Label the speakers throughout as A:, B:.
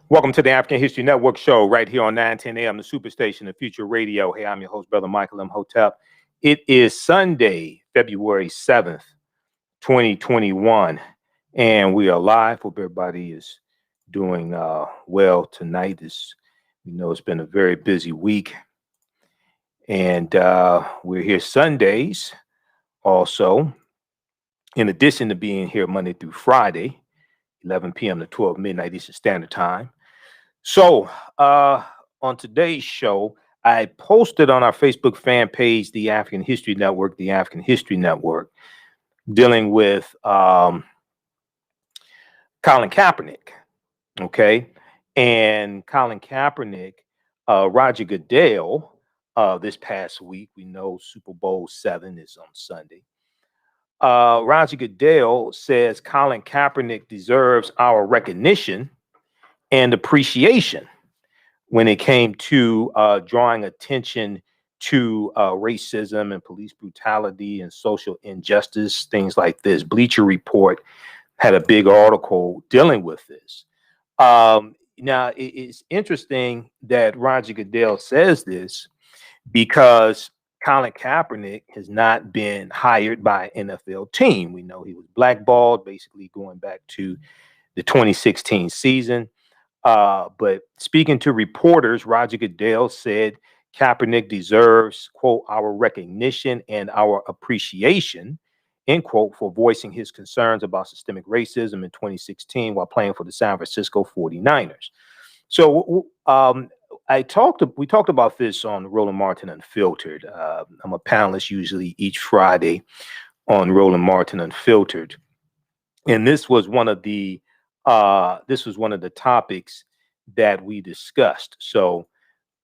A: Welcome to the African History Network show right here on 910 AM, the Superstation of Future Radio. Hey, I'm your host, Brother Michael Imhotep. It is Sunday, February 7th, 2021, and we are live. Hope everybody is doing well tonight. We know it's been a very busy week, and we're here Sundays also, in addition to being here Monday through Friday, 11 p.m. to 12 midnight Eastern Standard Time. So on today's show, I posted on our Facebook fan page, the African History Network, dealing with Colin Kaepernick. Okay. And Colin Kaepernick, Roger Goodell, this past week, we know Super Bowl 7 is on Sunday. Roger Goodell says Colin Kaepernick deserves our recognition and appreciation when it came to drawing attention to racism and police brutality and social injustice, things like this. Bleacher Report had a big article dealing with this. Now, it's interesting that Roger Goodell says this because Colin Kaepernick has not been hired by an NFL team. We know he was blackballed, basically going back to the 2016 season. But speaking to reporters, Roger Goodell said Kaepernick deserves, quote, our recognition and our appreciation, end quote, for voicing his concerns about systemic racism in 2016 while playing for the San Francisco 49ers. So we talked about this on Roland Martin Unfiltered. I'm a panelist usually each Friday on Roland Martin Unfiltered. And this was one of the topics that we discussed. So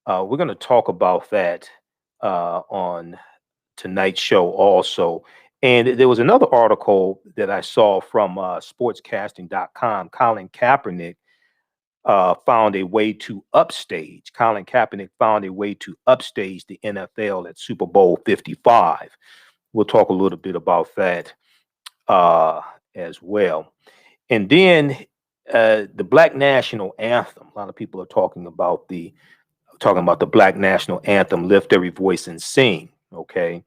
A: we're going to talk about that on tonight's show also. And there was another article that I saw from sportscasting.com. Colin Kaepernick found a way to upstage. Colin Kaepernick found a way to upstage the NFL at Super Bowl 55. We'll talk a little bit about that as well. And then the Black National Anthem. A lot of people are talking about the Black National Anthem, Lift Every Voice and Sing. Okay.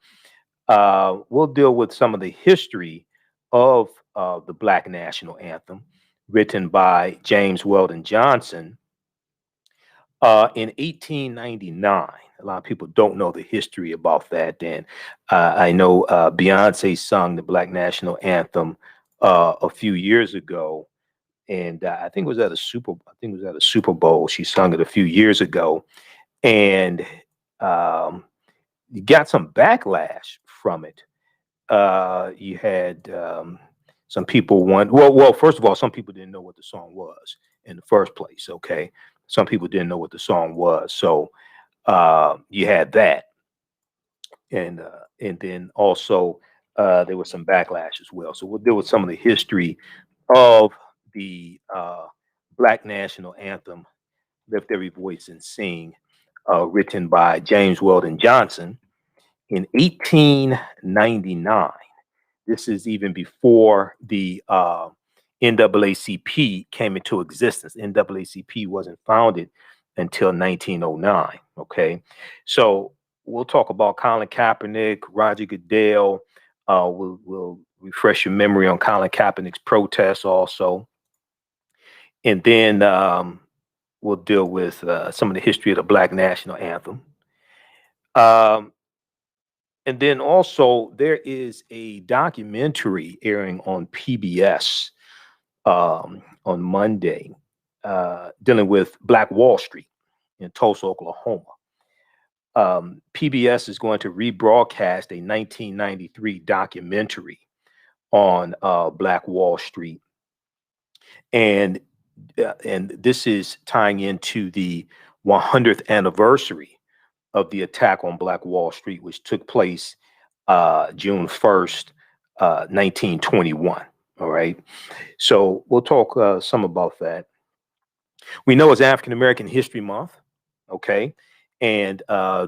A: We'll deal with some of the history of the Black National Anthem, written by James Weldon Johnson in 1899. A lot of people don't know the history about that. And I know Beyonce sung the Black National Anthem a few years ago. And I think it was at a Super Bowl. She sung it a few years ago, and you got some backlash from it. You had some people first of all, some people didn't know what the song was in the first place. Okay, some people didn't know what the song was, so you had that, and then also there was some backlash as well. So we'll deal with some of the history of the Black National Anthem, Lift Every Voice and Sing, written by James Weldon Johnson in 1899. This is even before the NAACP came into existence. NAACP wasn't founded until 1909. Okay, so we'll talk about Colin Kaepernick, Roger Goodell. We'll refresh your memory on Colin Kaepernick's protests also. And then we'll deal with some of the history of the Black National Anthem. And then also there is a documentary airing on PBS on Monday dealing with Black Wall Street in Tulsa, Oklahoma. PBS is going to rebroadcast a 1993 documentary on Black Wall Street. And this is tying into the 100th anniversary of the attack on Black Wall Street, which took place June 1st, 1921. All right. So we'll talk some about that. We know it's African American History Month. Okay. And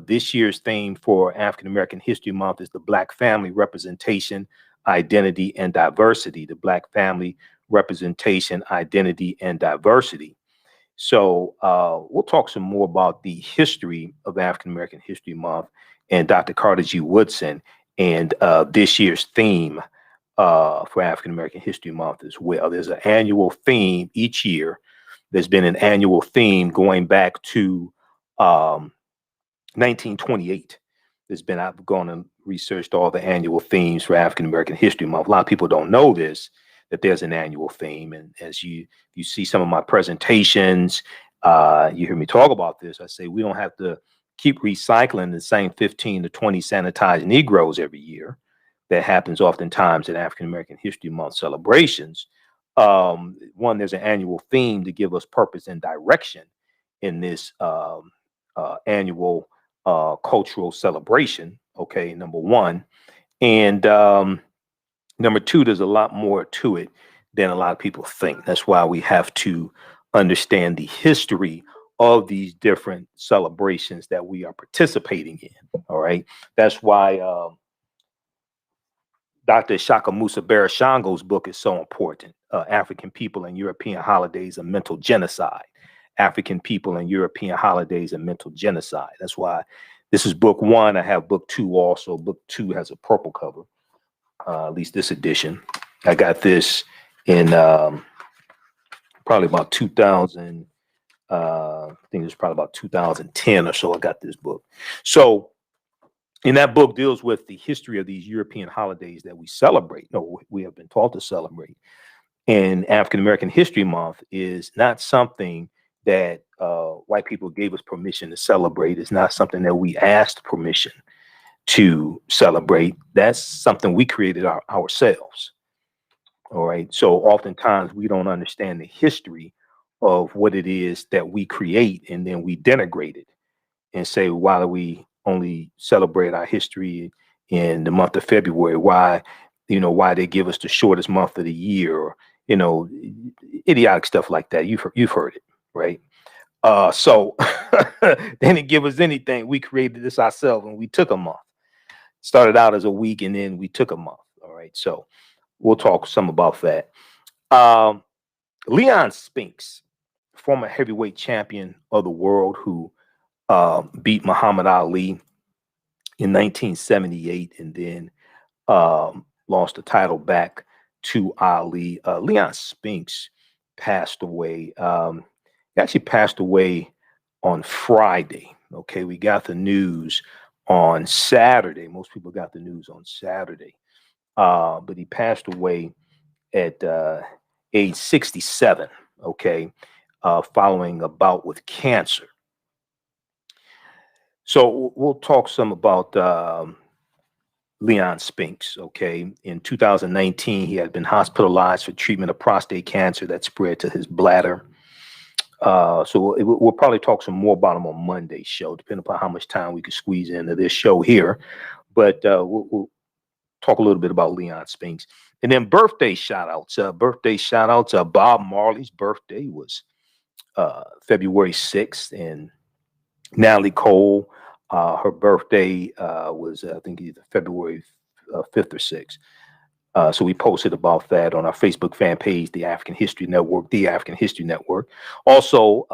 A: this year's theme for African American History Month is the Black family representation, identity, and diversity. The Black family representation, identity, and diversity. So we'll talk some more about the history of African American History Month and Dr. Carter G. Woodson and this year's theme for African American History Month as well. There's an annual theme each year. There's been an annual theme going back to 1928. I've gone and researched all the annual themes for African American History Month. A lot of people don't know this, that there's an annual theme. And as you see some of my presentations, you hear me talk about this. I say we don't have to keep recycling the same 15 to 20 sanitized Negroes every year. That happens oftentimes at African American History Month celebrations. One, there's an annual theme to give us purpose and direction in this annual cultural celebration. Okay, number one. And number two, there's a lot more to it than a lot of people think. That's why we have to understand the history of these different celebrations that we are participating in. All right. That's why Dr. Shaka Musa Barashango's book is so important. African People and European Holidays, a Mental Genocide. African People and European Holidays, and Mental Genocide. That's why this is book one. I have book two also. Book two has a purple cover, at least this edition. I got this in probably about 2000. I think it was probably about 2010 or so. I got this book. So, and that book deals with the history of these European holidays that we celebrate. No, we have been taught to celebrate. And African American History Month is not something that white people gave us permission to celebrate. It's not something that we asked permission to celebrate. That's something we created ourselves. All right. So oftentimes we don't understand the history of what it is that we create, and then we denigrate it and say, why do we only celebrate our history in the month of February? Why they give us the shortest month of the year, or, idiotic stuff like that. You've heard it, right? So they didn't give us anything. We created this ourselves, and we took a month. Started out as a week, and then we took a month. All right. So we'll talk some about that. Leon Spinks, former heavyweight champion of the world, who beat Muhammad Ali in 1978 and then lost the title back to Ali. Leon Spinks passed away. He actually passed away on Friday. Okay, we got the news on Saturday. Most people got the news on Saturday. But he passed away at age 67, okay, following a bout with cancer. So we'll talk some about Leon Spinks, okay. In 2019, he had been hospitalized for treatment of prostate cancer that spread to his bladder. So we'll probably talk some more about him on Monday's show, depending upon how much time we can squeeze into this show here. But we'll talk a little bit about Leon Spinks. And then birthday shout outs. Bob Marley's birthday was February 6th, and Natalie Cole, her birthday was, I think, either February 5th or 6th. So we posted about that on our Facebook fan page, The African History Network, The African History Network. Also,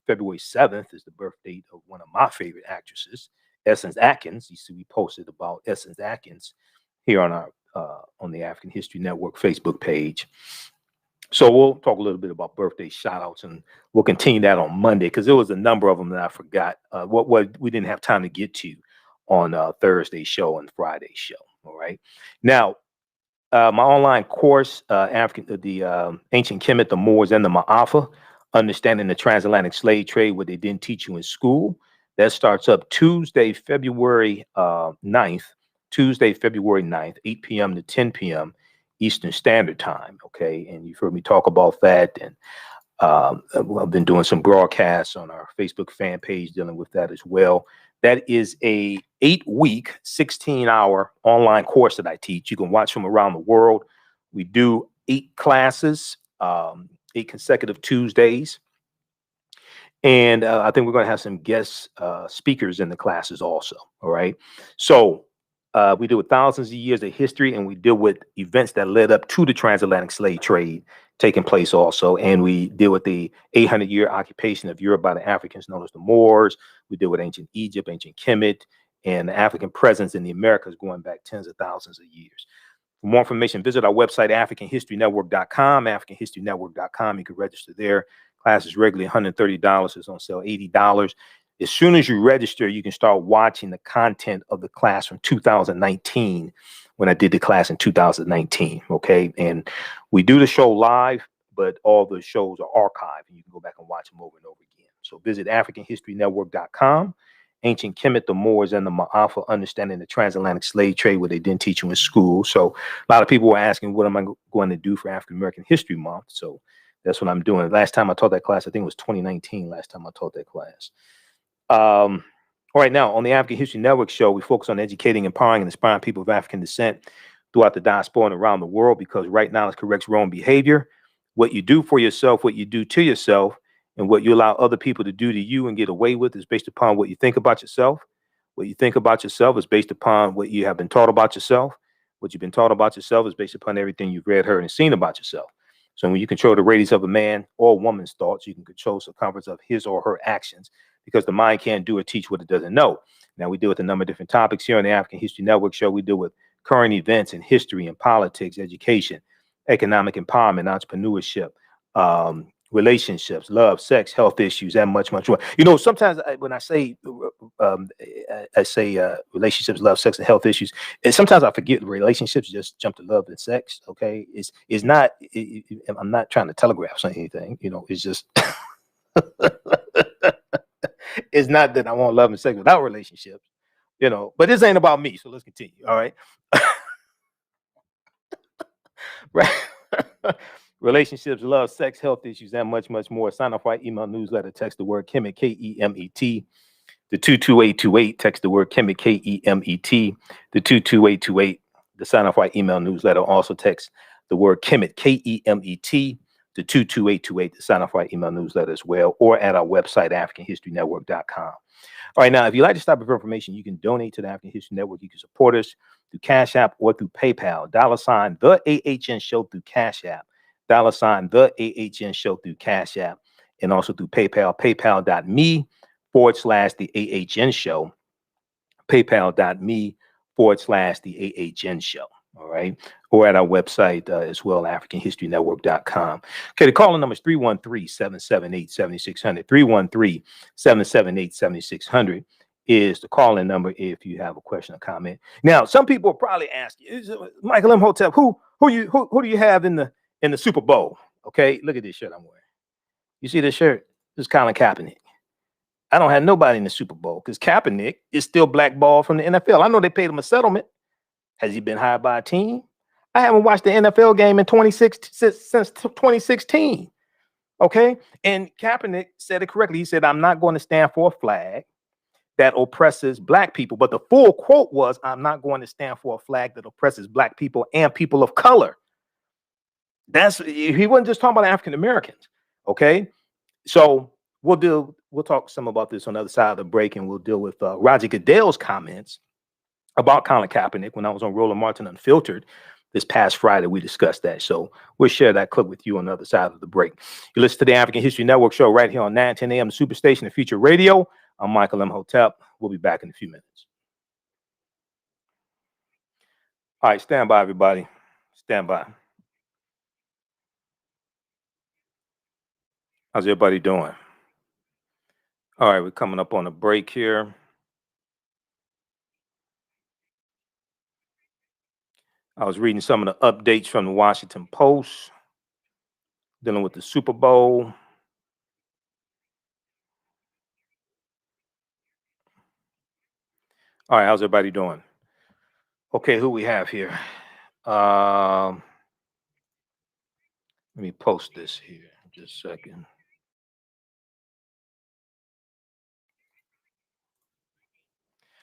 A: February 7th is the birthday of one of my favorite actresses, Essence Atkins. You see, we posted about Essence Atkins here on our on the African History Network Facebook page. So we'll talk a little bit about birthday shout outs, and we'll continue that on Monday, because there was a number of them that I forgot what we didn't have time to get to on Thursday's show and Friday's show. All right. Now, my online course, the Ancient Kemet, the Moors, and the Ma'afa, Understanding the Transatlantic Slave Trade, what they didn't teach you in school. That starts up Tuesday, February 9th, 8 p.m. to 10 p.m. Eastern Standard Time. Okay. And you've heard me talk about that. And I've been doing some broadcasts on our Facebook fan page dealing with that as well. That is a 8-week, 16-hour online course that I teach. You can watch from around the world. We do 8 classes, 8 consecutive Tuesdays. And I think we're going to have some guest speakers in the classes also. All right. So We deal with thousands of years of history, and we deal with events that led up to the transatlantic slave trade taking place also. And we deal with the 800-year occupation of Europe by the Africans known as the Moors. We deal with ancient Egypt, ancient Kemet, and the African presence in the Americas going back tens of thousands of years. For more information, visit our website, AfricanHistoryNetwork.com, AfricanHistoryNetwork.com. You can register there. Class is regularly $130. It's on sale $80. As soon as you register, you can start watching the content of the class from 2019 when I did the class in 2019. Okay. And we do the show live, but all the shows are archived and you can go back and watch them over and over again. So visit AfricanHistoryNetwork.com. Ancient Kemet, the Moors, and the Ma'afa, understanding the transatlantic slave trade, what they didn't teach you in school. So a lot of people were asking, what am I going to do for African American History Month? So that's what I'm doing. Last time I taught that class, I think it was 2019, last time I taught that class. All right, now on the African History Network show, we focus on educating, empowering, and inspiring people of African descent throughout the diaspora and around the world, because right now it corrects wrong behavior. What you do for yourself, what you do to yourself, and what you allow other people to do to you and get away with is based upon what you think about yourself. What you think about yourself is based upon what you have been taught about yourself. What you've been taught about yourself is based upon everything you've read, heard, and seen about yourself. So when you control the radius of a man or woman's thoughts, you can control the circumference of his or her actions, because the mind can't do or teach what it doesn't know. Now, we deal with a number of different topics here on the African History Network show. We deal with current events in history and politics, education, economic empowerment, entrepreneurship, relationships, love, sex, health issues, and much, much more. You know, sometimes when I say relationships, love, sex, and health issues, and sometimes I forget relationships just jump to love and sex. Okay, it's not. I'm not trying to telegraph anything. You know, it's just. It's not that I want love and sex without relationships, you know, but this ain't about me. So let's continue. All right. Right. Relationships, love, sex, health issues, and much, much more. Sign up for our email newsletter. Text the word Kemet, Kemet, the 22828. Text the word Kemet, Kemet, the 22828. To sign up for our email newsletter. Also text the word Kemet, Kemet, the 22828 to sign up for our email newsletter as well, or at our website, AfricanHistoryNetwork.com. All right, now, if you like this type of information, you can donate to the African History Network. You can support us through Cash App or through PayPal. $ the AHN show through Cash App. $ the AHN show through Cash App, and also through PayPal. PayPal.me/the AHN show. PayPal.me/the AHN show. All right. Or at our website as well, AfricanHistoryNetwork.com. Okay, the calling number is 313-778-7600. 313-778-7600 is the calling number if you have a question or comment. Now, some people will probably ask you, Michael Imhotep, who do you have in the Super Bowl? Okay, look at this shirt I'm wearing. You see this shirt? This is Colin Kaepernick. I don't have nobody in the Super Bowl because Kaepernick is still blackballed from the NFL. I know they paid him a settlement. Has he been hired by a team? I haven't watched the NFL game in since 2016. Okay. And Kaepernick said it correctly. He said, I'm not going to stand for a flag that oppresses black people. But the full quote was, I'm not going to stand for a flag that oppresses black people and people of color. He wasn't just talking about African Americans. Okay. So we'll talk some about this on the other side of the break, and we'll deal with Roger Goodell's comments about Colin Kaepernick when I was on Roland Martin Unfiltered this past Friday. We discussed that. So we'll share that clip with you on the other side of the break. You listen to the African History Network show right here on 910 AM Superstation and Future Radio. I'm Michael Imhotep. We'll be back in a few minutes. All right, stand by, everybody. Stand by. How's everybody doing? All right, we're coming up on a break here. I was reading some of the updates from the Washington Post dealing with the Super Bowl. All right, how's everybody doing? Okay, who we have here? Let me post this here just a second.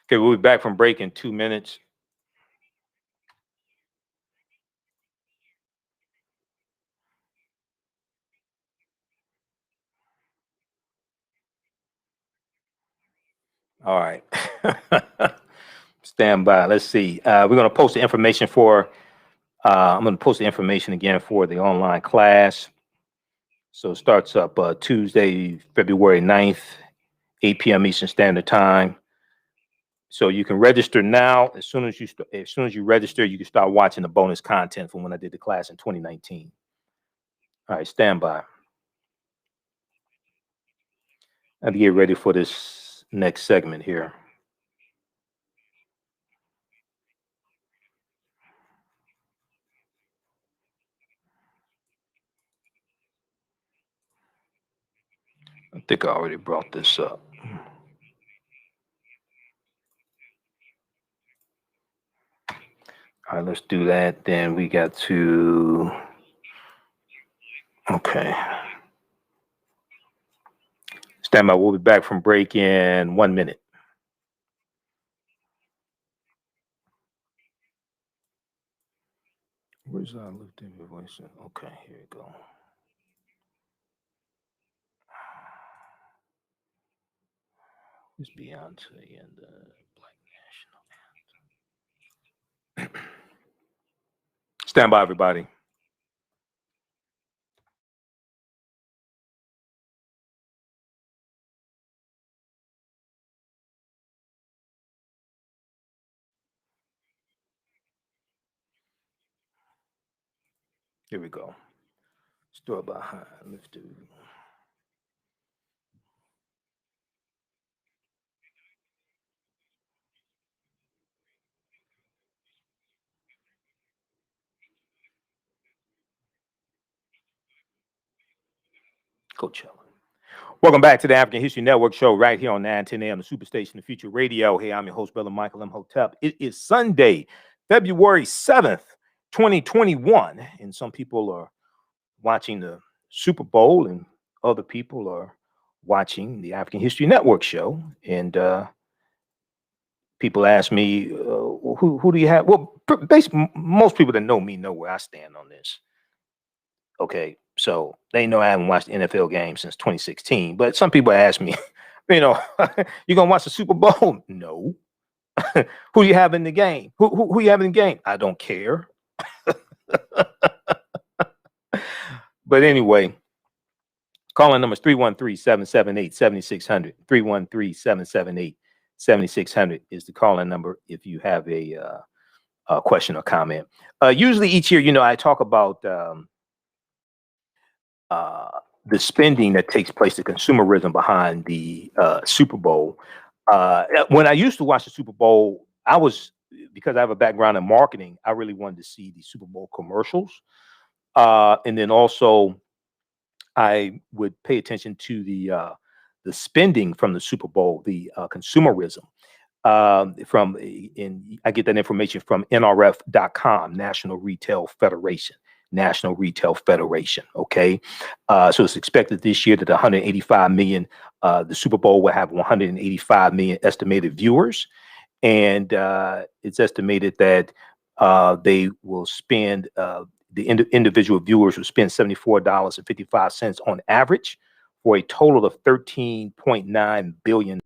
A: Okay, we'll be back from break in 2 minutes. All right. Stand by. Let's see. We're going to post the information for. I'm going to post the information again for the online class. So it starts up Tuesday, February 9th, 8 p.m. Eastern Standard Time. So you can register now. As soon as you register, you can start watching the bonus content from when I did the class in 2019. All right, stand by. I have to get ready for this next segment here. I think I already brought this up. All right, let's do that. Then we got to. Okay. Stand by. We'll be back from break in 1 minute. Where's our lifting your voice? Okay, here you go. Who's Beyonce and the Black National Anthem? Stand by, everybody. Here we go. Store behind lifted. Coachellea. Welcome back to the African History Network show right here on 910 AM, the Superstation, the Future Radio. Hey, I'm your host, Brother Michael Imhotep. It is Sunday, February 7th, 2021. And some people are watching the Super Bowl and other people are watching the African History Network show. And people ask me, who do you have? Well, basically, most people that know me know where I stand on this. Okay, so they know I haven't watched the NFL game since 2016. But some people ask me, you know, you gonna watch the Super Bowl? No. Who you have in the game? Who you have in the game? I don't care. But anyway, calling number is 313-778-7600. 313-778-7600 is the calling number if you have a question or comment. Usually each year, you know, I talk about the spending that takes place, the consumerism behind the Super Bowl. When I used to watch the Super Bowl, because I have a background in marketing, I really wanted to see the Super Bowl commercials. And then also I would pay attention to the spending from the Super Bowl, the consumerism. I get that information from NRF.com, National Retail Federation. Okay. So it's expected this year that 185 million, the Super Bowl will have 185 million estimated viewers. And it's estimated that they will spend, the individual viewers will spend $74.55 on average for a total of $13.9 billion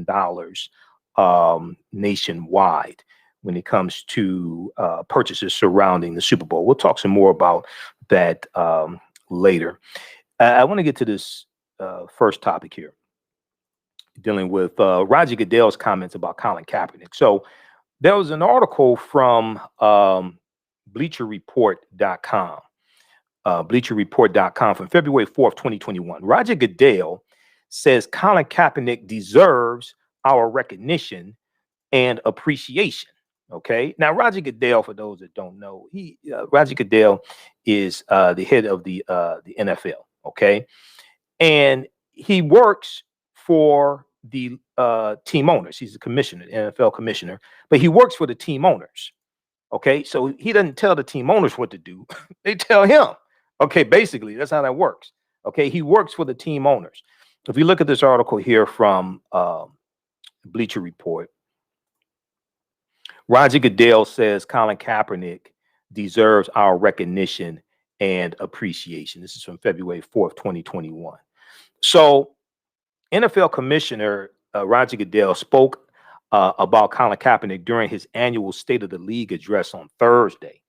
A: nationwide when it comes to purchases surrounding the Super Bowl. We'll talk some more about that later. I want to get to this first topic here, dealing with Roger Goodell's comments about Colin Kaepernick. So there was an article from BleacherReport.com. BleacherReport.com from February 4th, 2021. Roger Goodell says Colin Kaepernick deserves our recognition and appreciation. Okay. Now, Roger Goodell, for those that don't know, Roger Goodell is the head of the NFL. Okay. And he works for the team owners. He's a commissioner, NFL commissioner, but he works for the team owners. Okay. So he doesn't tell the team owners what to do. They tell him. Okay. Basically, that's how that works. Okay. He works for the team owners. If you look at this article here from Bleacher Report, Roger Goodell says Colin Kaepernick deserves our recognition and appreciation. This is from February 4th, 2021. So NFL Commissioner Roger Goodell spoke about Colin Kaepernick during his annual State of the League address on Thursday.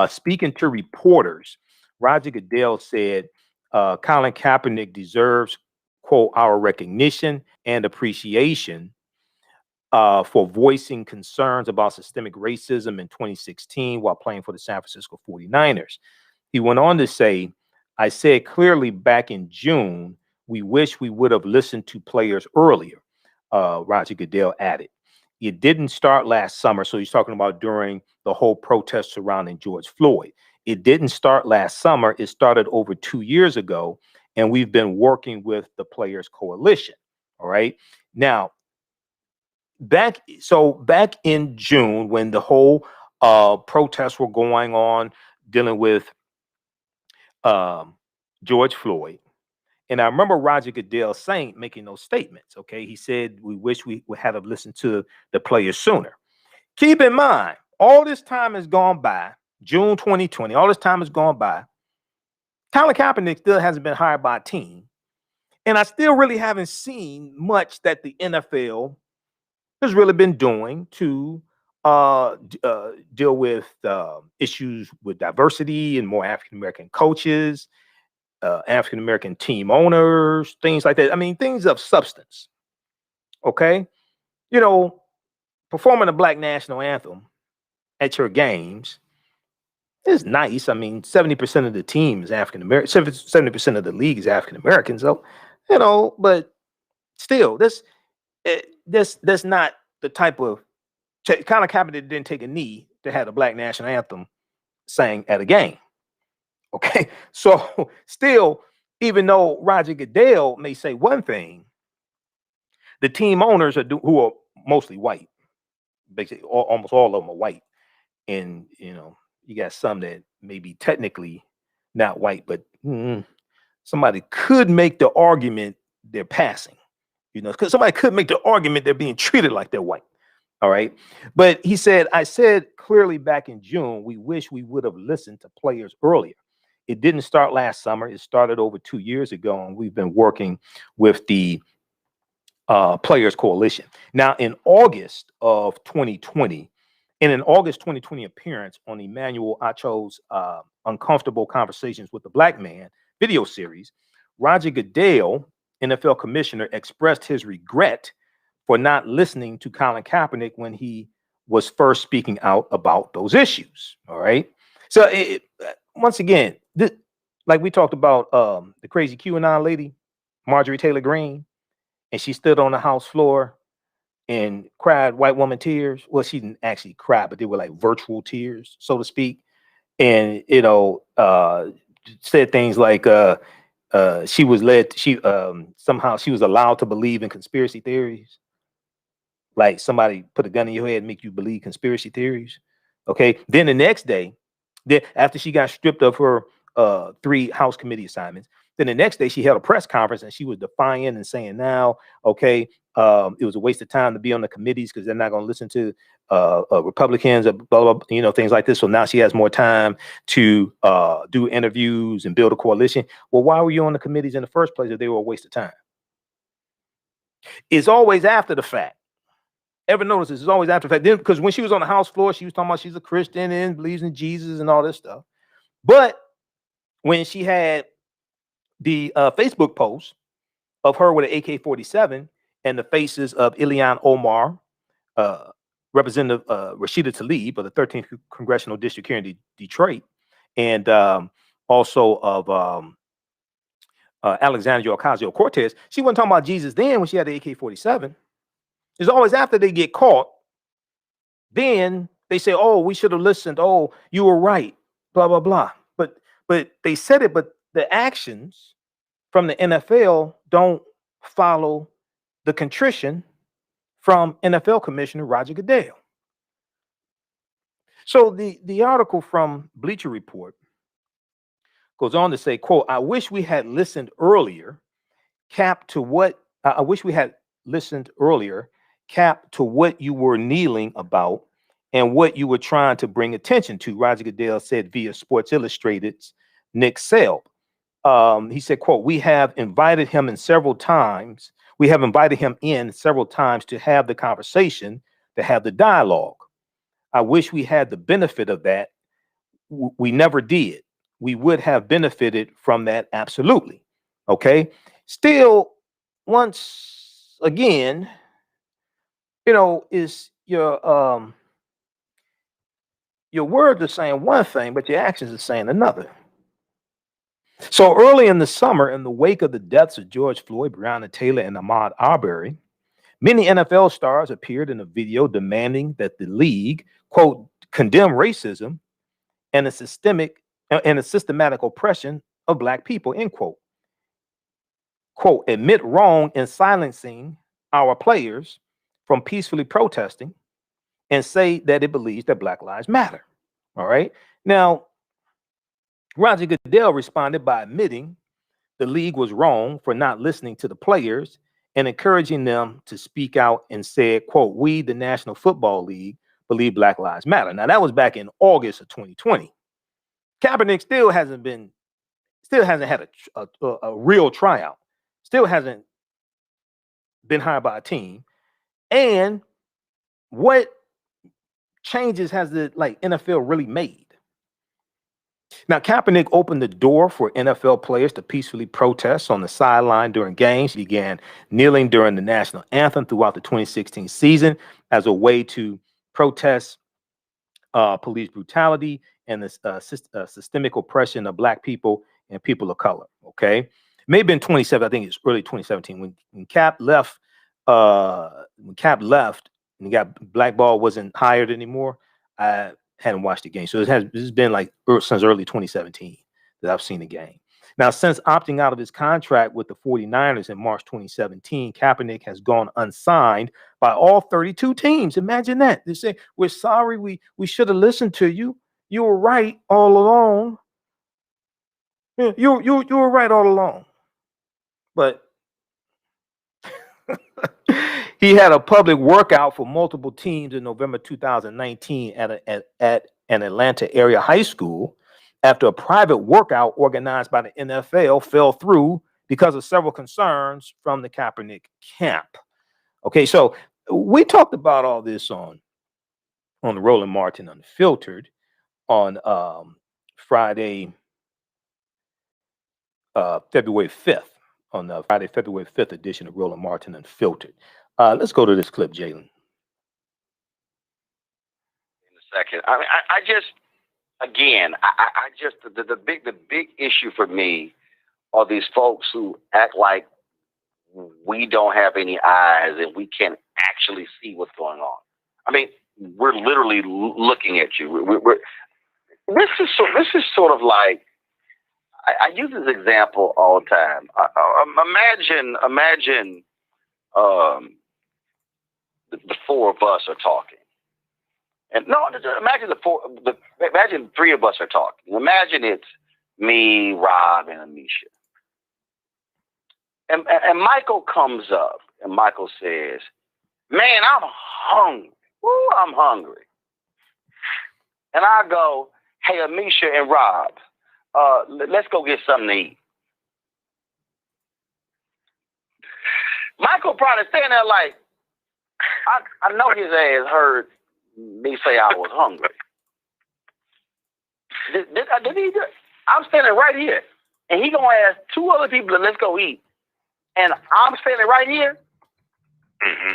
A: Speaking to reporters, Roger Goodell said Colin Kaepernick deserves, quote, our recognition and appreciation for voicing concerns about systemic racism in 2016 while playing for the San Francisco 49ers. He went on to say, I said clearly back in June, we wish we would have listened to players earlier, Roger Goodell added. It didn't start last summer. So he's talking about during the whole protest surrounding George Floyd. It didn't start last summer. It started over 2 years ago. And we've been working with the Players Coalition. All right. Now, back in June, when the whole protests were going on dealing with George Floyd, and I remember Roger Goodell making those statements. Okay, he said we wish we would have listened to the players sooner. Keep in mind, all this time has gone by. June 2020, all this time has gone by. Colin Kaepernick still hasn't been hired by a team, and I still really haven't seen much that the NFL has really been doing to deal with issues with diversity and more African American coaches, African American team owners, things like that. I mean, things of substance. Okay, you know, performing a Black national anthem at your games is nice. I mean, 70% of the team is African American, 70% of the league is African American. So, you know, but still, that's not the type of Colin Kaepernick didn't take a knee to have a Black national anthem sang at a game. Okay, so still, even though Roger Goodell may say one thing, the team owners who are mostly white, basically almost all of them are white, and you know you got some that may be technically not white, but somebody could make the argument they're passing, you know, because somebody could make the argument they're being treated like they're white. All right, but he said, I said clearly back in June, we wish we would have listened to players earlier. It didn't start last summer. It started over 2 years ago, and we've been working with the Players Coalition. Now, in August of 2020, in an August 2020 appearance on Emmanuel Acho's Uncomfortable Conversations with the Black Man video series, Roger Goodell, NFL commissioner, expressed his regret for not listening to Colin Kaepernick when he was first speaking out about those issues. All right. So once again, like we talked about the crazy QAnon lady, Marjorie Taylor Greene, and she stood on the House floor and cried white woman tears. Well, she didn't actually cry, but they were like virtual tears, so to speak. And, you know, said things like she was somehow she was allowed to believe in conspiracy theories. Like somebody put a gun in your head and make you believe conspiracy theories. Okay. Then the next day, after she got stripped of her 3 House committee assignments, then the next day she held a press conference and she was defiant and saying now, okay, it was a waste of time to be on the committees because they're not going to listen to Republicans or blah, blah, you know, things like this. So now she has more time to do interviews and build a coalition. Well, why were you on the committees in the first place if they were a waste of time? It's always after the fact. Ever notice this? It's always after the fact. Then, because when she was on the House floor, she was talking about she's a Christian and believes in Jesus and all this stuff. But when she had the Facebook post of her with an AK-47 and the faces of Ilhan Omar, Representative Rashida Tlaib of the 13th Congressional District here in Detroit, and also of Alexandria Ocasio-Cortez, she wasn't talking about Jesus then when she had the AK-47. It's always after they get caught, then they say, oh, we should have listened. Oh, you were right, blah, blah, blah. But they said it, but the actions from the NFL don't follow the contrition from NFL Commissioner Roger Goodell. So the article from Bleacher Report goes on to say, quote, I wish we had listened earlier, I wish we had listened earlier, Cap, to what you were kneeling about and what you were trying to bring attention to, Roger Goodell said via Sports Illustrated's Nick Selb. He said, quote, we have invited him in several times We have invited him in several times to have the conversation, to have the dialogue. I wish we had the benefit of that. We never did. We would have benefited from that, absolutely. Okay. Still, once again, is your words are saying one thing, but your actions are saying another. So early in the summer, in the wake of the deaths of George Floyd, Breonna Taylor, and Ahmaud Arbery, many NFL stars appeared in a video demanding that the league, quote, condemn racism and a systematic oppression of Black people, end quote. Quote, admit wrong in silencing our players from peacefully protesting and say that it believes that Black Lives Matter. All right. Now, Roger Goodell responded by admitting the league was wrong for not listening to the players and encouraging them to speak out, and said, quote, we, the National Football League, believe Black Lives Matter. Now, that was back in August of 2020. Kaepernick still hasn't had a real tryout, still hasn't been hired by a team. And what changes has the NFL really made? Now, Kaepernick opened the door for NFL players to peacefully protest on the sideline during games. He began kneeling during the national anthem throughout the 2016 season as a way to protest police brutality and the systemic oppression of Black people and people of color. Okay, maybe in 2017, I think it's early 2017 when Cap left. When Cap left and he got blackball, wasn't hired anymore. I hadn't watched the game, so it's been since early 2017 that I've seen the game. Now, since opting out of his contract with the 49ers in March 2017, Kaepernick has gone unsigned by all 32 teams. Imagine that. They say, we're sorry, we should have listened to you. You were right all along. Yeah, you were right all along. But he had a public workout for multiple teams in November 2019 at an Atlanta area high school after a private workout organized by the NFL fell through because of several concerns from the Kaepernick camp. Okay, so we talked about all this on the Roland Martin Unfiltered on Friday, February 5th, on the Friday, February 5th edition of Roland Martin Unfiltered. Let's go to this clip, Jalen.
B: In a second. I mean, I just, again, I just, the big issue for me are these folks who act like we don't have any eyes and we can't actually see what's going on. I mean, we're literally looking at you. This is sort of like, I use this example all the time. Imagine the four of us are talking. And no, imagine three of us are talking. Imagine it's me, Rob, and Amisha. And Michael comes up and Michael says, man, I'm hungry. Ooh, I'm hungry. And I go, hey, Amisha and Rob, let's go get something to eat. Michael probably standing there like, I know his ass heard me say I was hungry. Did he do it? I'm standing right here. And he gonna ask two other people to let's go eat. And I'm standing right here. Mm-hmm.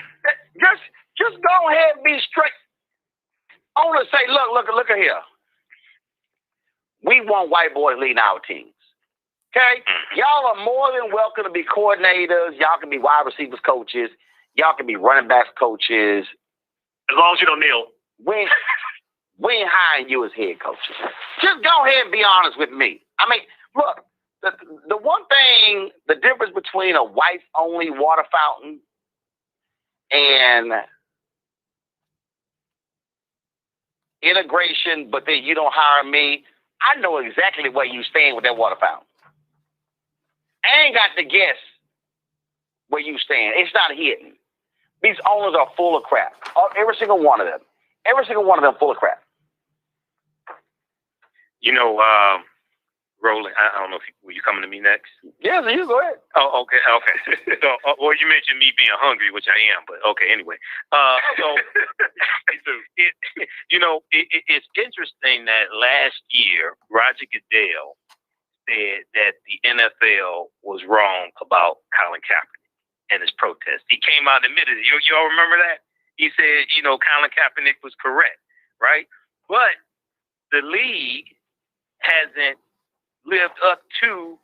B: Just go ahead and be straight. I want to say, look at here. We want white boys leading our teams. Okay? Y'all are more than welcome to be coordinators. Y'all can be wide receivers coaches. Y'all can be running backs coaches.
C: As long as you don't kneel.
B: We ain't hiring you as head coaches. Just go ahead and be honest with me. I mean, look, the one thing, the difference between a whites-only water fountain and integration, but then you don't hire me, I know exactly where you stand with that water fountain. I ain't got to guess where you stand. It's not hidden. These owners are full of crap. Every single one of them. Every single one of them full of crap.
C: You know,
A: rolling. I don't know if were you coming to me next?
B: Yeah, so you go ahead.
A: Oh, okay. So, well, you mentioned me being hungry, which I am, but okay. Anyway, so it's interesting that last year Roger Goodell said that the NFL was wrong about Colin Kaepernick and his protest. He came out and admitted it. Y'all remember that? He said, Colin Kaepernick was correct, right? But the league hasn't lived up to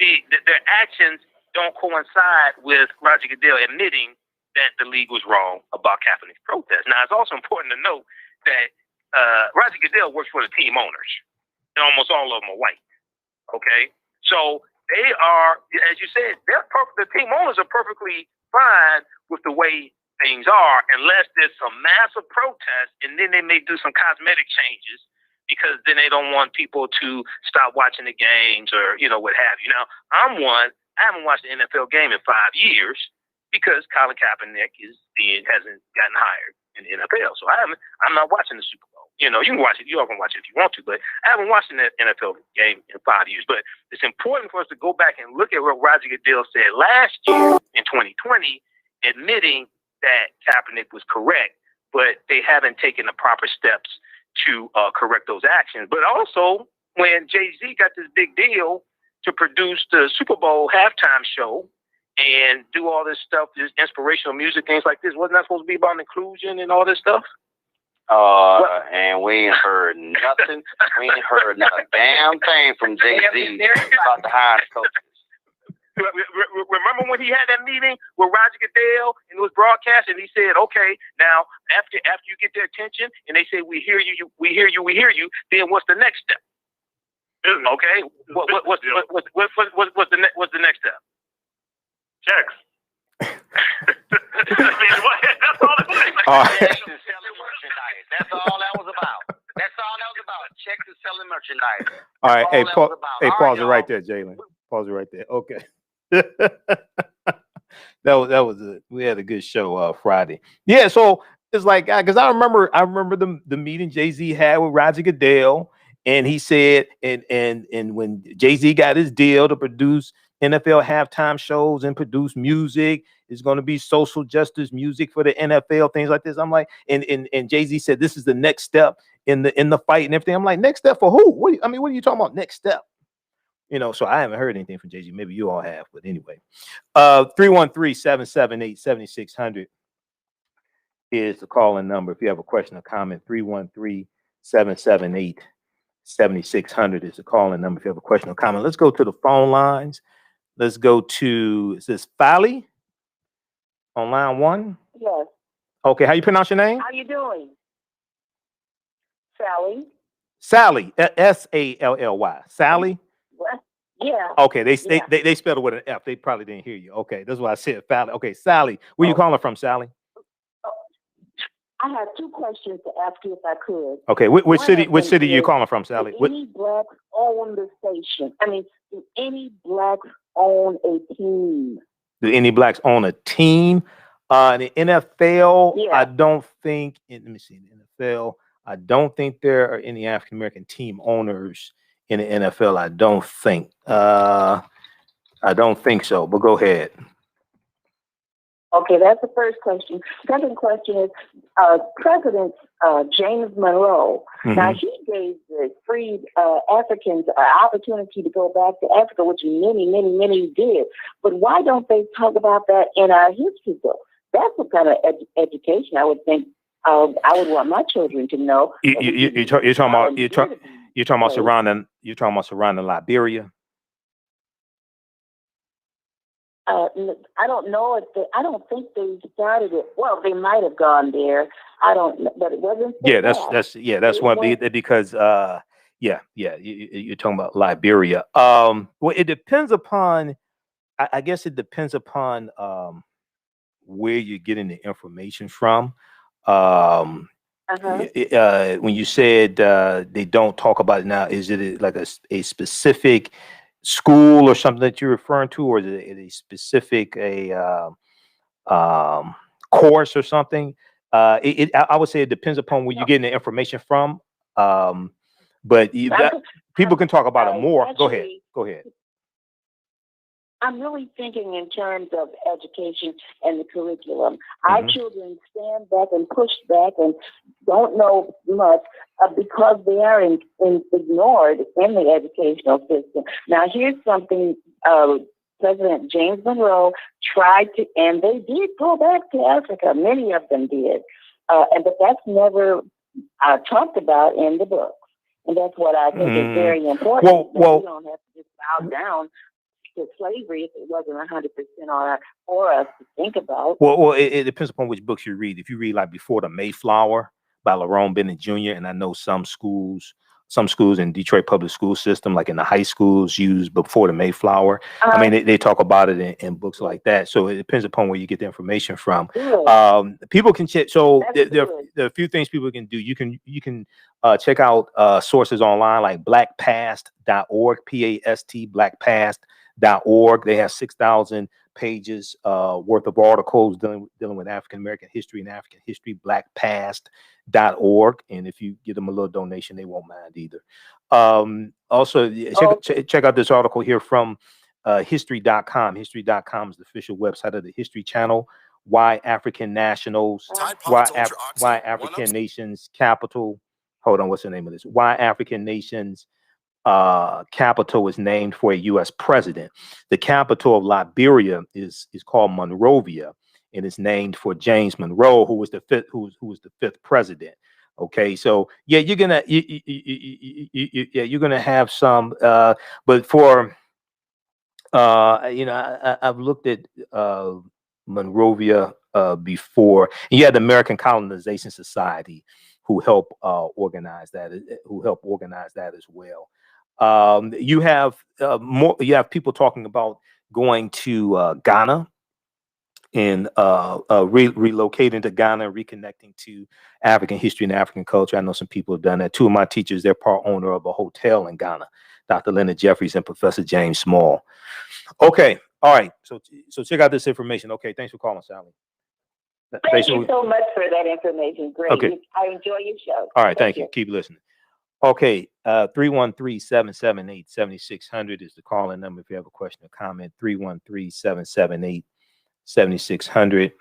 A: their actions don't coincide with Roger Goodell admitting that the league was wrong about Kaepernick's protest. Now, it's also important to note that Roger Goodell works for the team owners, and almost all of them are white. Okay, so they are, as you said, the team owners are perfectly fine with the way things are, unless there's some massive protest, and then they may do some cosmetic changes because then they don't want people to stop watching the games or what have you. Now, I haven't watched an NFL game in 5 years because Colin Kaepernick hasn't gotten hired in the NFL, so I'm not watching the Super Bowl. You can watch it. You all can watch it if you want to, but I haven't watched an NFL game in 5 years. But it's important for us to go back and look at what Roger Goodell said last year in 2020, admitting that Kaepernick was correct, but they haven't taken the proper steps to correct those actions. But also, when Jay-Z got this big deal to produce the Super Bowl halftime show and do all this stuff, this inspirational music, things like this, wasn't that supposed to be about inclusion and all this stuff?
B: And we ain't heard nothing. We ain't heard not a damn thing from Jay-Z about the hiring coaches.
A: Remember when he had that meeting with Roger Goodell and it was broadcast, and he said, "Okay, now after you get their attention, and they say we hear you, we hear you, we hear you, then what's the next step?" Okay, what's the next step?
C: Checks. That's all it was.
B: That's all that was about. Checks and selling merchandise.
A: All right, pause it right there, Jalen. Pause it right there. Okay. that was it. We had a good show Friday. Yeah, so it's like because I remember the meeting Jay-Z had with Roger Goodell, and he said and when Jay-Z got his deal to produce NFL halftime shows and produce music, it's going to be social justice music for the NFL, things like this. I'm like, and Jay-Z said this is the next step in the fight and everything. I'm like, next step for who? What are you talking about? Next step? So I haven't heard anything from Jay-Z. Maybe you all have, but anyway. 313-778-7600 is the call-in number. If you have a question or comment, 313-778-7600 is the call-in number. If you have a question or comment, let's go to the phone lines. Let's go to, is this Fally on line 1?
D: Yes.
A: Okay, how you pronounce your name?
D: How you doing? Sally.
A: Sally, S-A-L-L-Y. Sally?
D: Yeah.
A: Okay, they spelled it with an F. They probably didn't hear you. Okay, that's why I said Fally. Okay, Sally. Where you calling from, Sally?
D: I have 2 questions to ask you if I could.
A: Okay, which city are you calling from, Sally?
D: Do any blacks own the station? Do any blacks own a team?
A: Do any blacks own a team? In the NFL,
D: Yeah.
A: I don't think. Let me see. In the NFL, I don't think there are any African American team owners in the NFL. I don't think. I don't think so. But go ahead.
D: Okay, that's the first question. Second question is President James Monroe.
A: Mm-hmm.
D: Now, he gave the freed Africans an opportunity to go back to Africa, which many did. But why don't they talk about that in our history book? That's the kind of education I would think I would want my children to know.
A: You're talking about surrounding Liberia.
D: I don't know I don't think they started it. Well, they might have gone there. I don't know, but it wasn't.
A: That's one because you're talking about Liberia. Well, it depends upon. I guess it depends upon where you're getting the information from. When you said they don't talk about it now, is it like a specific school or something that you're referring to, or is it a specific course or something? I would say it depends upon where you're getting the information from. But people can talk about it more. Go ahead.
D: I'm really thinking in terms of education and the curriculum. Our children stand back and push back and don't know much because they are ignored in the educational system. Now, here's something President James Monroe tried to, and they did go back to Africa. Many of them did. But that's never talked about in the books. And that's what I think is very important. We don't have to just bow down to slavery if it wasn't 100% for us to think about.
A: Well, it depends upon which books you read. If you read like Before the Mayflower by Lerone Bennett Jr., and I know some schools in Detroit public school system, like in the high schools, use Before the Mayflower. I mean, they talk about it in books like that. So it depends upon where you get the information from. People can check. So there are a few things people can do. You can check out sources online like blackpast.org, PAST, blackpast.org. They have 6,000 pages worth of articles dealing with African American history and African history. Blackpast.org, and if you give them a little donation, they won't mind either. Also, check out this article here from history.com. History.com is the official website of the History Channel. Why African nationals, why African nations capital. Hold on, what's the name of this? Why African nations capital is named for a U.S. president. The capital of Liberia is called Monrovia, and it's named for James Monroe, who was the fifth president. Okay, so yeah, you're gonna have some, but for I've looked at Monrovia before. And you had the American Colonization Society, who help organize that as well. You have people talking about going to Ghana and relocating to Ghana, reconnecting to African history and African culture. I know some people have done that. Two of my teachers, they're part owner of a hotel in Ghana, Dr. Leonard Jeffries and Professor James Small. Okay, all right. So check out this information. Okay, thanks for calling, Sally.
D: Thank you so much for that information. Great.
A: Okay.
D: I enjoy your show.
A: All right, thank you. Keep listening. Okay, 313-778-7600 is the call-in number if you have a question or comment. 313-778-7600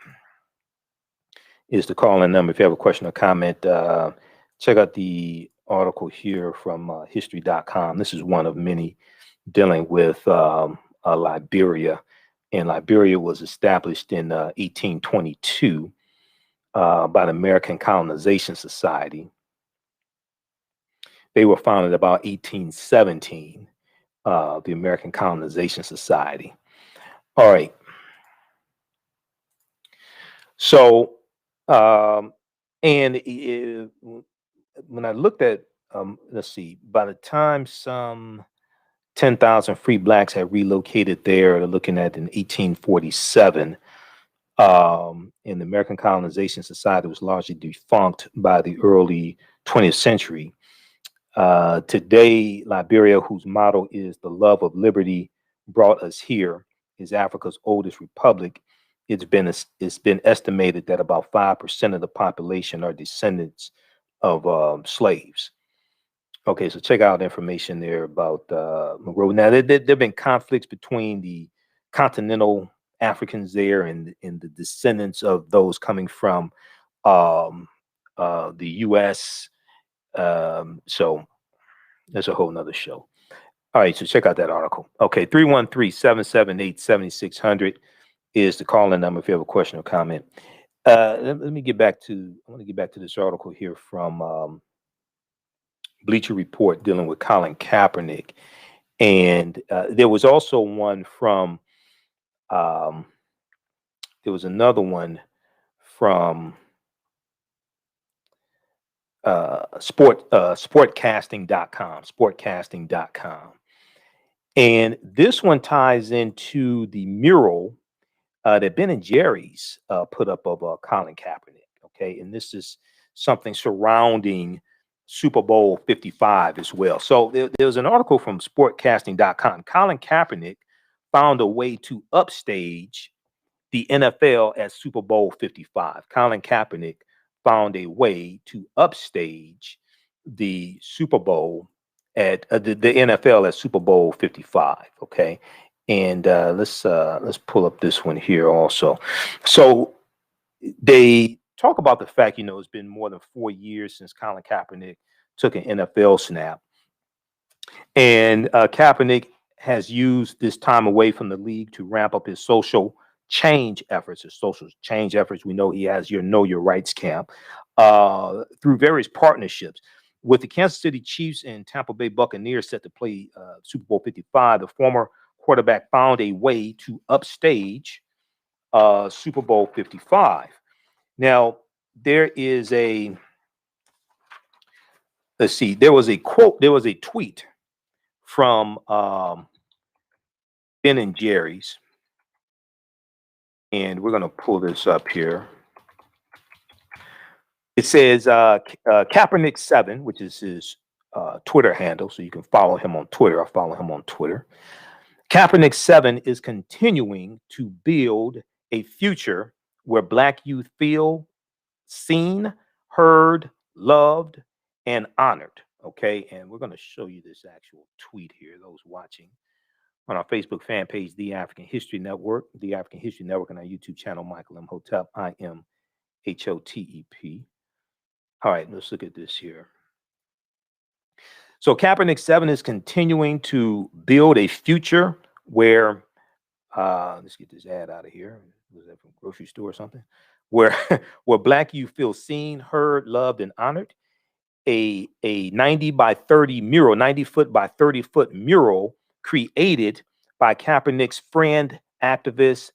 A: is the call-in number if you have a question or comment. Check out the article here from history.com. This is one of many dealing with Liberia. And Liberia was established in 1822 by the American Colonization Society. They were founded about 1817, the American Colonization Society. All right. So, when I looked at, let's see, by the time some 10,000 free blacks had relocated there, looking at in 1847, and the American Colonization Society was largely defunct by the early 20th century. Today, Liberia, whose motto is "The love of liberty brought us here," is Africa's oldest republic. It's been estimated that about 5% of the population are descendants of slaves. Okay, so check out information there about Monroe. Now, there have been conflicts between the continental Africans there and the descendants of those coming from the U.S. So that's a whole nother show. All right, so check out that article. Okay, 313-778-7600 is the call-in number if you have a question or comment. Let me get back to. I want to get back to this article here from Bleacher Report dealing with Colin Kaepernick, and there was also one from. There was another one from sportcasting.com, and this one ties into the mural that Ben and Jerry's put up of Colin Kaepernick. Okay, and this is something surrounding Super Bowl 55 as well. So there was an article from sportcasting.com. Colin Kaepernick found a way to upstage the NFL at Super Bowl 55. Colin Kaepernick found a way to upstage the Super Bowl at the NFL at Super Bowl 55. Okay, and let's pull up this one here also. So they talk about the fact, it's been more than 4 years since Colin Kaepernick took an NFL snap, and Kaepernick has used this time away from the league to ramp up his social change efforts. We know he has your Know Your Rights camp through various partnerships. With the Kansas City Chiefs and Tampa Bay Buccaneers set to play Super Bowl 55, the former quarterback found a way to upstage Super Bowl 55. Now, there was a tweet from Ben and Jerry's, and we're going to pull this up here. It says Kaepernick 7, which is his Twitter handle, so you can follow him on Twitter. I follow him on Twitter. Kaepernick 7 is continuing to build a future where Black youth feel seen, heard, loved, and honored. Okay, and we're going to show you this actual tweet here, those watching on our Facebook fan page, The African History Network, The African History Network, and our YouTube channel, Michael Imhotep, IMHOTEP. All right, let's look at this here. So Kaepernick 7 is continuing to build a future where, let's get this ad out of here. Was that from grocery store or something? Where Black youth feel seen, heard, loved, and honored. A 90 by 30 mural, 90 foot by 30 foot mural created by Kaepernick's friend, activist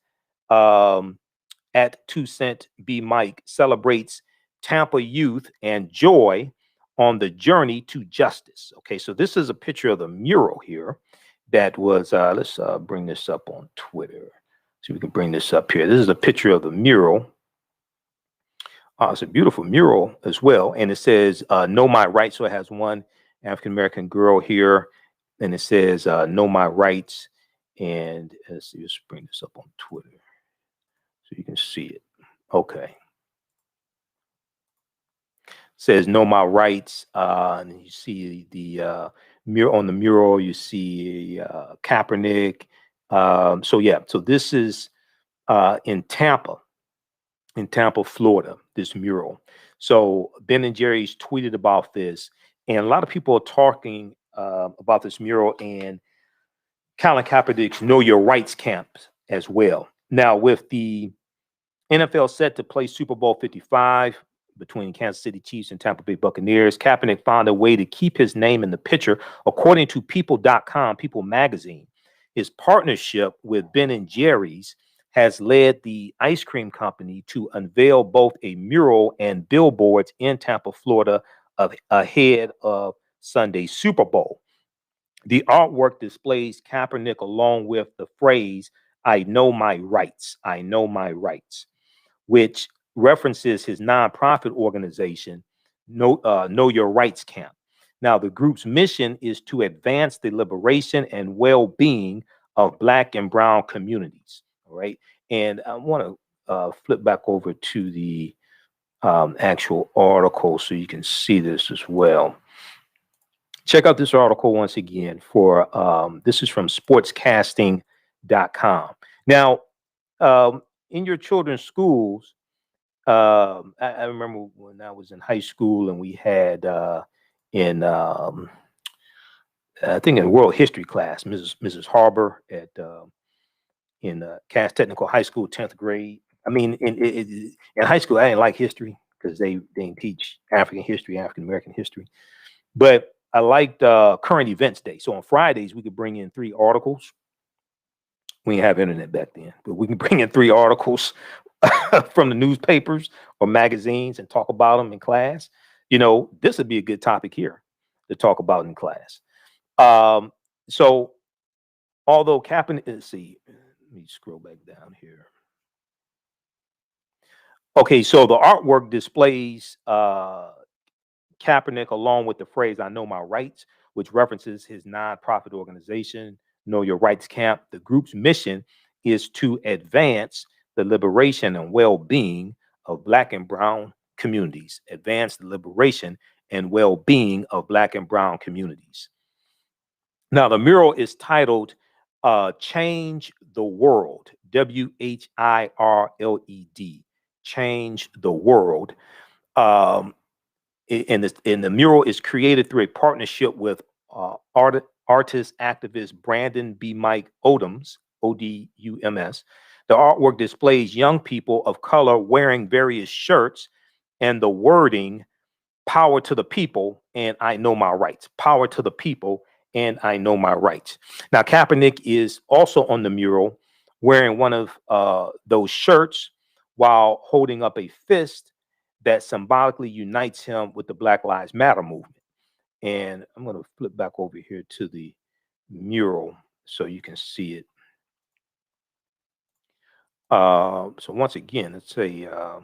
A: at 2 Cent B Mike, celebrates Tampa youth and joy on the journey to justice. Okay, so this is a picture of the mural here that was, let's bring this up on Twitter. See if we can bring this up here. This is a picture of the mural. It's a beautiful mural as well. And it says, Know My Rights. So it has one African-American girl here, and it says, Know My Rights. And let's see, let's bring this up on Twitter so you can see it. Okay. Says Know My Rights, and you see the mural. On the mural, you see Kaepernick. So this is in Tampa, Florida, this mural. So Ben and Jerry's tweeted about this, and a lot of people are talking about this mural and Colin Kaepernick's Know Your Rights camp as well. Now, with the NFL set to play Super Bowl 55 between Kansas City Chiefs and Tampa Bay Buccaneers, Kaepernick found a way to keep his name in the picture. According to People.com, People magazine, his partnership with Ben and Jerry's has led the ice cream company to unveil both a mural and billboards in Tampa, Florida, ahead of Sunday's Super Bowl. The artwork displays Kaepernick along with the phrase, I know my rights, which references his nonprofit organization, Know Your Rights Camp. Now, the group's mission is to advance the liberation and well-being of Black and brown communities. All right. And I want to flip back over to the actual article so you can see this as well. Check out this article once again for this is from sportscasting.com. Now, in your children's schools, I remember when I was in high school and we had I think in world history class, Mrs. Harbor at in Cass Technical High School, 10th grade. I mean, in high school, I didn't like history because they didn't teach African history, African American history. But I liked current events day. So on Fridays, we could bring in 3 articles. We didn't have internet back then, but we can bring in 3 articles from the newspapers or magazines and talk about them in class. This would be a good topic here to talk about in class. So although Kaepernick, let's see, let me scroll back down here. Okay, so the artwork displays Kaepernick along with the phrase, I know my rights, which references his nonprofit organization, Know Your Rights Camp. The group's mission is to advance the liberation and well-being of Black and brown communities. Advance the liberation and well-being of Black and brown communities. Now, the mural is titled Change the World, WHIRLED, Change the World. And the mural is created through a partnership with artist activist Brandon B. Mike Odums, ODUMS. The artwork displays young people of color wearing various shirts and the wording, power to the people, and I know my rights. Power to the people, and I know my rights. Now, Kaepernick is also on the mural wearing one of those shirts while holding up a fist that symbolically unites him with the Black Lives Matter movement. And I'm going to flip back over here to the mural so you can see it. So once again, it's a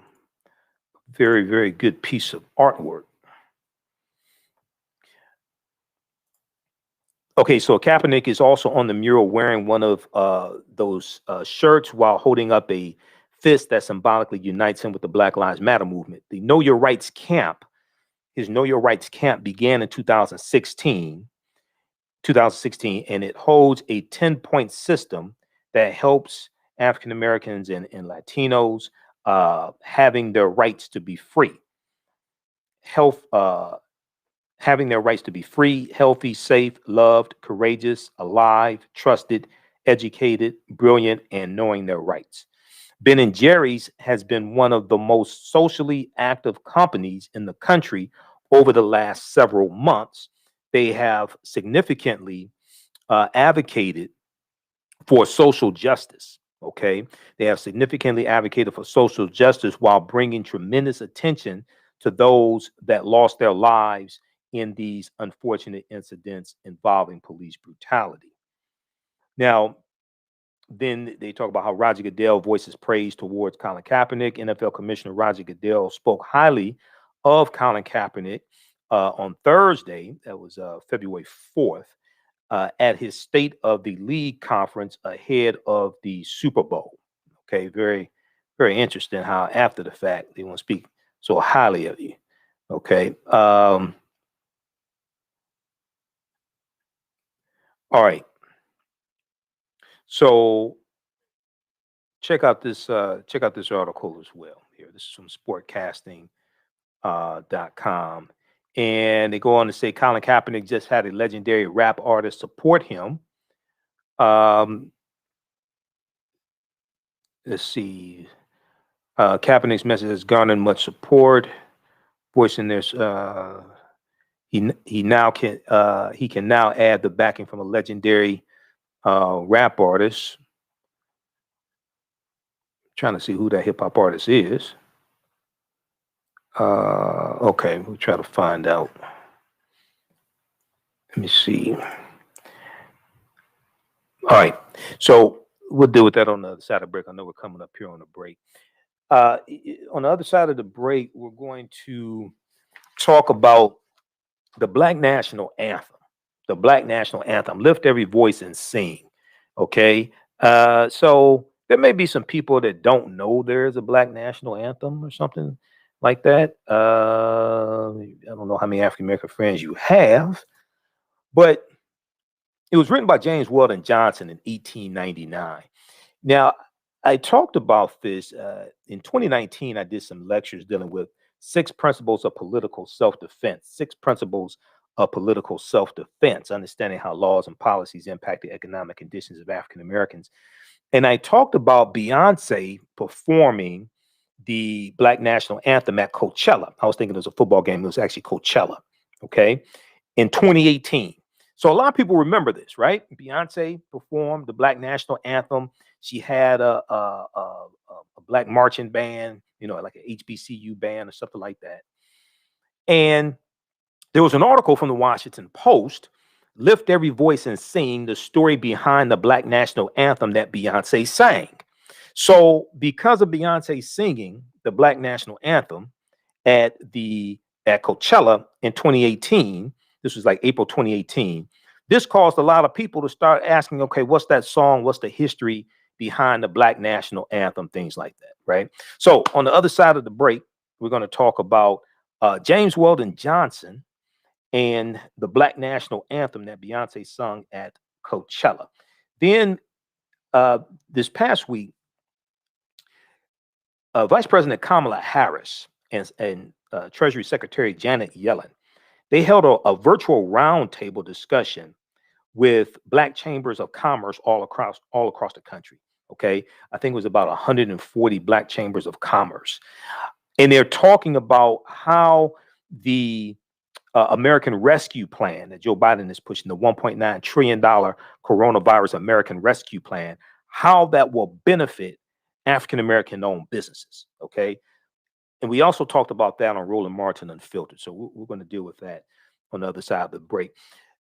A: very, very good piece of artwork. Okay, so Kaepernick is also on the mural wearing one of those shirts while holding up a fist that symbolically unites him with the Black Lives Matter movement. The Know Your Rights camp, his Know Your Rights camp began in 2016, and it holds a 10-point system that helps African Americans and Latinos having their rights to be free. Having their rights to be free, healthy, safe, loved, courageous, alive, trusted, educated, brilliant, and knowing their rights. Ben & Jerry's has been one of the most socially active companies in the country over the last several months. They have significantly advocated for social justice. Okay, they have significantly advocated for social justice while bringing tremendous attention to those that lost their lives in these unfortunate incidents involving police brutality. Now, then they talk about how Roger Goodell voices praise towards Colin Kaepernick. NFL Commissioner Roger Goodell spoke highly of Colin Kaepernick on Thursday, that was February 4th, at his State of the League conference ahead of the Super Bowl. Okay, very, very interesting how after the fact they want to speak so highly of you. Okay. All right. So check out this article as well. Here, this is from sportcasting.com. And they go on to say Colin Kaepernick just had a legendary rap artist support him. Let's see. Kaepernick's message has garnered much support, voicing this. He can now add the backing from a legendary rap artist. Trying to see who that hip hop artist is. Okay, we'll try to find out. Let me see. All right, so we'll deal with that on the other side of the break. I know we're coming up here on the break. On the other side of the break, we're going to talk about the Black National Anthem. The Black National Anthem. Lift every voice and sing. Okay. So there may be some people that don't know there is a Black National Anthem or something like that. I don't know how many African American friends you have, but it was written by James Weldon Johnson in 1899. Now, I talked about this in 2019. I did some lectures dealing with 6 principles of political self-defense, 6 principles of political self-defense, understanding how laws and policies impact the economic conditions of African Americans. And I talked about Beyonce performing the Black National Anthem at Coachella. I was thinking it was a football game. It was actually Coachella, okay, in 2018. So a lot of people remember this, right? Beyonce performed the Black National Anthem. She had a Black marching band, you know, like an HBCU band or something like that. And there was an article from the Washington Post, Lift Every Voice and Sing, the story behind the Black National Anthem that Beyonce sang. So because of Beyonce singing the Black National Anthem at Coachella in 2018, this was like April 2018, this caused a lot of people to start asking, okay, what's that song? What's the history behind the Black National Anthem? Things like that, right? So on the other side of the break, we're going to talk about James Weldon Johnson and the Black National Anthem that Beyonce sung at Coachella. Then this past week, Vice President Kamala Harris and Treasury Secretary Janet Yellen, they held a virtual roundtable discussion with Black chambers of commerce all across the country. Okay, I think it was about 140 Black chambers of commerce, and they're talking about how the American Rescue Plan that Joe Biden is pushing, the $1.9 trillion coronavirus American Rescue Plan, how that will benefit African American owned businesses. Okay, and we also talked about that on Roland Martin Unfiltered. So we're going to deal with that on the other side of the break.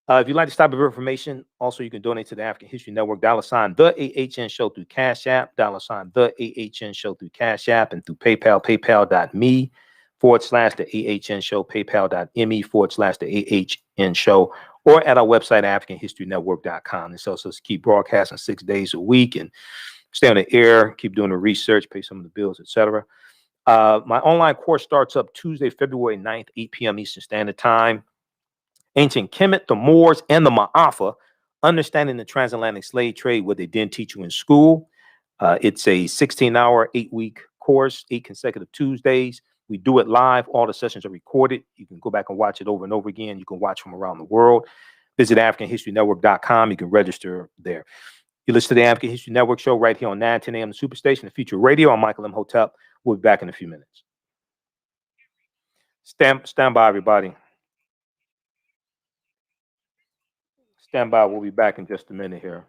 A: If you'd like this type of information, also you can donate to the African History Network, $ the AHN Show through Cash App, $ the AHN Show through Cash App, and through PayPal, paypal.me /the AHN Show, paypal.me /the AHN Show, or at our website, AfricanHistoryNetwork.com. This helps us keep broadcasting 6 days a week and stay on the air, keep doing the research, pay some of the bills, etc. My online course starts up Tuesday, February 9th, 8 p.m. Eastern Standard Time. Ancient Kemet, the Moors, and the Ma'afa, Understanding the Transatlantic Slave Trade, what they didn't teach you in school. It's a 16-hour, 8-week course, 8 consecutive Tuesdays. We do it live. All the sessions are recorded. You can go back and watch it over and over again. You can watch from around the world. Visit AfricanHistoryNetwork.com. You can register there. You listen to the African History Network show right here on 9:10 a.m. the Superstation, the Future Radio. I'm Michael Imhotep. We'll be back in a few minutes. Stand by, everybody. Stand by. We'll be back in just a minute here.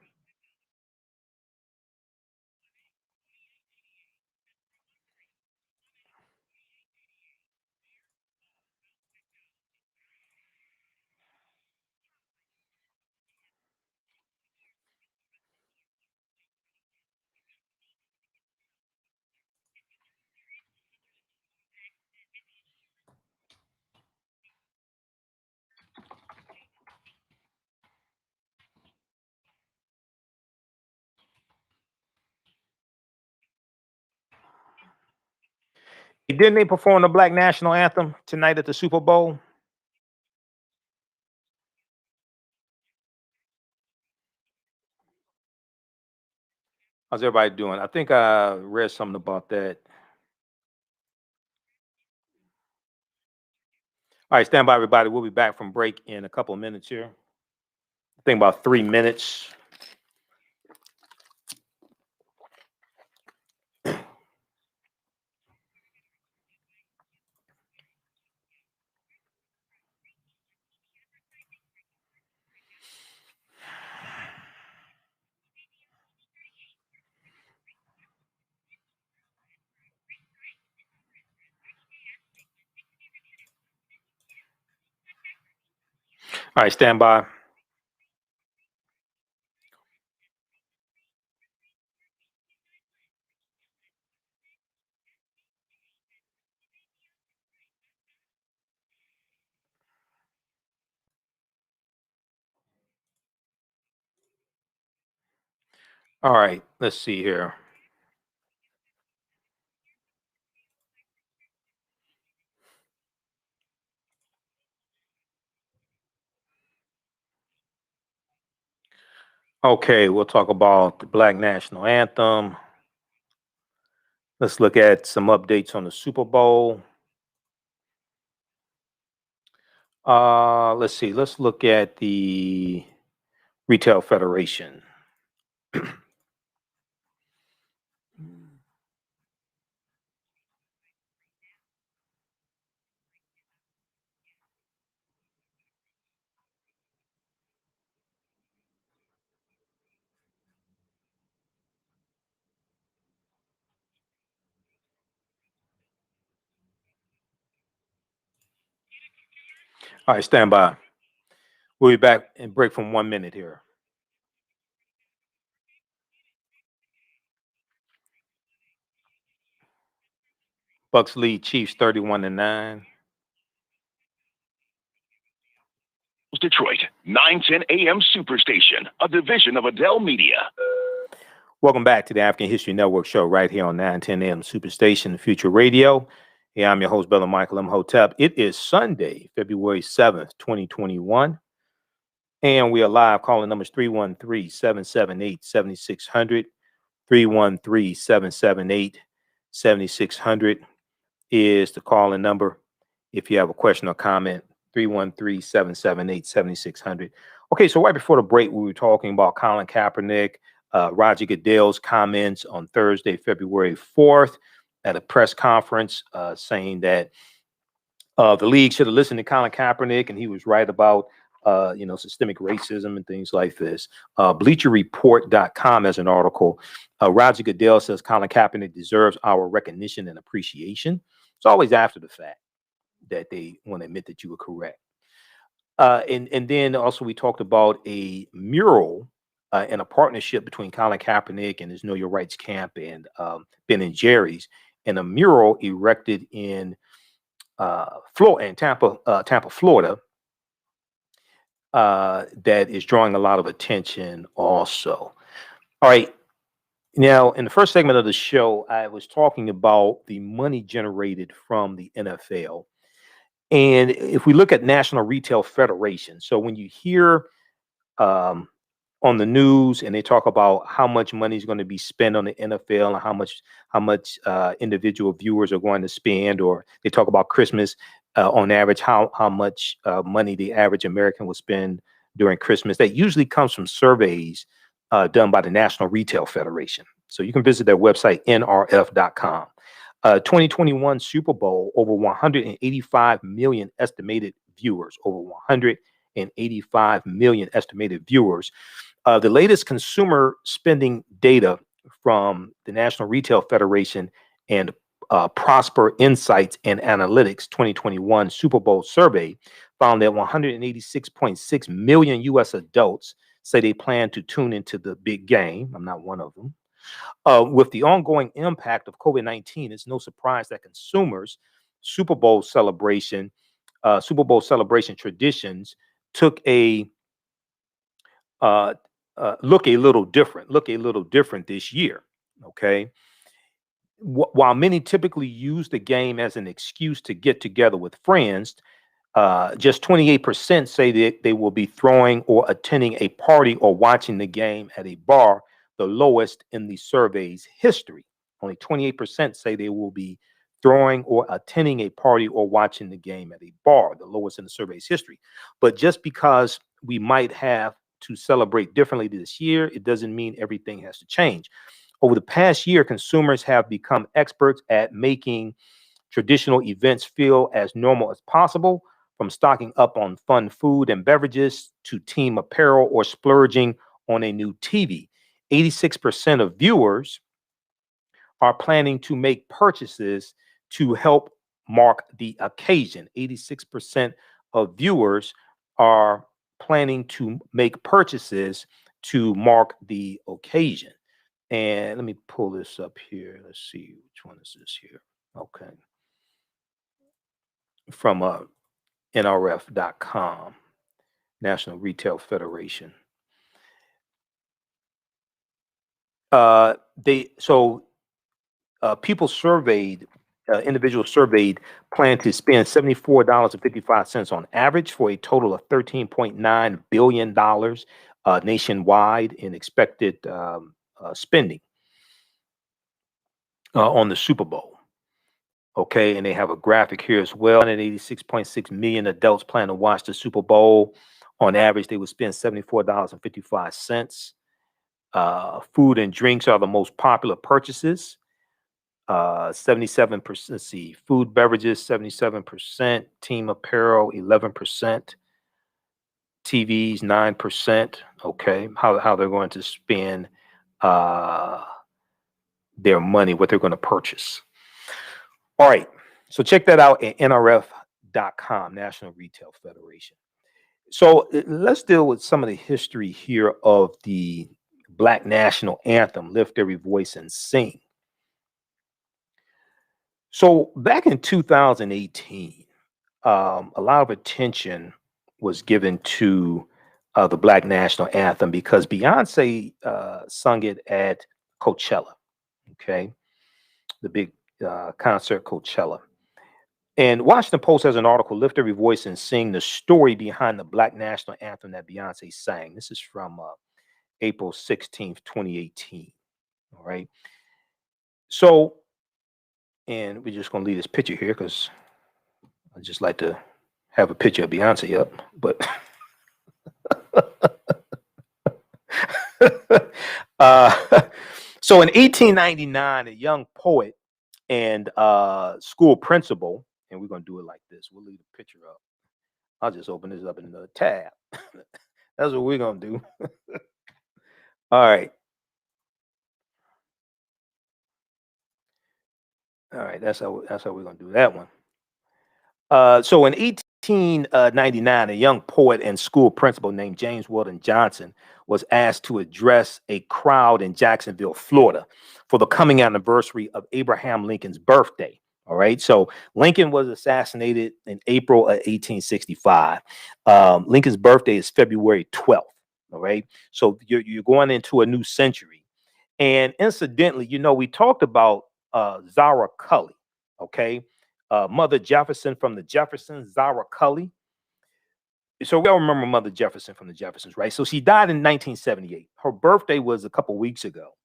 A: Didn't they perform the Black National Anthem tonight at the Super Bowl? How's everybody doing? I think I read something about that. All right, stand by, everybody. We'll be back from break in a couple of minutes here. I think about 3 minutes. All right, stand by. All right, let's see here. Okay, we'll talk about the Black National Anthem. Let's look at some updates on the Super Bowl. Let's see. Let's look at the Retail Federation. All right, stand by. We'll be back and break from 1 minute here. Bucks lead Chiefs 31-9.
E: Detroit, 9:10 a.m. Superstation, a division of Adele Media.
A: Welcome back to the African History Network show right here on 9:10 a.m. Superstation, the Future Radio. Hey, I'm your host, Brother Michael Imhotep. It is Sunday, February 7th, 2021. And we are live. Calling numbers 313-778-7600. 313-778-7600 is the calling number. If you have a question or comment, 313-778-7600. Okay, so right before the break, we were talking about Colin Kaepernick, Roger Goodell's comments on Thursday, February 4th, at a press conference, saying that the league should have listened to Colin Kaepernick, and he was right about systemic racism and things like this. BleacherReport.com has an article. Roger Goodell says Colin Kaepernick deserves our recognition and appreciation. It's always after the fact that they want to admit that you were correct. And then also we talked about a mural and a partnership between Colin Kaepernick and his Know Your Rights camp and Ben and Jerry's, and a mural erected in Tampa, Florida, that is drawing a lot of attention also. All right. Now, in the first segment of the show, I was talking about the money generated from the NFL. And if we look at National Retail Federation, so when you hear on the news and they talk about how much money is going to be spent on the NFL and how much individual viewers are going to spend, or they talk about Christmas on average, how much money the average American will spend during Christmas, that usually comes from surveys done by the National Retail Federation. So you can visit their website, nrf.com. 2021 Super Bowl, over 185 million estimated viewers, over 185 million estimated viewers. The latest consumer spending data from the National Retail Federation and Prosper Insights and Analytics 2021 Super Bowl survey found that 186.6 million U.S. adults say they plan to tune into the big game. I'm not one of them. With the ongoing impact of COVID-19, it's no surprise that consumers' Super Bowl celebration traditions took a look a little different this year. Okay. While many typically use the game as an excuse to get together with friends, just 28% say that they will be throwing or attending a party or watching the game at a bar, the lowest in the survey's history. Only 28% say they will be throwing or attending a party or watching the game at a bar, the lowest in the survey's history. But just because we might have to celebrate differently this year, it doesn't mean everything has to change. Over the past year, consumers have become experts at making traditional events feel as normal as possible, from stocking up on fun food and beverages to team apparel or splurging on a new TV. 86% of viewers are planning to make purchases to help mark the occasion. 86% of viewers are planning to make purchases to mark the occasion. And let me pull this up here. Let's see, which one is this here? Okay. From NRF.com, National Retail Federation. People surveyed, individuals surveyed, plan to spend $74.55 on average for a total of $13.9 billion nationwide in expected spending on the Super Bowl. Okay, and they have a graphic here as well. 186.6 million adults plan to watch the Super Bowl. On average, they would spend $74.55. Food and drinks are the most popular purchases. 77%. Let's see, food, beverages, 77%. Team apparel, 11%. TVs, 9%. Okay, how they're going to spend their money, what they're going to purchase. All right, so check that out at NRF.com, National Retail Federation. So let's deal with some of the history here of the Black National Anthem, Lift Every Voice and Sing. So back in 2018, a lot of attention was given to the Black National Anthem because Beyonce sung it at Coachella, okay, the big concert Coachella. And Washington Post has an article, Lift Every Voice and Sing, the story behind the Black National Anthem that Beyonce sang. This is from April 16th, 2018. All right. So, and we're just going to leave this picture here because I just like to have a picture of Beyonce up. But so in 1899, a young poet and school principal, and we're going to do it like this. We'll leave the picture up. I'll just open this up in another tab. That's what we're going to do. All right. All right. That's how we're going to do that one. So in 1899, a young poet and school principal named James Weldon Johnson was asked to address a crowd in Jacksonville, Florida, for the coming anniversary of Abraham Lincoln's birthday. All right. So Lincoln was assassinated in April of 1865. Lincoln's birthday is February 12th. All right. So you're going into a new century. And incidentally, you know, we talked about Zara Cully. OK. Mother Jefferson from the Jeffersons, Zara Cully. So we all remember Mother Jefferson from the Jeffersons, right? So she died in 1978. Her birthday was a couple weeks ago.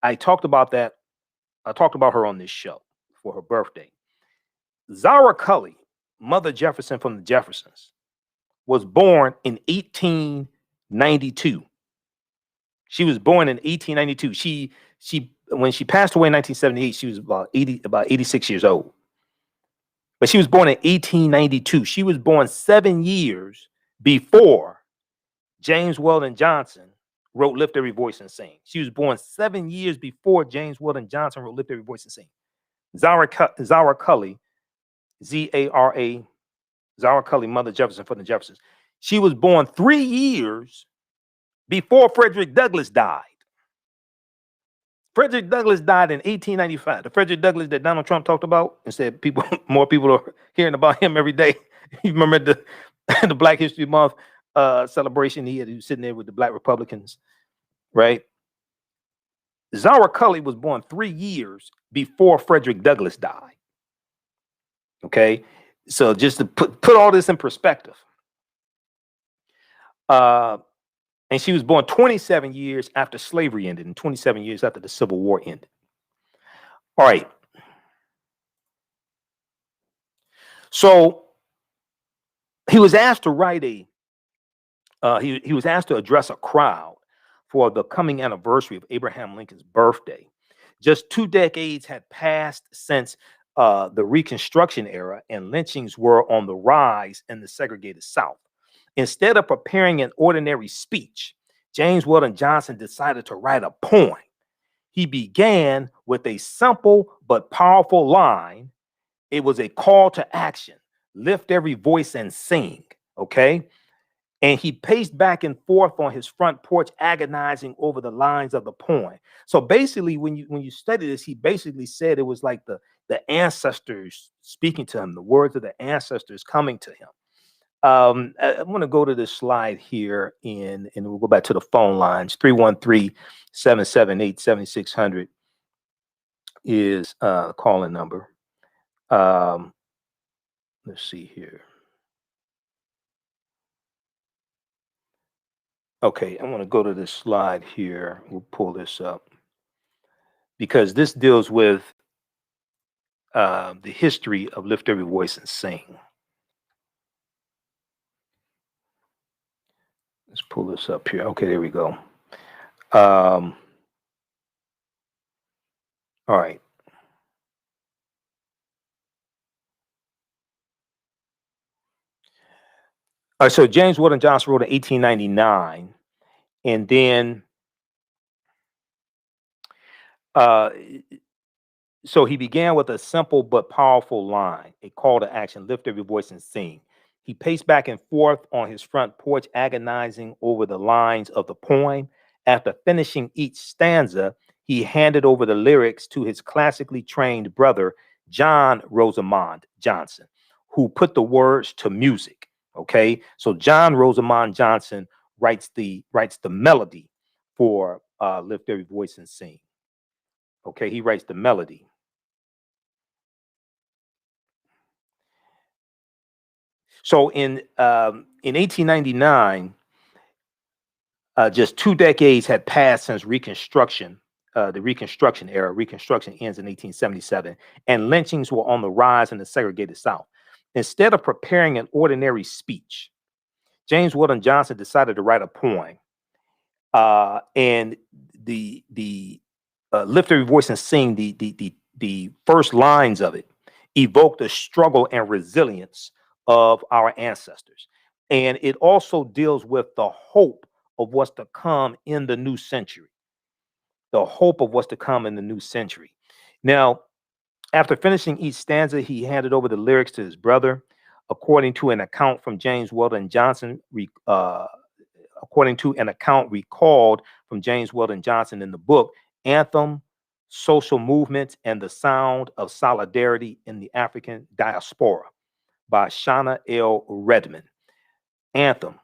A: I talked about that. I talked about her on this show for her birthday. Zara Cully, Mother Jefferson from the Jeffersons, was born in 1892. She was born in 1892. She when she passed away in 1978, she was about 86 years old. But she was born in 1892. She was born 7 years before James Weldon Johnson wrote Lift Every Voice and Sing. She was born 7 years before James Weldon Johnson wrote Lift Every Voice and Sing. Zara Cully, Z-A-R-A, Zara Cully, Mother Jefferson from the Jeffersons. She was born 3 years before Frederick Douglass died. Frederick Douglass died in 1895. The Frederick Douglass that Donald Trump talked about and said more people are hearing about him every day. You remember the Black History Month celebration he was sitting there with the Black Republicans, right? Zara Cully was born 3 years before Frederick Douglass died. Okay, so just to put all this in perspective. And she was born 27 years after slavery ended and 27 years after the Civil War ended. All right. So he was asked to write he was asked to address a crowd for the coming anniversary of Abraham Lincoln's birthday. Just 2 decades had passed since the Reconstruction era, and lynchings were on the rise in the segregated South. Instead of preparing an ordinary speech, James Weldon Johnson decided to write a poem. He began with a simple but powerful line. It was a call to action. Lift every voice and sing. Okay. And he paced back and forth on his front porch, agonizing over the lines of the poem. So basically, when you study this, he basically said it was like the ancestors speaking to him, the words of the ancestors coming to him. I want to go to this slide here and we'll go back to the phone lines. 313-778-7600 is the calling number. Let's see here. Okay, I want to go to this slide here. We'll pull this up because this deals with the history of Lift Every Voice and Sing. Let's pull this up here. Okay, there we go. All right. All right, so James Weldon Johnson wrote in 1899, and then so he began with a simple but powerful line, a call to action, lift every voice and sing. He paced back and forth on his front porch, agonizing over the lines of the poem. After finishing each stanza, he handed over the lyrics to his classically trained brother, John Rosamond Johnson, who put the words to music. Okay, so John Rosamond Johnson writes the melody for Lift Every Voice and Sing. Okay, he writes the melody. So in 1899, just 2 decades had passed since Reconstruction, the Reconstruction era. Reconstruction ends in 1877, and lynchings were on the rise in the segregated South. Instead of preparing an ordinary speech, James Weldon Johnson decided to write a poem, and the lift every voice and sing, the first lines of it evoke the struggle and resilience of our ancestors. And it also deals with the hope of what's to come in the new century. The hope of what's to come in the new century. Now, after finishing each stanza, he handed over the lyrics to his brother. According to an account from James Weldon Johnson, according to an account recalled from James Weldon Johnson in the book, Anthem, Social Movements and the Sound of Solidarity in the African Diaspora by Shauna L. Redmond. Anthem,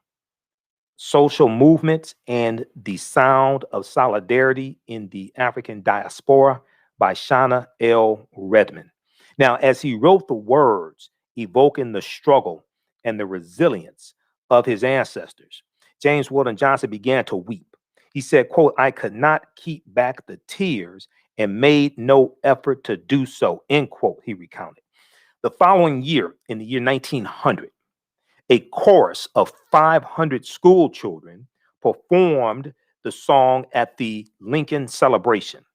A: Social Movements and the Sound of Solidarity in the African Diaspora by Shauna L. Redmond. Now, as he wrote the words evoking the struggle and the resilience of his ancestors, James Weldon Johnson began to weep. He said, quote, "I could not keep back the tears and made no effort to do so," end quote, he recounted. The following year, in the year 1900, a chorus of 500 school children performed the song at the Lincoln celebration.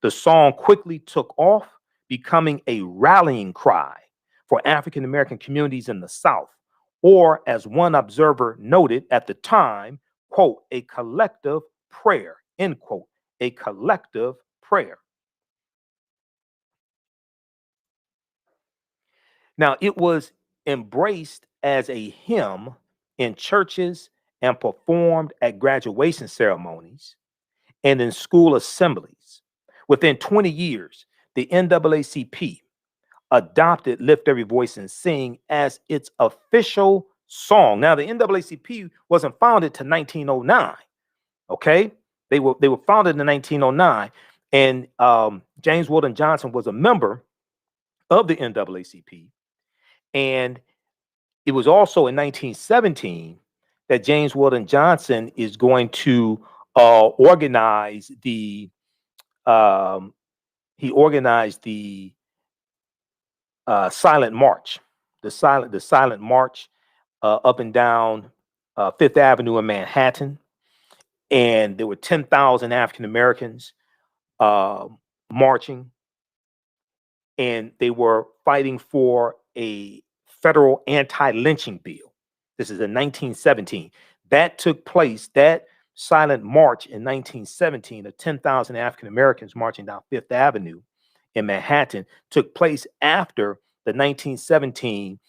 A: The song quickly took off, becoming a rallying cry for African American communities in the South, or as one observer noted at the time, quote, "a collective prayer," end quote, a collective prayer. Now, it was embraced as a hymn in churches and performed at graduation ceremonies and in school assemblies. Within 20 years, the NAACP adopted Lift Every Voice and Sing as its official song. Now, the NAACP wasn't founded to 1909. Okay, they were founded in 1909, and James Weldon Johnson was a member of the NAACP, and it was also in 1917 that James Weldon Johnson is going to organize the silent march, the silent march up and down Fifth Avenue in Manhattan, and there were 10,000 African Americans marching, and they were fighting for a federal anti-lynching bill. This is in 1917. That took place, that silent march in 1917 of 10,000 African Americans marching down Fifth Avenue in Manhattan took place after the 1917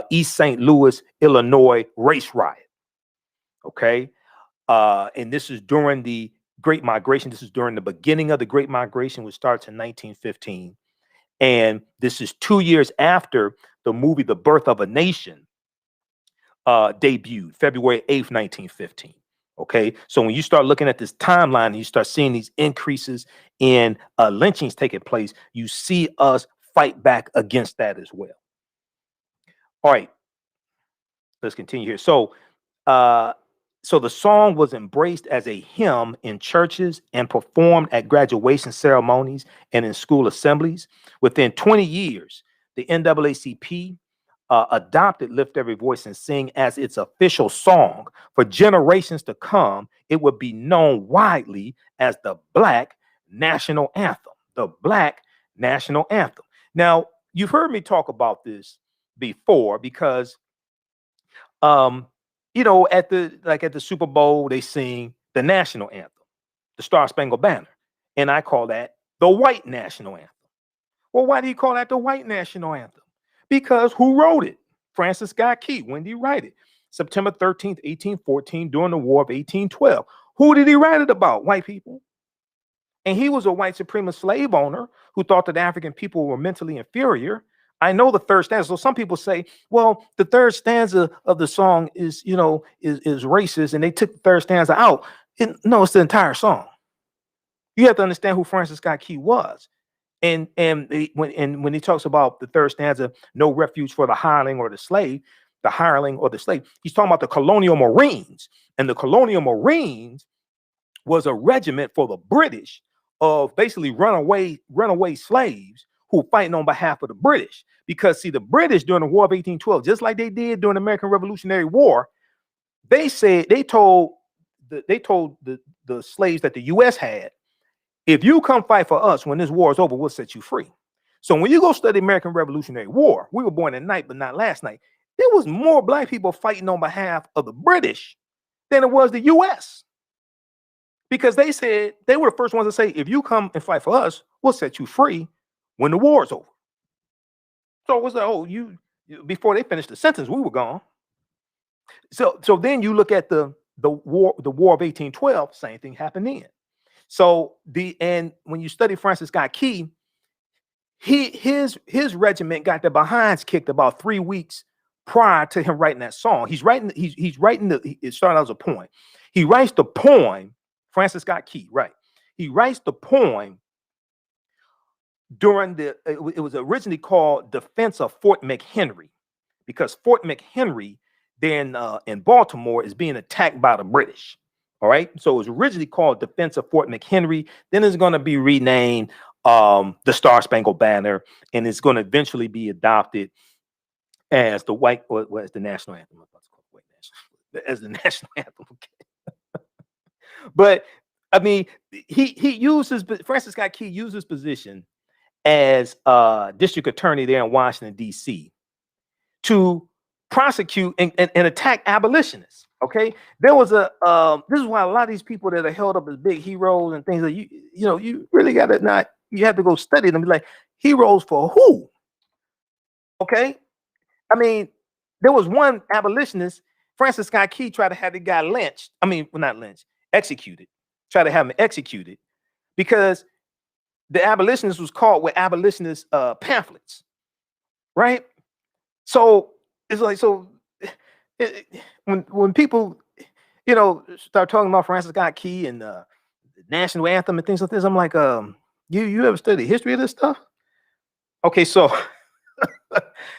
A: East St. Louis, Illinois race riot. Okay. And this is during the Great Migration. This is during the beginning of the Great Migration, which starts in 1915. And this is 2 years after the movie The Birth of a Nation debuted, February 8th, 1915. Okay, so when you start looking at this timeline and you start seeing these increases in lynchings taking place, you see us fight back against that as well. All right, let's continue here. So the song was embraced as a hymn in churches and performed at graduation ceremonies and in school assemblies. Within 20 years, the NAACP adopted Lift Every Voice and Sing as its official song. For generations to come, it would be known widely as the Black National Anthem. The Black National Anthem. Now, you've heard me talk about this before because, you know, at the Super Bowl, they sing the national anthem, the Star Spangled Banner, and I call that the white national anthem. Well, why do you call that the white national anthem? Because who wrote it? Francis Scott Key. When did he write it? September 13th, 1814, during the War of 1812. Who did he write it about? White people. And he was a white supremacist slave owner who thought that African people were mentally inferior. I know the third stanza. So some people say, well, the third stanza of the song is racist, and they took the third stanza out. No, it's the entire song. You have to understand who Francis Scott Key was. And when he talks about the third stanza, no refuge for the hireling or the slave, the hireling or the slave. He's talking about the colonial Marines. And the colonial Marines was a regiment for the British of basically runaway slaves who were fighting on behalf of the British. Because see, the British during the War of 1812, just like they did during the American Revolutionary War, they told the slaves that the U.S. had, if you come fight for us when this war is over, we'll set you free. So when you go study American Revolutionary War, we were born at night, but not last night. There was more black people fighting on behalf of the British than it was the U.S. Because they said they were the first ones to say, if you come and fight for us, we'll set you free when the war is over. So it was like, oh, before they finished the sentence, we were gone. So then you look at the war of 1812, same thing happened then. So and when you study Francis Scott Key, his regiment got their behinds kicked about 3 weeks prior to him writing that song. It started out as a poem. He writes the poem, Francis Scott Key, right? He writes the poem during it was originally called Defense of Fort McHenry, because Fort McHenry then in Baltimore is being attacked by the British. All right. So it was originally called Defense of Fort McHenry. Then it's going to be renamed the Star Spangled Banner, and it's going to eventually be adopted as the as the national anthem. As the national anthem. Okay. But I mean, Francis Scott Key used his position as district attorney there in Washington, D.C. to prosecute and attack abolitionists. Okay, there was this is why a lot of these people that are held up as big heroes and things that you really got to you have to go study them. Be like, heroes for who? Okay, I mean, there was one abolitionist, Francis Scott Key, tried to have the guy lynched. I mean, well, not lynched, executed. Try to have him executed because the abolitionist was caught with abolitionist pamphlets, right? So it's like, when people, start talking about Francis Scott Key and the national anthem and things like this, I'm like, you ever studied history of this stuff? Okay, so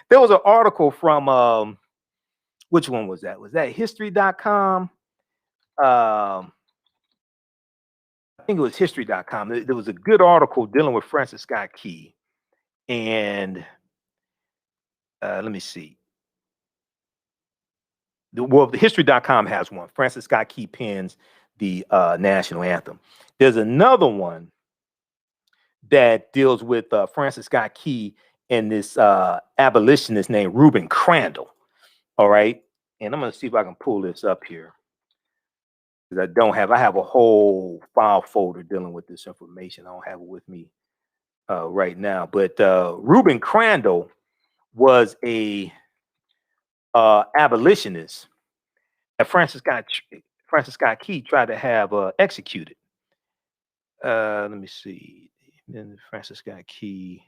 A: there was an article from which one was that? Was that history.com? I think it was history.com. There was a good article dealing with Francis Scott Key. And let me see. The history.com has one. Francis Scott Key pens the national anthem. There's another one that deals with Francis Scott Key and this abolitionist named Reuben Crandall. All right. And I'm going to see if I can pull this up here. Because I have a whole file folder dealing with this information. I don't have it with me right now. But Reuben Crandall was a abolitionist that Francis Scott Key tried to have executed. Let me see. Then Francis Scott Key.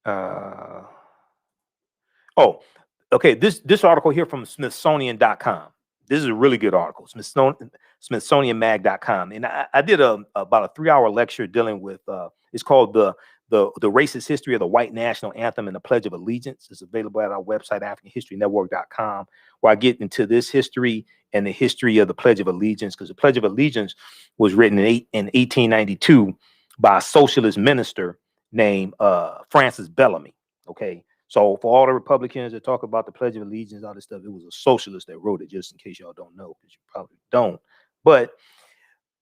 A: Oh, okay. This article here from Smithsonian.com. This is a really good article. Smithsonianmag.com. And I did about a 3-hour lecture dealing with it's called the racist history of the white national anthem and the Pledge of Allegiance. It's available at our website, AfricanHistoryNetwork.com, where I get into this history and the history of the Pledge of Allegiance, because the Pledge of Allegiance was written in 1892 by a socialist minister named Francis Bellamy. Okay. So for all the Republicans that talk about the Pledge of Allegiance, all this stuff, it was a socialist that wrote it, just in case y'all don't know, because you probably don't. But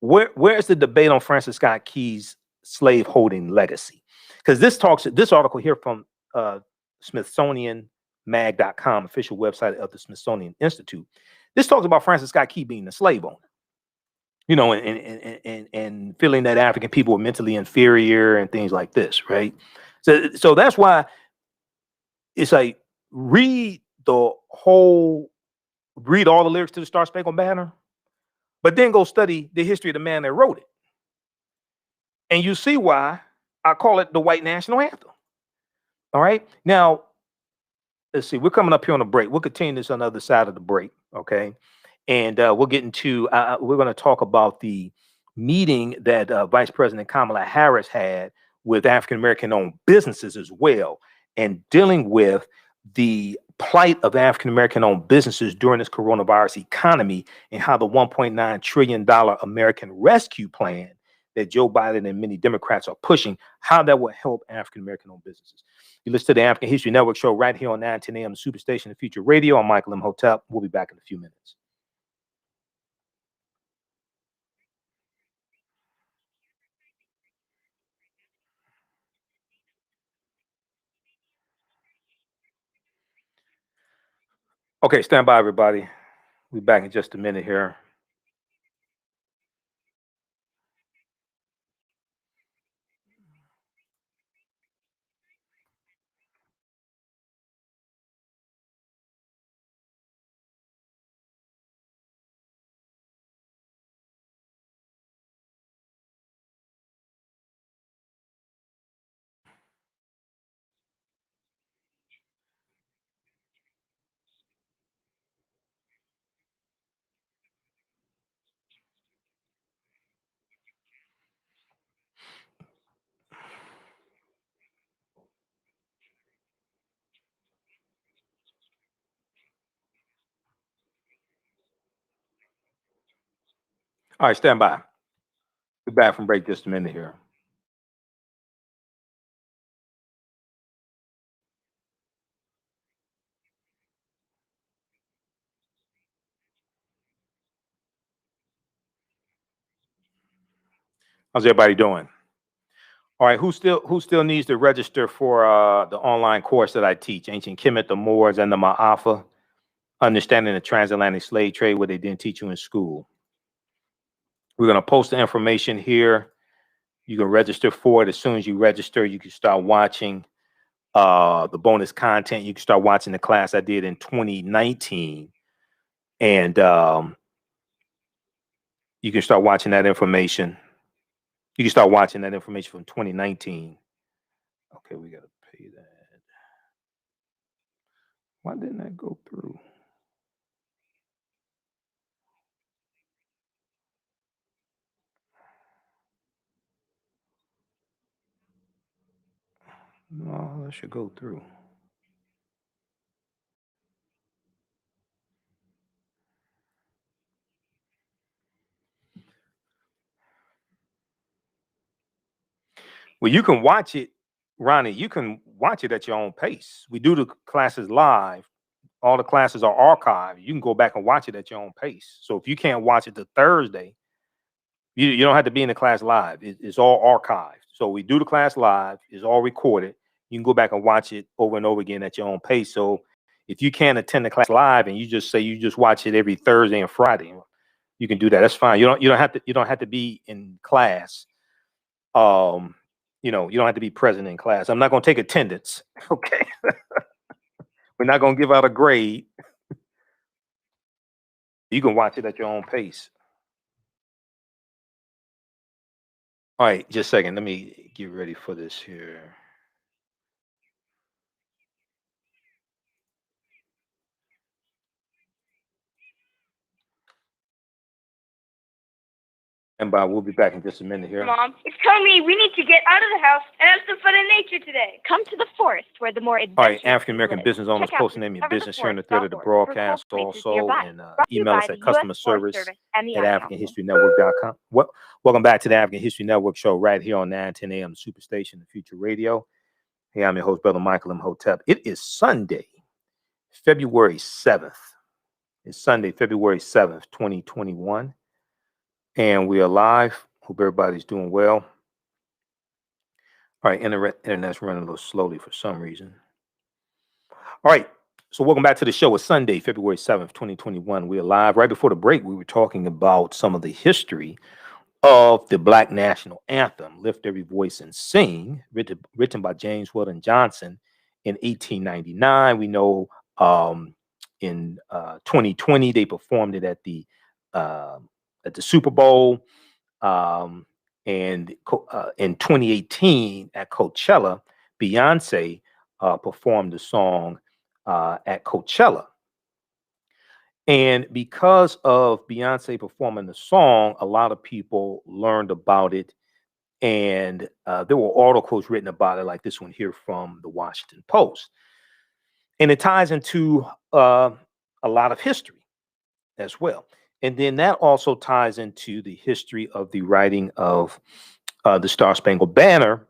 A: where's the debate on Francis Scott Key's slaveholding legacy? Because this article here from Smithsonianmag.com, official website of the Smithsonian Institute, this talks about Francis Scott Key being a slave owner, and feeling that African people were mentally inferior and things like this, right? So that's why it's like read all the lyrics to the Star Spangled Banner, but then go study the history of the man that wrote it. And you see why I call it the white national anthem. All right. Now, let's see. We're coming up here on a break. We'll continue this on the other side of the break. Okay. And we'll get into, we're going to talk about the meeting that Vice President Kamala Harris had with African-American owned businesses as well, and dealing with the plight of African-American-owned businesses during this coronavirus economy and how the $1.9 trillion American Rescue Plan that Joe Biden and many Democrats are pushing, how that will help African-American-owned businesses. You listen to the African History Network show right here on 910 AM Superstation and Future Radio. I'm Michael Imhotep. We'll be back in a few minutes. Okay, stand by, everybody. We'll be back in just a minute here. All right, stand by. We'll be back from break just a minute here. How's everybody doing? All right, who still needs to register for the online course that I teach, Ancient Kemet, the Moors, and the Ma'afa, Understanding the Transatlantic Slave Trade, what they didn't teach you in school. We're going to post the information here. You can register for it. As soon as you register, you can start watching the bonus content. You can start watching the class I did in 2019. And you can start watching that information. You can start watching that information from 2019. Okay, we got to pay that. Why didn't that go through? No, that should go through. Well, you can watch it, Ronnie. You can watch it at your own pace. We do the classes live. All the classes are archived. You can go back and watch it at your own pace. So if you can't watch it the Thursday, you don't have to be in the class live. It's all archived. So we do the class live. It's all recorded. You can go back and watch it over and over again at your own pace. So if you can't attend the class live and you just say you just watch it every Thursday and Friday, you can do that. That's fine. You don't have to be in class. You don't have to be present in class. I'm not going to take attendance. Okay. We're not going to give out a grade. You can watch it at your own pace. All right, just a second. Let me get ready for this here. And we'll be back in just a minute here.
F: Mom, it's telling me we need to get out of the house and have some fun in nature today. Come to the forest where the more
A: All right, African American business owners, post the name of your business here in the thread of the broadcast also, and email us at customer service at AfricanHistoryNetwork.com. Welcome back to the African History Network show right here on 910 AM Superstation and Future Radio. Hey, I'm your host, Brother Michael Imhotep. It is Sunday, February 7th. It's Sunday, February 7th, 2021. And we are live. Hope everybody's doing well. All right, internet's running a little slowly for some reason. All right, so welcome back to the show. It's Sunday, February 7th, 2021. We are live. Right before the break, we were talking about some of the history of the Black National Anthem, Lift Every Voice and Sing, written by James Weldon Johnson in 1899. We know in 2020, they performed it at the Super Bowl, and in 2018 at Coachella, Beyonce performed the song at Coachella. And because of Beyonce performing the song, a lot of people learned about it, and there were articles written about it, like this one here from the Washington Post. And it ties into a lot of history as well. And then that also ties into the history of the writing of the Star Spangled Banner,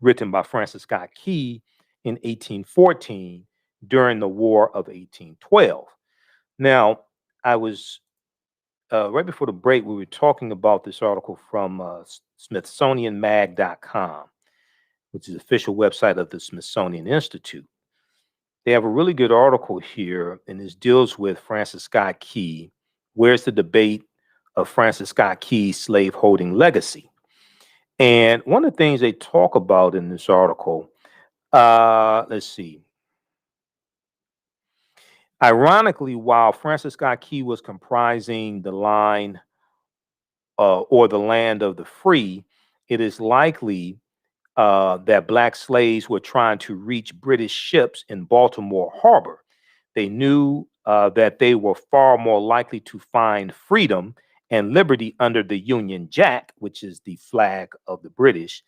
A: written by Francis Scott Key in 1814 during the War of 1812. Now, I was right before the break, we were talking about this article from SmithsonianMag.com, which is the official website of the Smithsonian Institute. They have a really good article here, and this deals with Francis Scott Key. Where's the debate of Francis Scott Key's slaveholding legacy? And one of the things they talk about in this article, let's see. Ironically, while Francis Scott Key was comprising the line or the land of the free, it is likely that Black slaves were trying to reach British ships in Baltimore Harbor. They knew that they were far more likely to find freedom and liberty under the Union Jack, which is the flag of the British,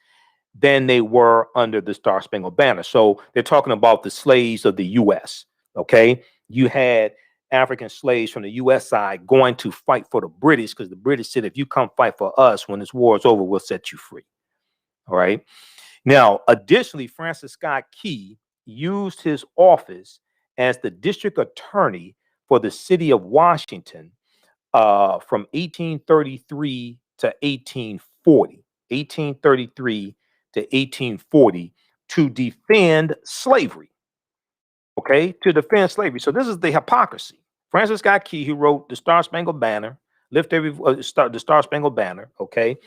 A: than they were under the Star Spangled Banner. So they're talking about the slaves of the U.S., okay? You had African slaves from the U.S. side going to fight for the British because the British said, if you come fight for us, when this war is over, we'll set you free, all right? Now, additionally, Francis Scott Key used his office as the district attorney for the city of Washington from 1833 to 1840, 1833 to 1840, to defend slavery, okay, to defend slavery. So this is the hypocrisy. Francis Scott Key, who wrote the Star Spangled Banner, the Star Spangled Banner, okay,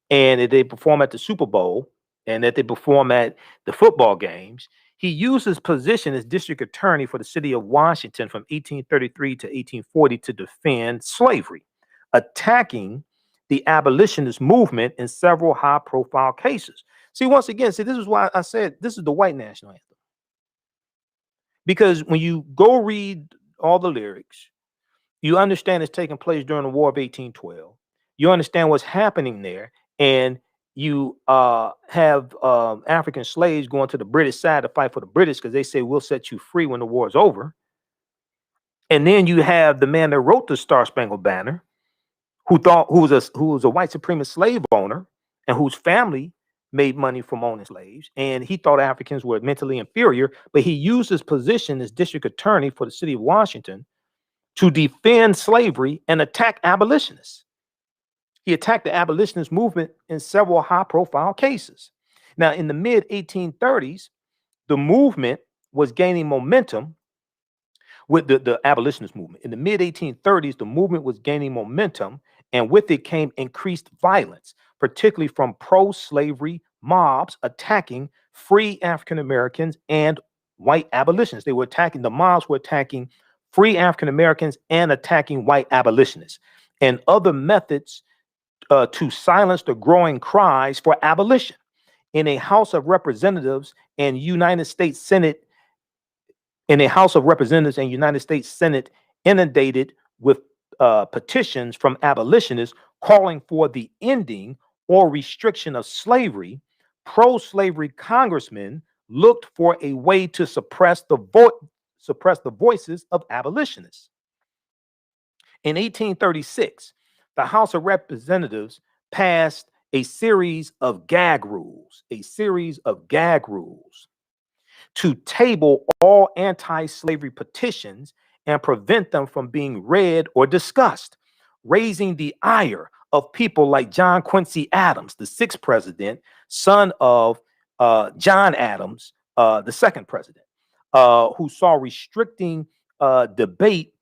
A: and they perform at the Super Bowl, and that they perform at the football games. He used his position as district attorney for the city of Washington from 1833 to 1840 to defend slavery, attacking the abolitionist movement in several high-profile cases. See, once again, this is why I said this is the white national anthem. Because when you go read all the lyrics, you understand it's taking place during the War of 1812. You understand what's happening there, and you have African slaves going to the British side to fight for the British because they say we'll set you free when the war is over. And then you have the man that wrote the Star Spangled Banner, who was a white supremacist slave owner and whose family made money from owning slaves, and he thought Africans were mentally inferior, but he used his position as district attorney for the city of Washington to defend slavery and attack abolitionists. He attacked the abolitionist movement in several high-profile cases. Now, in the mid-1830s, the movement was gaining momentum with the abolitionist movement. In the mid-1830s, the movement was gaining momentum, and with it came increased violence, particularly from pro-slavery mobs attacking free African Americans and white abolitionists. The mobs were attacking free African Americans and attacking white abolitionists, and other methods to silence the growing cries for abolition. In a House of Representatives and United States Senate, inundated with petitions from abolitionists calling for the ending or restriction of slavery, pro-slavery congressmen looked for a way to suppress the voices of abolitionists. In 1836, the House of Representatives passed a series of gag rules to table all anti-slavery petitions and prevent them from being read or discussed, raising the ire of people like John Quincy Adams, the sixth president, son of John Adams, the second president, who saw restricting debate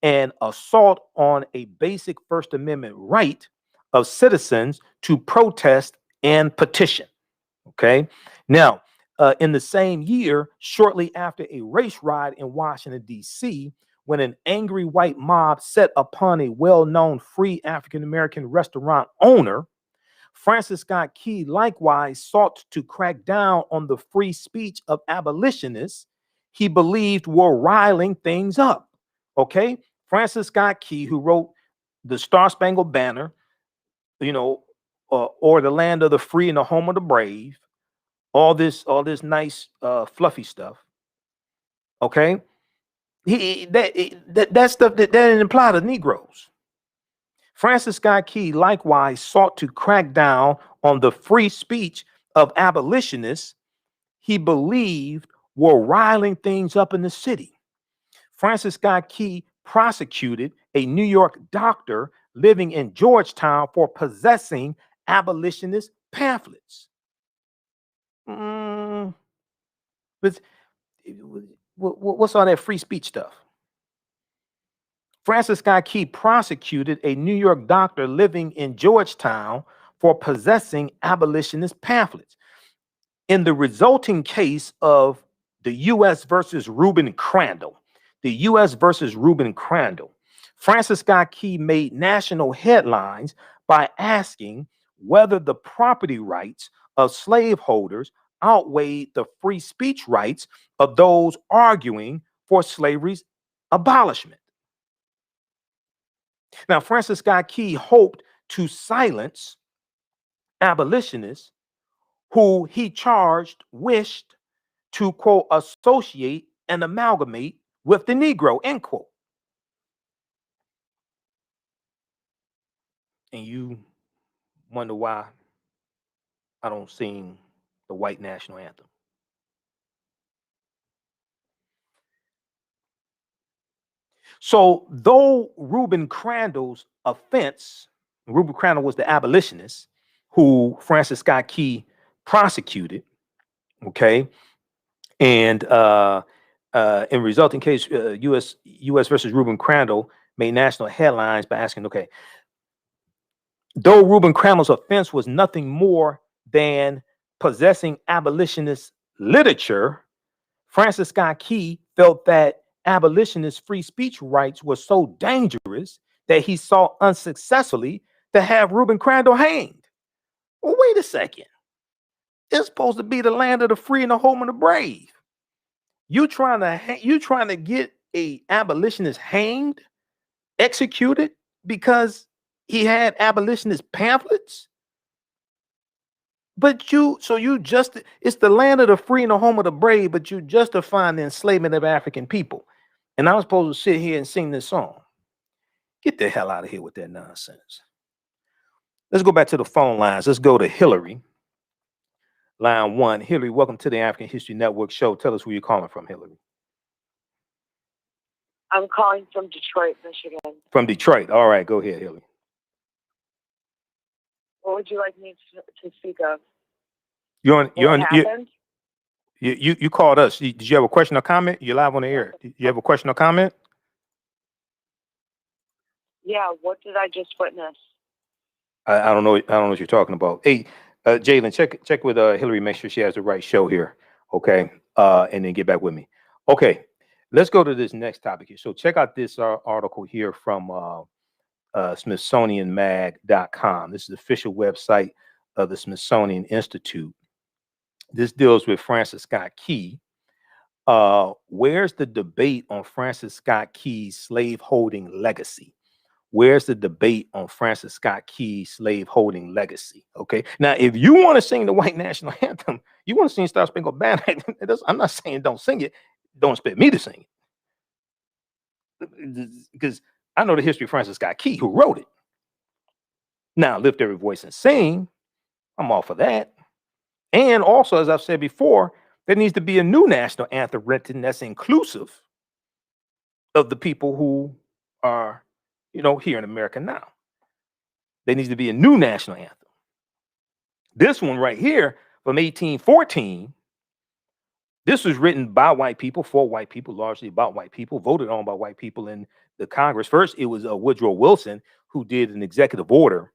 A: and assault on a basic First Amendment right of citizens to protest and petition. Okay. Now, in the same year, shortly after a race riot in Washington, D.C., when an angry white mob set upon a well-known free African-American restaurant owner, Francis Scott Key likewise sought to crack down on the free speech of abolitionists he believed were riling things up. Okay. Francis Scott Key, who wrote the Star Spangled Banner, or the land of the free and the home of the brave, all this nice fluffy stuff. Okay, that stuff that didn't apply to Negroes. Francis Scott Key likewise sought to crack down on the free speech of abolitionists he believed were riling things up in the city. Francis Scott Key prosecuted a New York doctor living in Georgetown for possessing abolitionist pamphlets. But what's all that free speech stuff? Francis Scott Key prosecuted a New York doctor living in Georgetown for possessing abolitionist pamphlets. In the resulting case of the U.S. versus Reuben Crandall, Francis Scott Key made national headlines by asking whether the property rights of slaveholders outweighed the free speech rights of those arguing for slavery's abolishment. Now, Francis Scott Key hoped to silence abolitionists who he charged wished to, quote, associate and amalgamate with the Negro, end quote. And you wonder why I don't sing the white national anthem. So though Reuben Crandall's offense, Reuben Crandall was the abolitionist who Francis Scott Key prosecuted, okay, and in resulting case, U.S. versus Reuben Crandall made national headlines by asking, okay, though Reuben Crandall's offense was nothing more than possessing abolitionist literature, Francis Scott Key felt that abolitionist free speech rights were so dangerous that he sought unsuccessfully to have Reuben Crandall hanged. Well, wait a second. It's supposed to be the land of the free and the home of the brave. You trying to get a abolitionist hanged, executed because he had abolitionist pamphlets? But it's the land of the free and the home of the brave, but you justifying the enslavement of African people. And I'm supposed to sit here and sing this song. Get the hell out of here with that nonsense. Let's go back to the phone lines. Let's go to Hillary. Line 1. Hillary, welcome to the African History Network show. Tell us where you're calling from, Hillary.
G: I'm calling from Detroit, Michigan.
A: From Detroit. All right, go ahead, Hillary.
G: What would you like me to speak of?
A: You called us. Did you have a question or comment? You're live on the air. Did you have a question or comment?
G: Yeah, what did I just witness?
A: I don't know. I don't know what you're talking about. Hey, Jalen, check with Hillary. Make sure she has the right show here. Okay, and then get back with me. Okay, let's go to this next topic here. So check out this article here from SmithsonianMag.com. This is the official website of the Smithsonian Institute. This deals with Francis Scott Key. Where's the debate on Francis Scott Key's slaveholding legacy? Where's the debate on Francis Scott Key's slaveholding legacy? Okay. Now, if you want to sing the white national anthem, you want to sing Star Spangled Banner, I'm not saying don't sing it. Don't expect me to sing it. Because I know the history of Francis Scott Key, who wrote it. Now, lift every voice and sing. I'm all for that. And also, as I've said before, there needs to be a new national anthem written that's inclusive of the people who are, here in America now. There needs to be a new national anthem. This one right here from 1814, this was written by white people, for white people, largely about white people, voted on by white people in the Congress. First, it was Woodrow Wilson who did an executive order,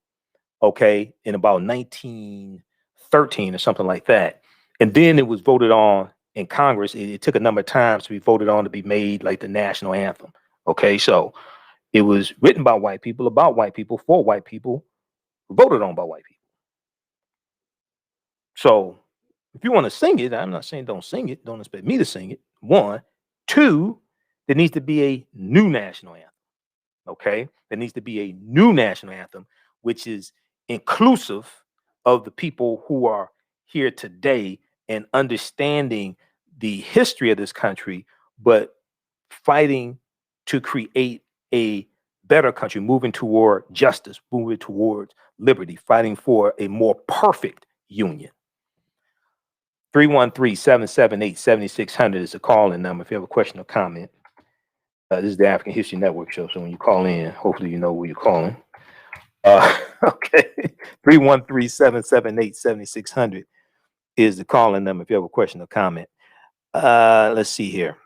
A: okay, in about 1913 or something like that. And then it was voted on in Congress. It took a number of times to be voted on to be made like the national anthem. Okay, so it was written by white people, about white people, for white people, voted on by white people. So if you want to sing it, I'm not saying don't sing it. Don't expect me to sing it. 1, 2, there needs to be a new national anthem. Okay, there needs to be a new national anthem, which is inclusive of the people who are here today and understanding the history of this country but fighting to create a better country, moving toward justice, moving towards liberty, fighting for a more perfect union. 313-778-7600 is the call-in number if you have a question or comment. This is the African History Network show, so when you call in, hopefully you know where you're calling. Okay, 313-778-7600 is the call-in number if you have a question or comment. Let's see here.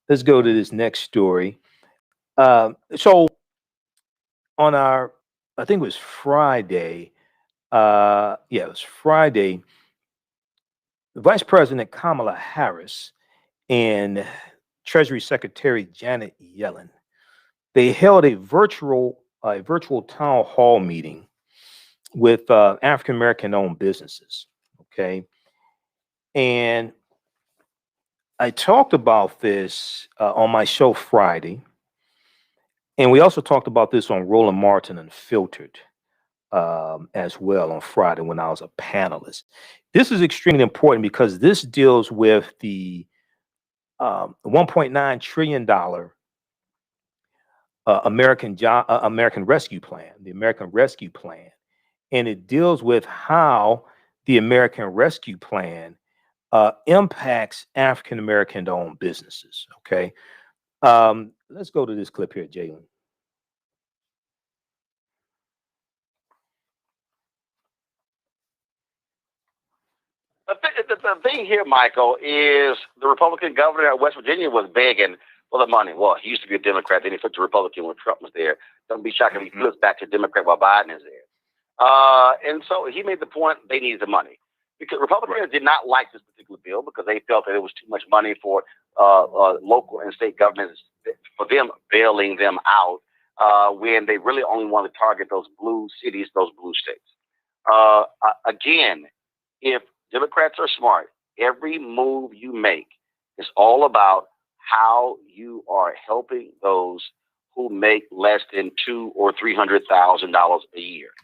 A: Let's go to this next story. So on our, I think it was Friday. Yeah, it was Friday. Vice President Kamala Harris and Treasury Secretary Janet Yellen, they held a virtual town hall meeting with African American owned businesses. Okay, and I talked about this on my show Friday, and we also talked about this on Roland Martin Unfiltered as well on Friday when I was a panelist. This is extremely important because this deals with the $1.9 trillion American Rescue Plan, the American Rescue Plan, and it deals with how the American Rescue Plan impacts African American owned businesses. Okay, let's go to this clip here, Jalen.
B: The thing here, Michael, is the Republican governor of West Virginia was begging for the money. Well, he used to be a Democrat, then he flipped to Republican when Trump was there. Don't be shocked if he flips back to Democrat while Biden is there. And so he made the point they needed the money. Because Republicans did not like this particular bill because they felt that it was too much money for local and state governments, for them bailing them out when they really only want to target those blue cities, those blue states. Again, if Democrats are smart, every move you make is all about how you are helping those who make less than $200,000 or $300,000 a year.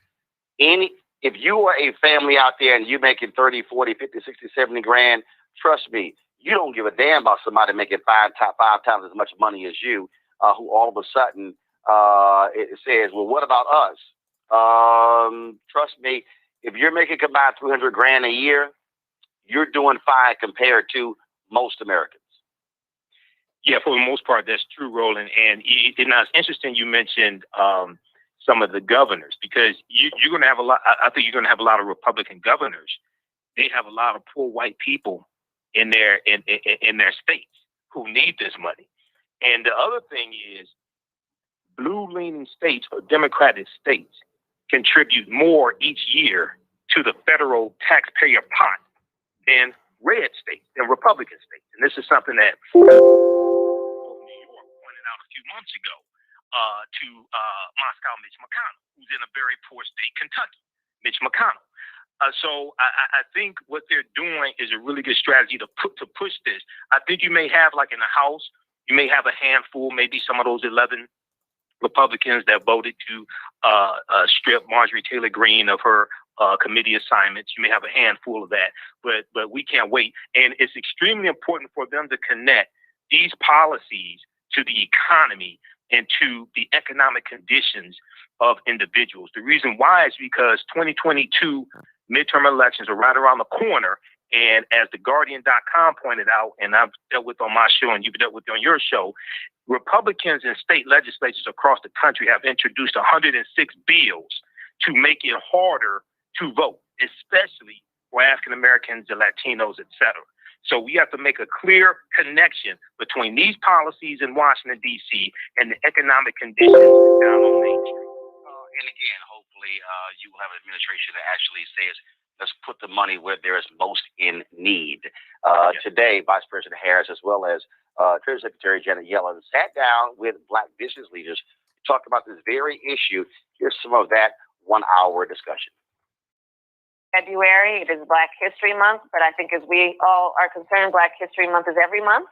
B: If you are a family out there and you're making 30, 40, 50, 60, 70 grand, trust me, you don't give a damn about somebody making five times as much money as you, who all of a sudden it says, well, what about us? Trust me, if you're making combined 300 grand a year, you're doing fine compared to most Americans.
A: Yeah, for the most part, that's true, Roland. And it's interesting you mentioned some of the governors, because you're going to have a lot. I think you're going to have a lot of Republican governors. They have a lot of poor white people in their states who need this money. And the other thing is, blue-leaning states or Democratic states contribute more each year to the federal taxpayer pot than red states, than Republican states. And this is something that New York pointed out a few months ago to Moscow Mitch McConnell, who's in a very poor state, Kentucky, Mitch McConnell. So I think what they're doing is a really good strategy to push this. I think you may have, like in the House, you may have a handful, maybe some of those 11 Republicans that voted to strip Marjorie Taylor Greene of her committee assignments. You may have a handful of that, but we can't wait. And it's extremely important for them to connect these policies to the economy and to the economic conditions of individuals. The reason why is because 2022 midterm elections are right around the corner. And as theguardian.com pointed out, and I've dealt with on my show and you've dealt with on your show, Republicans in state legislatures across the country have introduced 106 bills to make it harder to vote, especially for African Americans and Latinos, etc. So we have to make a clear connection between these policies in Washington, D.C. and the economic conditions down on Main Street.
B: And again, hopefully you will have an administration that actually says, let's put the money where there is most in need. Today, Vice President Harris, as well as Treasury Secretary Janet Yellen, sat down with Black business leaders to talk about this very issue. Here's some of that 1 hour discussion.
G: February, it is Black History Month, but I think as we all are concerned, Black History Month is every month.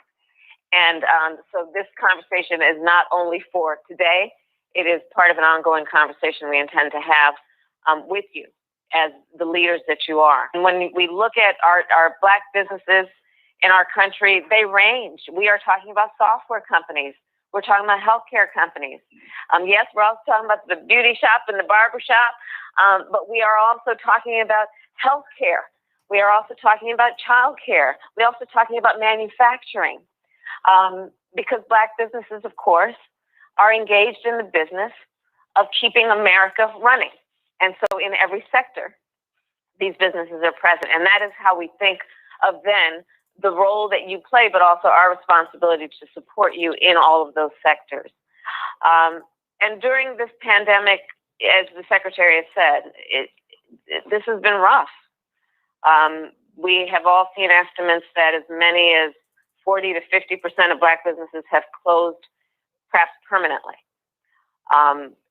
G: And so this conversation is not only for today, it is part of an ongoing conversation we intend to have with you as the leaders that you are. And when we look at our Black businesses in our country, they range. We are talking about software companies. We're talking about healthcare companies. Yes, we're also talking about the beauty shop and the barber shop, but we are also talking about healthcare. We are also talking about childcare. We're also talking about manufacturing, because Black businesses, of course, are engaged in the business of keeping America running. And so in every sector, these businesses are present. And that is how we think of then the role that you play, but also our responsibility to support you in all of those sectors. And during this pandemic, as the Secretary has said, this has been rough. We have all seen estimates that as many as 40 to 50% of Black businesses have closed, perhaps permanently.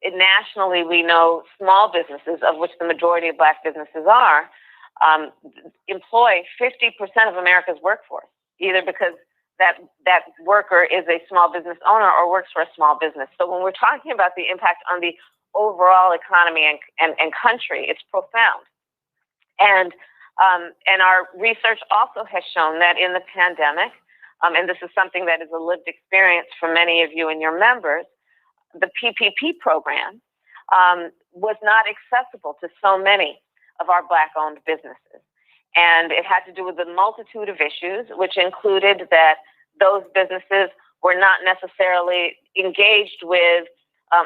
G: Nationally, we know small businesses, of which the majority of Black businesses are, employ 50% of America's workforce, either because that worker is a small business owner or works for a small business. So when we're talking about the impact on the overall economy and country, it's profound. And our research also has shown that in the pandemic, and this is something that is a lived experience for many of you and your members, the PPP program was not accessible to so many of our Black-owned businesses. And it had to do with a multitude of issues, which included that those businesses were not necessarily engaged with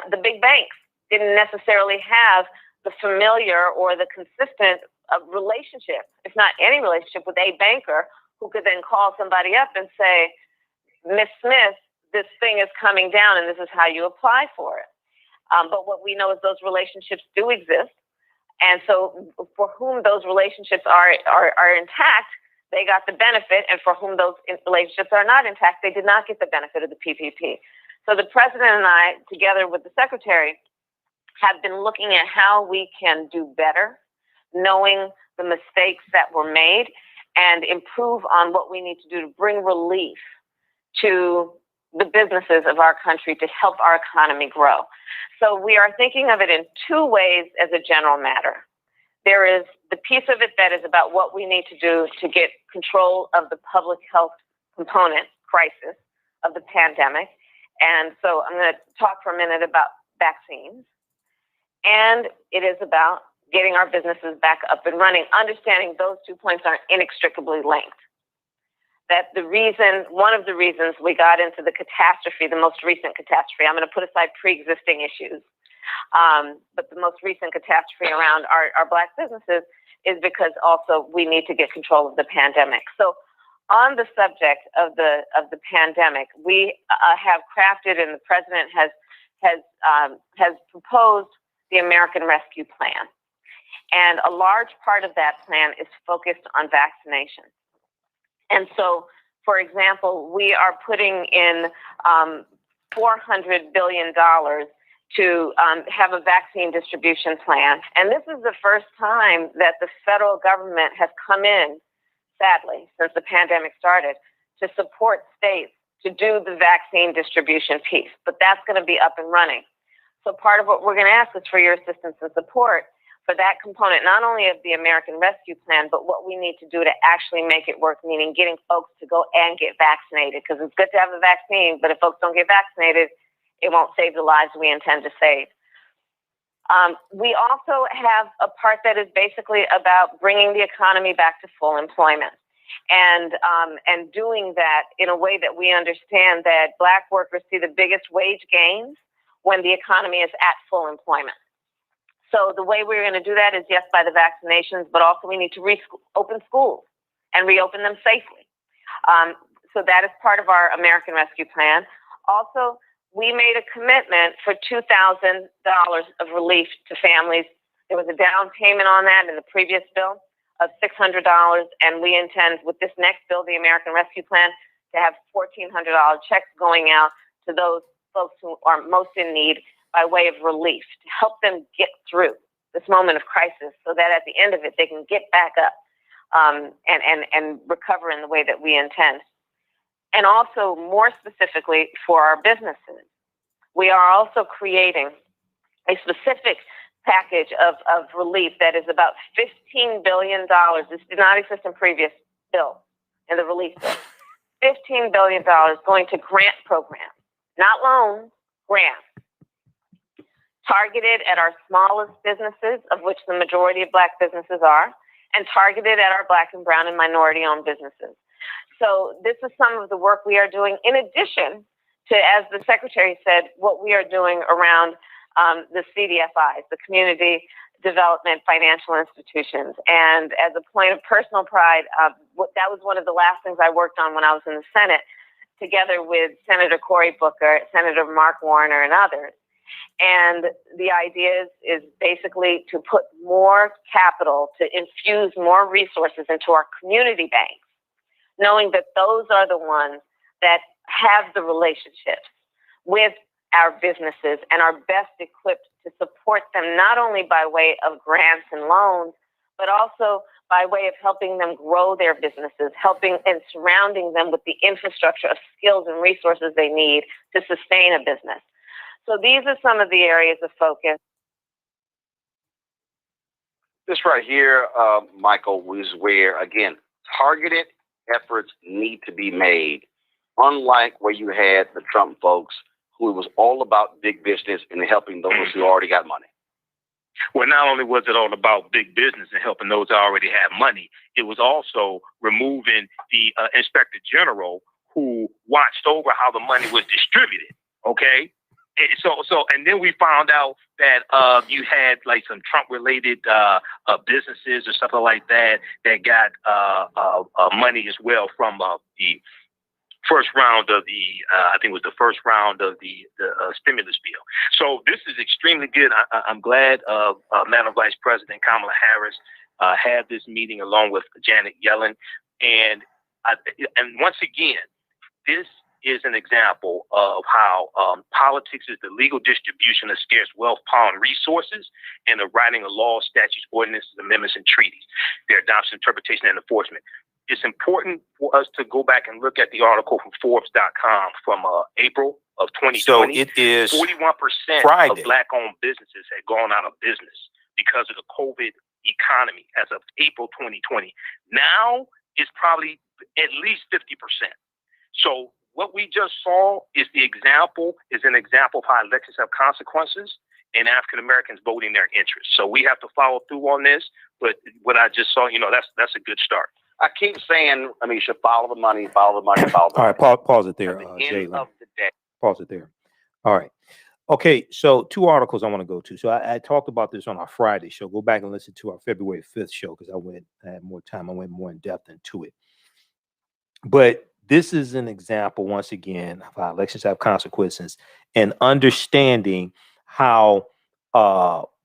G: the big banks, didn't necessarily have the familiar or the consistent relationship, if not any relationship, with a banker who could then call somebody up and say, Miss Smith, this thing is coming down and this is how you apply for it. But what we know is those relationships do exist. And so for whom those relationships are intact, they got the benefit. And for whom those relationships are not intact, they did not get the benefit of the PPP. So the president and I, together with the secretary, have been looking at how we can do better, knowing the mistakes that were made, and improve on what we need to do to bring relief to the businesses of our country to help our economy grow. So we are thinking of it in two ways as a general matter. There is the piece of it that is about what we need to do to get control of the public health component crisis of the pandemic. And so I'm going to talk for a minute about vaccines. And it is about getting our businesses back up and running, understanding those 2 points are inextricably linked. That one of the reasons we got into the catastrophe, the most recent catastrophe, I'm going to put aside pre-existing issues, but the most recent catastrophe around our Black businesses is because also we need to get control of the pandemic. So on the subject of the pandemic, we have crafted, and the president has proposed the American Rescue Plan. And a large part of that plan is focused on vaccination. And so, for example, we are putting in $400 billion to have a vaccine distribution plan. And this is the first time that the federal government has come in, sadly, since the pandemic started, to support states to do the vaccine distribution piece. But that's going to be up and running. So part of what we're going to ask is for your assistance and support for that component, not only of the American Rescue Plan, but what we need to do to actually make it work, meaning getting folks to go and get vaccinated. Because it's good to have a vaccine, but if folks don't get vaccinated, it won't save the lives we intend to save. We also have a part that is basically about bringing the economy back to full employment, and doing that in a way that we understand that Black workers see the biggest wage gains when the economy is at full employment. So the way we're going to do that is, yes, by the vaccinations, but also we need to open schools and reopen them safely. So that is part of our American Rescue Plan. Also, we made a commitment for $2,000 of relief to families. There was a down payment on that in the previous bill of $600, and we intend with this next bill, the American Rescue Plan, to have $1,400 checks going out to those folks who are most in need by way of relief, to help them get through this moment of crisis so that at the end of it, they can get back up and recover in the way that we intend. And also, more specifically, for our businesses, we are also creating a specific package of relief that is about $15 billion. This did not exist in previous bills. in the release bill. $15 billion going to grant programs, not loans, grants, targeted at our smallest businesses, of which the majority of Black businesses are, and targeted at our Black and brown and minority-owned businesses. So this is some of the work we are doing, in addition to, as the Secretary said, what we are doing around the CDFIs, the Community Development Financial Institutions. And as a point of personal pride, that was one of the last things I worked on when I was in the Senate, together with Senator Cory Booker, Senator Mark Warner, and others. And the idea is basically to put more capital, to infuse more resources into our community banks, knowing that those are the ones that have the relationships with our businesses and are best equipped to support them, not only by way of grants and loans, but also by way of helping them grow their businesses, helping and surrounding them with the infrastructure of skills and resources they need to sustain a business. So these are some of the areas of focus.
B: This right here, Michael, is where, again, targeted efforts need to be made, unlike where you had the Trump folks, who was all about big business and helping those who already got money.
A: Well, not only was it all about big business and helping those that already have money, it was also removing the inspector general who watched over how the money was distributed. Okay. And then we found out that you had like some Trump-related businesses or something like that got money as well from the first round of the, I think it was the first round of the stimulus bill. So this is extremely good. I'm glad Madam Vice President Kamala Harris had this meeting along with Janet Yellen. And once again, this is an example of how politics is the legal distribution of scarce wealth, power, and resources, and the writing of laws, statutes, ordinances, amendments, and treaties, their adoption, interpretation, and enforcement. It's important for us to go back and look at the article from Forbes.com from April of 2020.
H: So it is
A: 41%
H: Friday.
A: of Black-owned businesses had gone out of business because of the COVID economy as of April 2020. Now it's probably at least 50%. So what we just saw is an example of how elections have consequences and African Americans voting their interests. So we have to follow through on this. But what I just saw, that's a good start.
B: I keep saying, you should follow the money, follow the money, follow the money.
A: All right, pause it there,
B: At the end of the day.
A: Pause it there. All right. Okay, so 2 articles I want to go to. So I talked about this on our Friday show. Go back and listen to our February 5th show because I had more time. I went more in depth into it. But this is an example, once again, of how elections have consequences and understanding how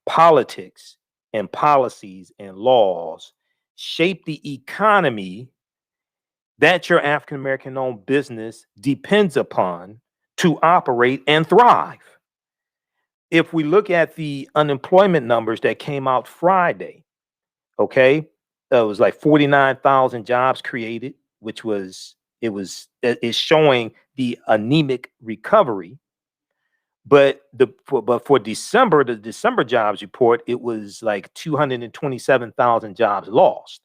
A: politics and policies and laws shape the economy that your African-American owned business depends upon to operate and thrive. If we look at the unemployment numbers that came out Friday, okay, it was like 49,000 jobs created, which is showing the anemic recovery. But for December, the December jobs report, it was like 227,000 jobs lost.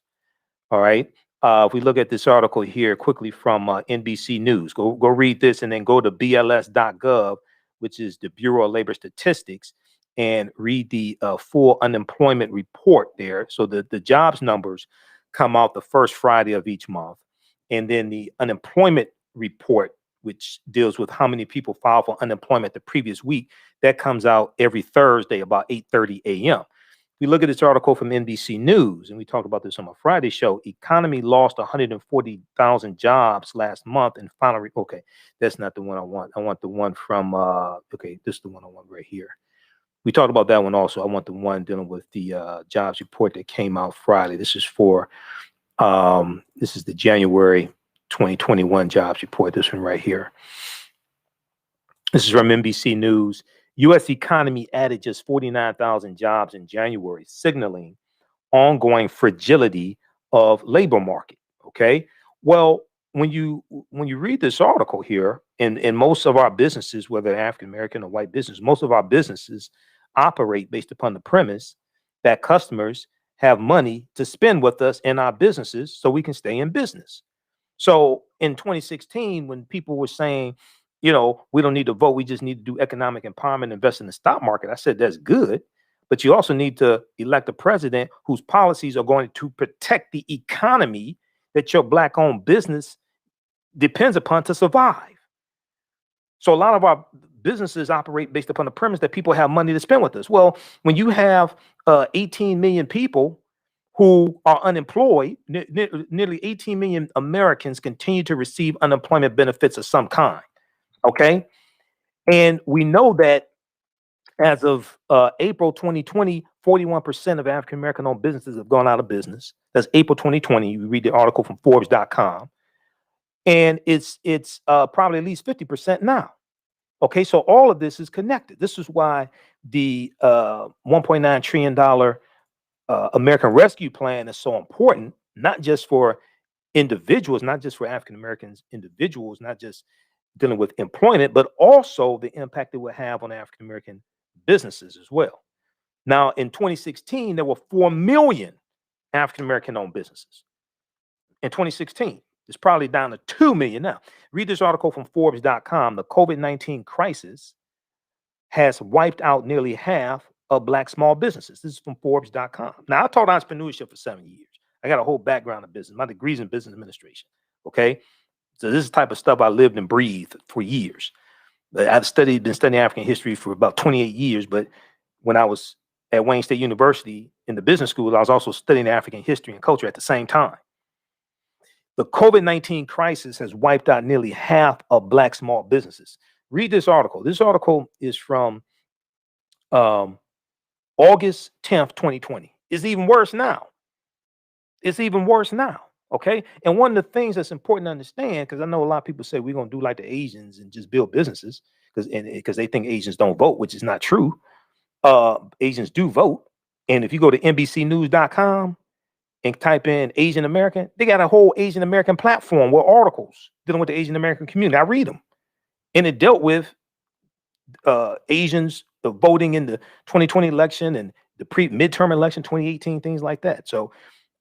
A: All right. If we look at this article here quickly from NBC News, go read this and then go to BLS.gov, which is the Bureau of Labor Statistics, and read the full unemployment report there. So the jobs numbers come out the first Friday of each month. And then the unemployment report, which deals with how many people filed for unemployment the previous week, that comes out every Thursday about 8:30 a.m. We look at this article from NBC News, and we talked about this on my Friday show. Economy lost 140,000 jobs last month, and finally, okay, that's not the one I want. I want the one from, this is the one I want right here. We talked about that one also. I want the one dealing with the jobs report that came out Friday. This is the January 2021 jobs report, this one right here. This is from NBC News. U.S. economy added just 49,000 jobs in January, signaling ongoing fragility of labor market. Okay. Well, when you read this article here, in most of our businesses, whether African American or white business, most of our businesses operate based upon the premise that customers have money to spend with us in our businesses so we can stay in business. So in 2016, when people were saying, you know, we don't need to vote, we just need to do economic empowerment, invest in the stock market, I said that's good, but you also need to elect a president whose policies are going to protect the economy that your Black-owned business depends upon to survive. So a lot of our businesses operate based upon the premise that people have money to spend with us. Well, when you have 18 million people who are unemployed, nearly 18 million Americans continue to receive unemployment benefits of some kind. Okay. And we know that as of April 2020, 41% of African American owned businesses have gone out of business. That's April 2020. You read the article from Forbes.com. And it's probably at least 50% now. Okay, so all of this is connected. This is why the $1.9 trillion American Rescue Plan is so important, not just for individuals, not just for African Americans individuals, not just dealing with employment, but also the impact it will have on African American businesses as well. Now, in 2016, there were 4 million African American owned businesses. In 2016, it's probably down to 2 million now. Read this article from Forbes.com. The COVID-19 crisis has wiped out nearly half of Black small businesses. This is from Forbes.com. Now, I taught entrepreneurship for 7 years. I got a whole background in business. My degree's in business administration. Okay. So this is the type of stuff I lived and breathed for years. I've been studying African history for about 28 years. But when I was at Wayne State University in the business school, I was also studying African history and culture at the same time. The COVID-19 crisis has wiped out nearly half of Black small businesses. Read this article. This article is from August 10th, 2020. It's even worse now. It's even worse now. Okay. And one of the things that's important to understand, because I know a lot of people say we're going to do like the Asians and just build businesses because they think Asians don't vote, which is not true. Asians do vote. And if you go to NBCnews.com and type in Asian American, they got a whole Asian American platform with articles dealing with the Asian American community. I read them. And it dealt with Asians voting in the 2020 election and the midterm election, 2018, things like that. So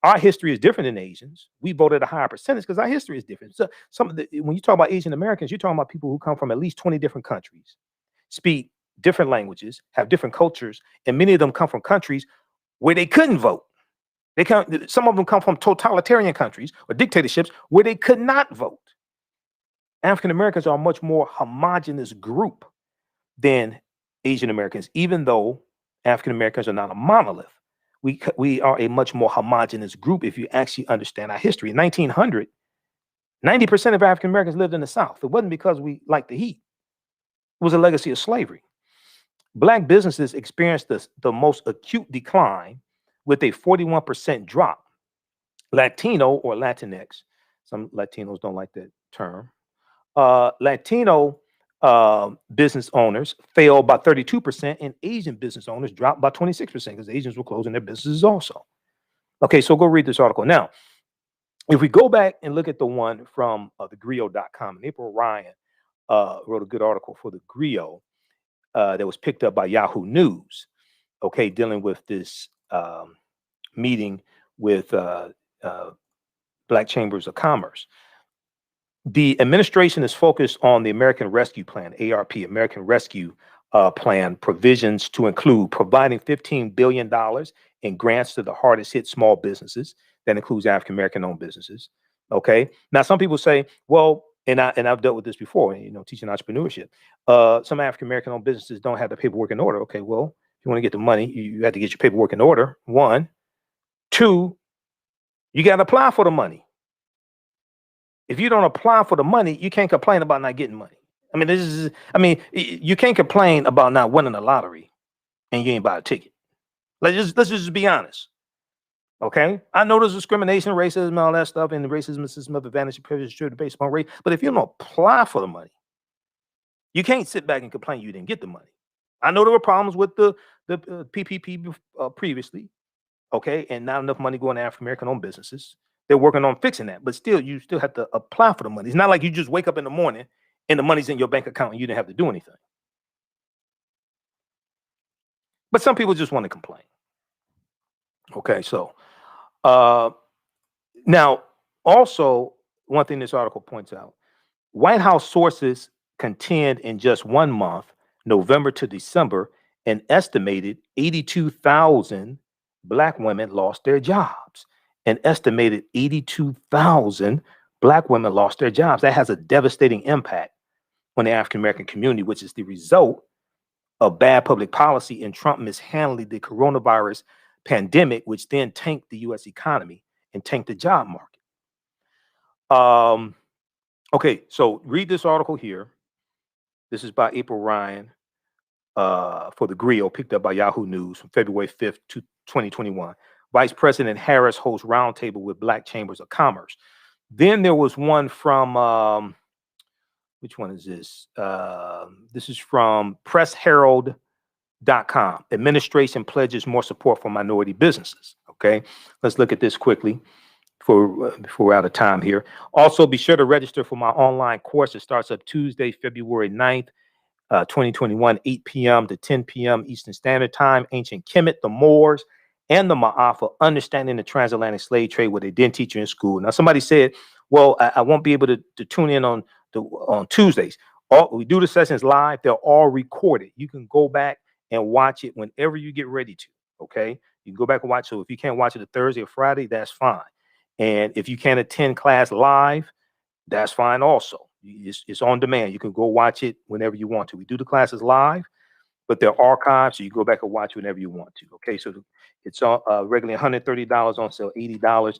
A: our history is different than Asians. We voted a higher percentage because our history is different. So when you talk about Asian Americans, you're talking about people who come from at least 20 different countries, speak different languages, have different cultures, and many of them come from countries where they couldn't vote. Some of them come from totalitarian countries or dictatorships where they could not vote. African Americans are a much more homogenous group than Asian Americans, even though African Americans are not a monolith. We are a much more homogenous group if you actually understand our history. In 1900, 90% of African Americans lived in the South. It wasn't because we liked the heat. It was a legacy of slavery. Black businesses experienced the most acute decline with a 41% drop. Latino or Latinx, some Latinos don't like that term. Latino business owners fell by 32%, and Asian business owners dropped by 26% because Asians were closing their businesses also. Okay, so go read this article. Now, if we go back and look at the one from thegrio.com, and April Ryan wrote a good article for the Grio that was picked up by Yahoo News, okay, dealing with this meeting with Black Chambers of Commerce. The administration is focused on the American Rescue Plan, ARP, American Rescue Plan provisions to include providing $15 billion in grants to the hardest hit small businesses. That includes African American owned businesses. Okay. Now, some people say, well, and I've dealt with this before, teaching entrepreneurship. Some African American owned businesses don't have the paperwork in order. Okay, well, if you want to get the money, you have to get your paperwork in order. 1, 2, you got to apply for the money. If you don't apply for the money, you can't complain about not getting money. You can't complain about not winning the lottery and you ain't buy a ticket. Let's just be honest. Okay. I know there's discrimination, racism, all that stuff, and the racism system of advantage and privilege is based upon race. But if you don't apply for the money, you can't sit back and complain you didn't get the money. I know there were problems with the PPP previously. Okay. And not enough money going to African American owned businesses. They're working on fixing that, but still, you still have to apply for the money. It's not like you just wake up in the morning and the money's in your bank account and you didn't have to do anything. But some people just want to complain. Okay, so now also one thing this article points out, White House sources contend in just 1 month, November to December, an estimated 82,000 Black women lost their jobs. An estimated 82,000 Black women lost their jobs. That has a devastating impact on the African American community, which is the result of bad public policy and Trump mishandling the coronavirus pandemic, which then tanked the U.S. economy and tanked the job market. Okay, so read this article here. This is by April Ryan for the Griot, picked up by Yahoo News from February 5th, 2021. Vice President Harris hosts roundtable with Black Chambers of Commerce. Then there was one from, which one is this? This is from pressherald.com. Administration pledges more support for minority businesses. Okay, let's look at this quickly before we're out of time here. Also, be sure to register for my online course. It starts up Tuesday, February 9th, 2021, 8 p.m. to 10 p.m. Eastern Standard Time. Ancient Kemet, the Moors, and the Ma'afa, understanding the transatlantic slave trade, what they didn't teach you in school. Now, somebody said, well, I won't be able to tune in on Tuesdays. We do the sessions live. They're all recorded. You can go back and watch it whenever you get ready to. Okay, you can go back and watch. So if you can't watch it a Thursday or Friday, that's fine. And if you can't attend class live, that's fine also. It's on demand. You can go watch it whenever you want to. We do the classes live, but they're archived, so you go back and watch whenever you want to. Okay, so it's regularly $130, on sale $80.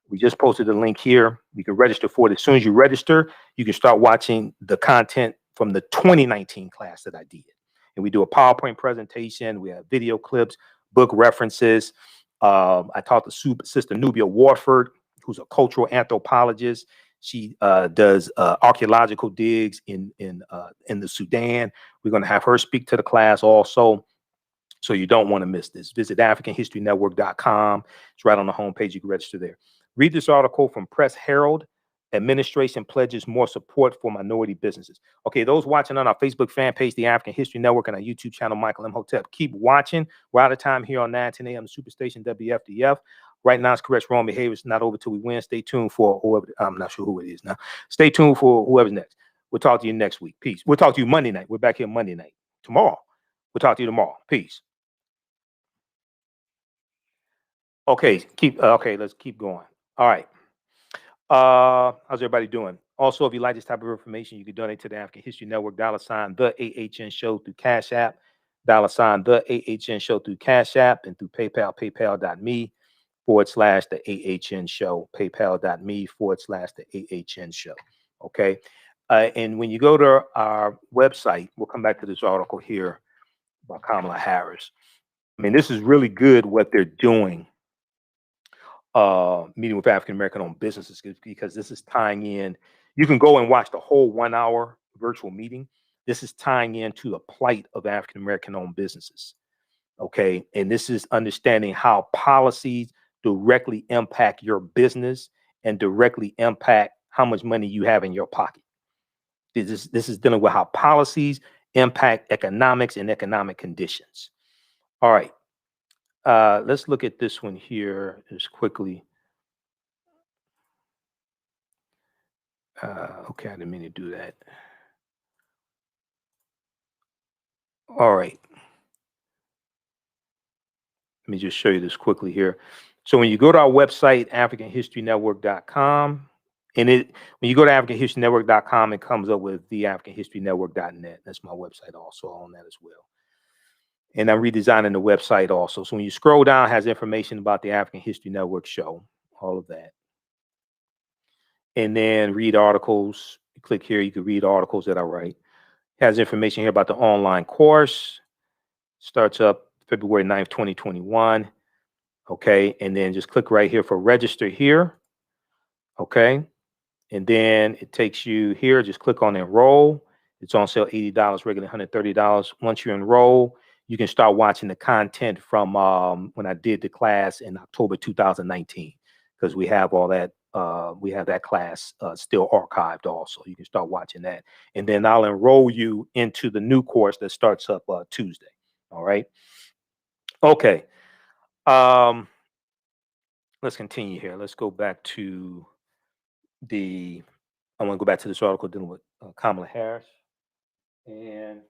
A: We just posted a link here. You can register for it. As soon as you register, you can start watching the content from the 2019 class that I did. And we do a PowerPoint presentation. We have video clips, book references. I talked to Sister Nubia Warford, who's a cultural anthropologist. She does archaeological digs in the Sudan. We're going to have her speak to the class also. So you don't want to miss this. Visit AfricanHistoryNetwork.com. It's right on the homepage. You can register there. Read this article from Press Herald. Administration pledges more support for minority businesses. Okay, those watching on our Facebook fan page, the African History Network, and our YouTube channel, Michael Imhotep, keep watching. We're out of time here on 9:10 a.m. Superstation WFDF. Right now, it's correct wrong behavior. It's not over till we win. Stay tuned for whoever. I'm not sure who it is now. Stay tuned for whoever's next. We'll talk to you next week. Peace. We'll talk to you Monday night. We're back here Monday night. Tomorrow. We'll talk to you tomorrow. Peace. Okay, let's keep going. All right. How's everybody doing? Also, if you like this type of information, you can donate to the African History Network, $ the AHN Show through Cash App, $ the AHN Show through Cash App, and through PayPal, paypal.me /the AHN Show, paypal.me /the AHN Show. Okay. And when you go to our website, we'll come back to this article here by Kamala Harris. I mean, this is really good what they're doing. Meeting with African American owned businesses, because this is tying in. You can go and watch the whole 1 hour virtual meeting. This is tying into the plight of African American owned businesses. Okay. And this is understanding how policies directly impact your business and directly impact how much money you have in your pocket. This is dealing with how policies impact economics and economic conditions. All right. Let's look at this one here just quickly. Okay, I didn't mean to do that. All right. Let me just show you this quickly here. So when you go to our website, AfricanHistoryNetwork.com, and when you go to AfricanHistoryNetwork.com, it comes up with theAfricanHistoryNetwork.net. That's my website also on that as well. And I'm redesigning the website also. So when you scroll down, it has information about the African History Network show, all of that. And then read articles. You click here, you can read articles that I write. It has information here about the online course. Starts up February 9th, 2021. Okay. And then just click right here for register here. Okay. And then it takes you here. Just click on enroll. It's on sale $80, regular $130. Once you enroll, you can start watching the content from when I did the class in October 2019, because we have all that. We have that class still archived also. You can start watching that. And then I'll enroll you into the new course that starts up Tuesday. All right. Okay. Let's continue here. Let's go back to I want to go back to this article dealing with Kamala Harris. And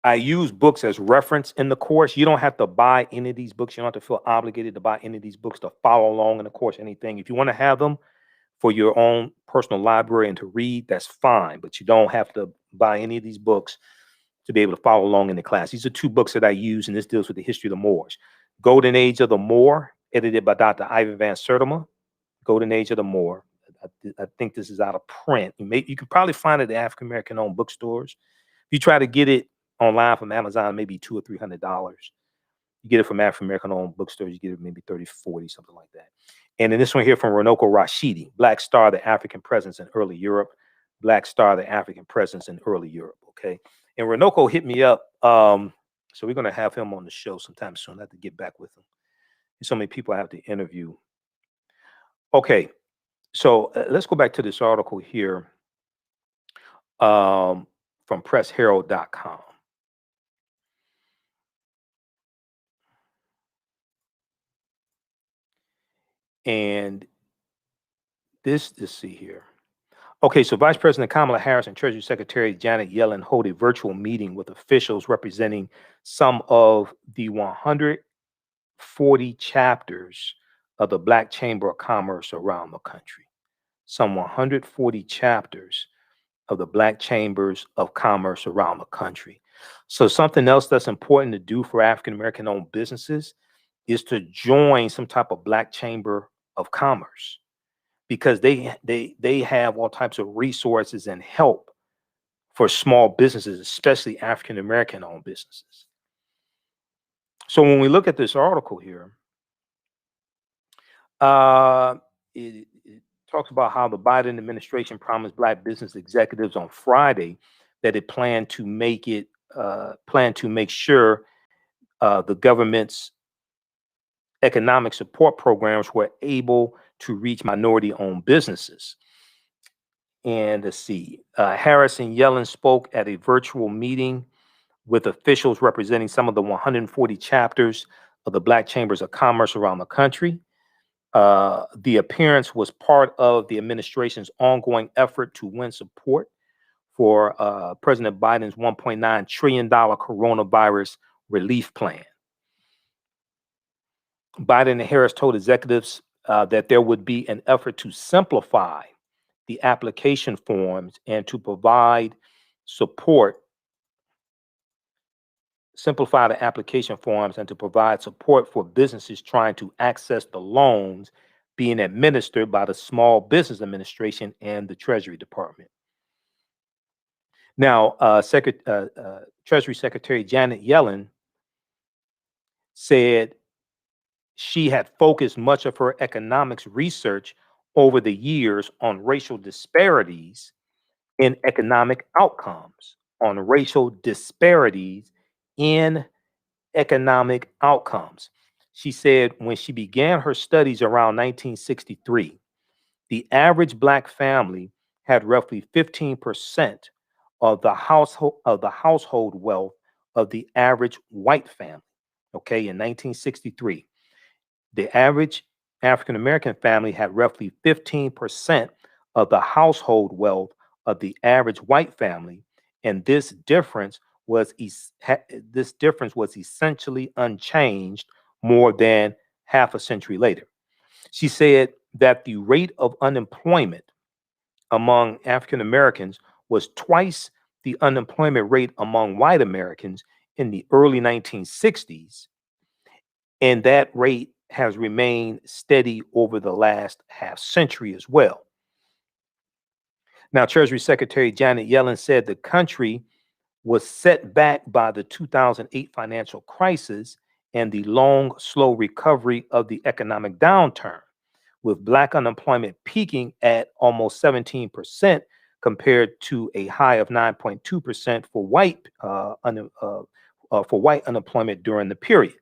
A: I use books as reference in the course. You don't have to buy any of these books. You don't have to feel obligated to buy any of these books to follow along in the course, anything. If you want to have them for your own personal library and to read, that's fine. But you don't have to buy any of these books to be able to follow along in the class. These are two books that I use, and this deals with the history of the Moors. Golden Age of the Moor, edited by Dr. Ivan Van Sertima. Golden Age of the Moor. I think this is out of print. You can probably find it at African American owned bookstores. If you try to get it online from Amazon, maybe $200 or $300. You get it from African American owned bookstores, you get it maybe 30, 40, something like that. And then this one here from Runoko Rashidi, Black Star, the African Presence in Early Europe. Black Star, the African Presence in Early Europe. Okay. And Runoko hit me up. So we're going to have him on the show sometime soon. I have to get back with him. There's so many people I have to interview. Okay. So let's go back to this article here from pressherald.com. And let's see here. Okay, so Vice President Kamala Harris and Treasury Secretary Janet Yellen hold a virtual meeting with officials representing some of the 140 chapters of the Black Chamber of Commerce around the country. Some 140 chapters of the Black Chambers of Commerce around the country. So something else that's important to do for African American owned businesses is to join some type of Black Chamber of Commerce, because they have all types of resources and help for small businesses, especially African American owned businesses. So when we look at this article here, it talks about how the Biden administration promised Black business executives on Friday that it planned to make sure the government's economic support programs were able to reach minority-owned businesses. And let's see, Harris and Yellen spoke at a virtual meeting with officials representing some of the 140 chapters of the Black Chambers of Commerce around the country. The appearance was part of the administration's ongoing effort to win support for President Biden's $1.9 trillion coronavirus relief plan. Biden and Harris told executives that there would be an effort to simplify the application forms and to provide support, simplify the application forms and to provide support for businesses trying to access the loans being administered by the Small Business Administration and the Treasury Department. Now, Treasury Secretary Janet Yellen said she had focused much of her economics research over the years on racial disparities in economic outcomes, She said when she began her studies around 1963, the average Black family had roughly 15% of the household wealth of the average white family. Okay, in 1963. The average African American family had roughly 15% of the household wealth of the average white family, and this difference was essentially unchanged more than half a century later. She said that the rate of unemployment among African Americans was twice the unemployment rate among white Americans in the early 1960s, and that rate has remained steady over the last half century as well. Now, Treasury Secretary Janet Yellen said the country was set back by the 2008 financial crisis and the long, slow recovery of the economic downturn, with Black unemployment peaking at almost 17% compared to a high of 9.2% for white unemployment during the period.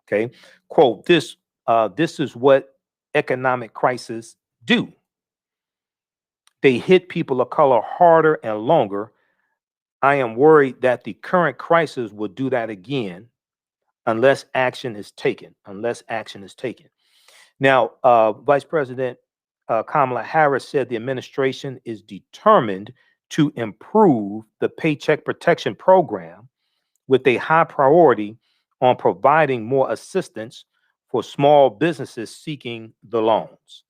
A: Okay, quote, this is what economic crises do. They hit people of color harder and longer. I am worried that the current crisis will do that again unless action is taken. Now, Vice President Kamala Harris said the administration is determined to improve the Paycheck Protection Program with a high priority on providing more assistance for small businesses seeking the loans.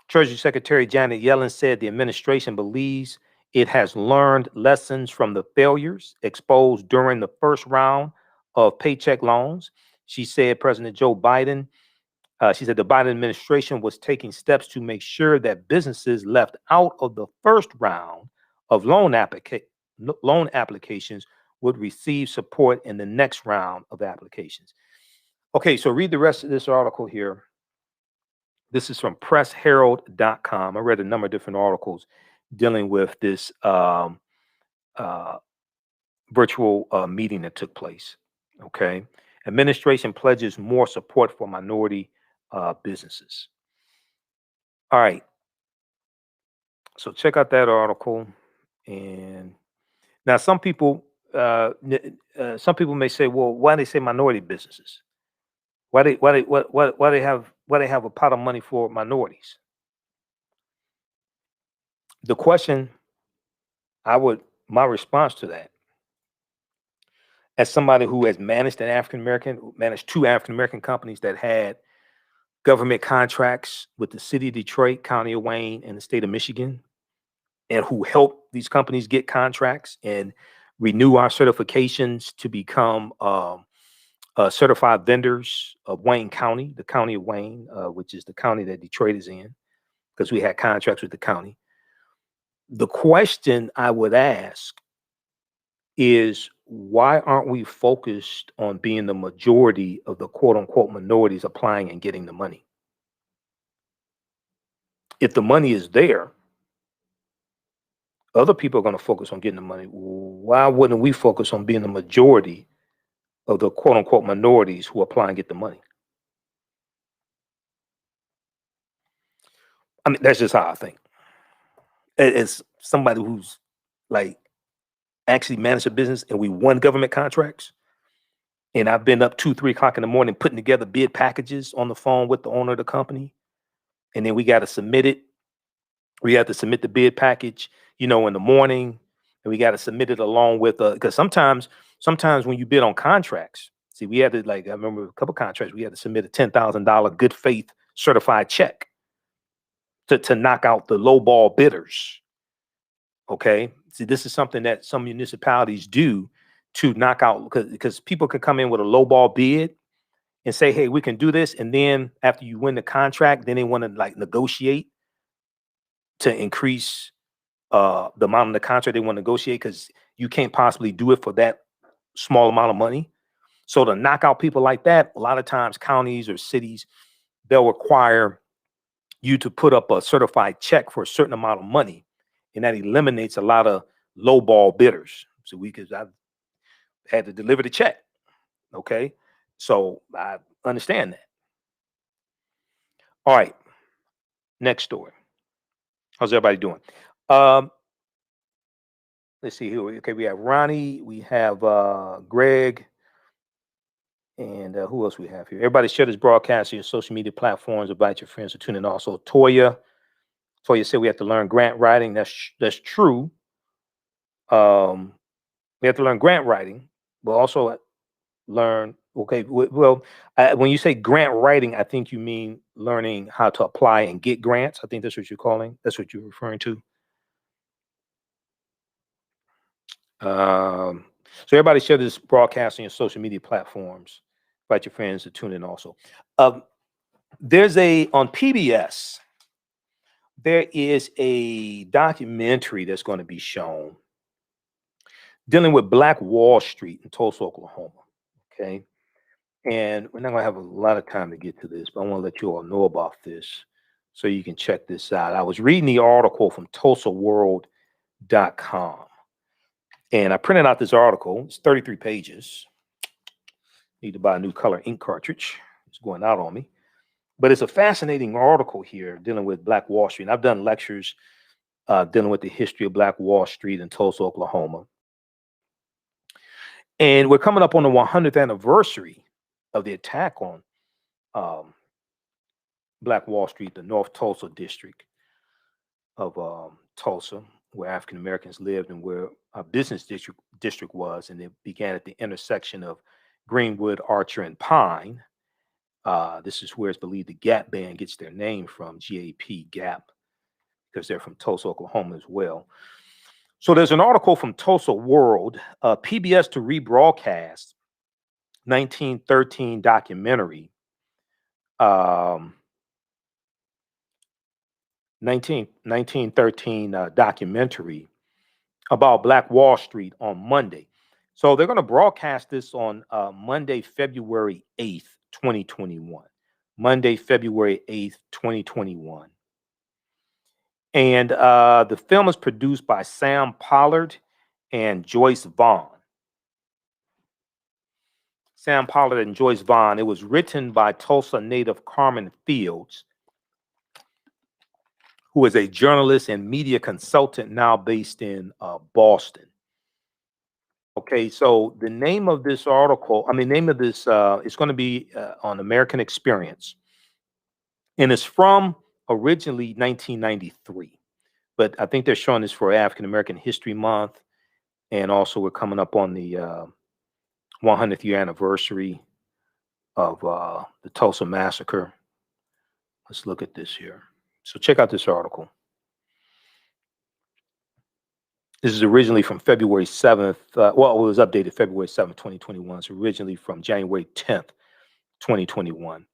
A: Treasury Secretary Janet Yellen said the administration believes it has learned lessons from the failures exposed during the first round of paycheck loans. She said President Joe Biden, she said the Biden administration was taking steps to make sure that businesses left out of the first round of loan applications would receive support in the next round of applications. Okay, so read the rest of this article here. This is from pressherald.com. I read a number of different articles dealing with this virtual meeting that took place. Okay. Administration pledges more support for minority businesses. All right. So check out that article. And now some people may say, well, why they say minority businesses? Why they have a pot of money for minorities? The question my response to that, as somebody who has managed two African American companies that had government contracts with the city of Detroit, county of Wayne, and the state of Michigan, and who helped these companies get contracts and renew our certifications to become certified vendors of Wayne County, the county of Wayne, which is the county that Detroit is in, because we had contracts with the county. The question I would ask is, why aren't we focused on being the majority of the quote unquote minorities applying and getting the money? If the money is there, other people are going to focus on getting the money. Why wouldn't we focus on being the majority of the quote unquote minorities who apply and get the money? I mean, that's just how I think. As somebody who's like actually managed a business and we won government contracts, and I've been up 2-3 o'clock in the morning putting together bid packages on the phone with the owner of the company, and then we got to submit it. We have to submit the bid package, in the morning, and we got to submit it along with because sometimes when you bid on contracts, see, we had to, I remember a couple contracts, we had to submit a $10,000 good faith certified check to knock out the lowball bidders. Okay. See, this is something that some municipalities do to knock out, because people could come in with a lowball bid and say, hey, we can do this. And then after you win the contract, then they want to negotiate to increase the amount of the contract they want to negotiate, because you can't possibly do it for that small amount of money. So to knock out people like that, a lot of times counties or cities, they'll require you to put up a certified check for a certain amount of money. And that eliminates a lot of lowball bidders. So because I've had to deliver the check. Okay. So I understand that. All right. Next story. How's everybody doing? Let's see here. Okay, we have Ronnie, we have Greg, and who else we have here? Everybody share this broadcast on your social media platforms. Invite your friends to tune in. Also, Toya said we have to learn grant writing. That's true. We have to learn grant writing, but also learn. Okay, well, when you say grant writing, I think you mean learning how to apply and get grants. I think that's what you're calling. That's what you're referring to. So everybody share this broadcast on your social media platforms. Invite your friends to tune in also. There's on PBS, there is a documentary that's going to be shown dealing with Black Wall Street in Tulsa, Oklahoma. Okay. And we're not going to have a lot of time to get to this, but I want to let you all know about this so you can check this out. I was reading the article from TulsaWorld.com, and I printed out this article. It's 33 pages. Need to buy a new color ink cartridge. It's going out on me. But it's a fascinating article here dealing with Black Wall Street. And I've done lectures dealing with the history of Black Wall Street in Tulsa, Oklahoma. And we're coming up on the 100th anniversary of the attack on Black Wall Street, the North Tulsa district of Tulsa, where African Americans lived and where a business district was, and it began at the intersection of Greenwood, Archer, and Pine. This is where it's believed the Gap Band gets their name from, GAP, Gap, because they're from Tulsa, Oklahoma as well. So there's an article from Tulsa World, PBS to rebroadcast 1913 documentary. 1913 documentary about Black Wall Street on Monday. So they're going to broadcast this on Monday, February 8th, 2021. Monday, February 8th, 2021. And the film is produced by Sam Pollard and Joyce Vaughn. Sam Pollard and Joyce Vaughn. It was written by Tulsa native Carmen Fields, who is a journalist and media consultant now based in Boston. Okay, so the name of this article, name of this, is going to be on American Experience. And it's from originally 1993. But I think they're showing this for African American History Month. And also we're coming up on the 100th year anniversary of the Tulsa Massacre. Let's look at this here. So check out this article. This is originally from February 7th. Well, it was updated February 7th, 2021. It's originally from January 10th, 2021.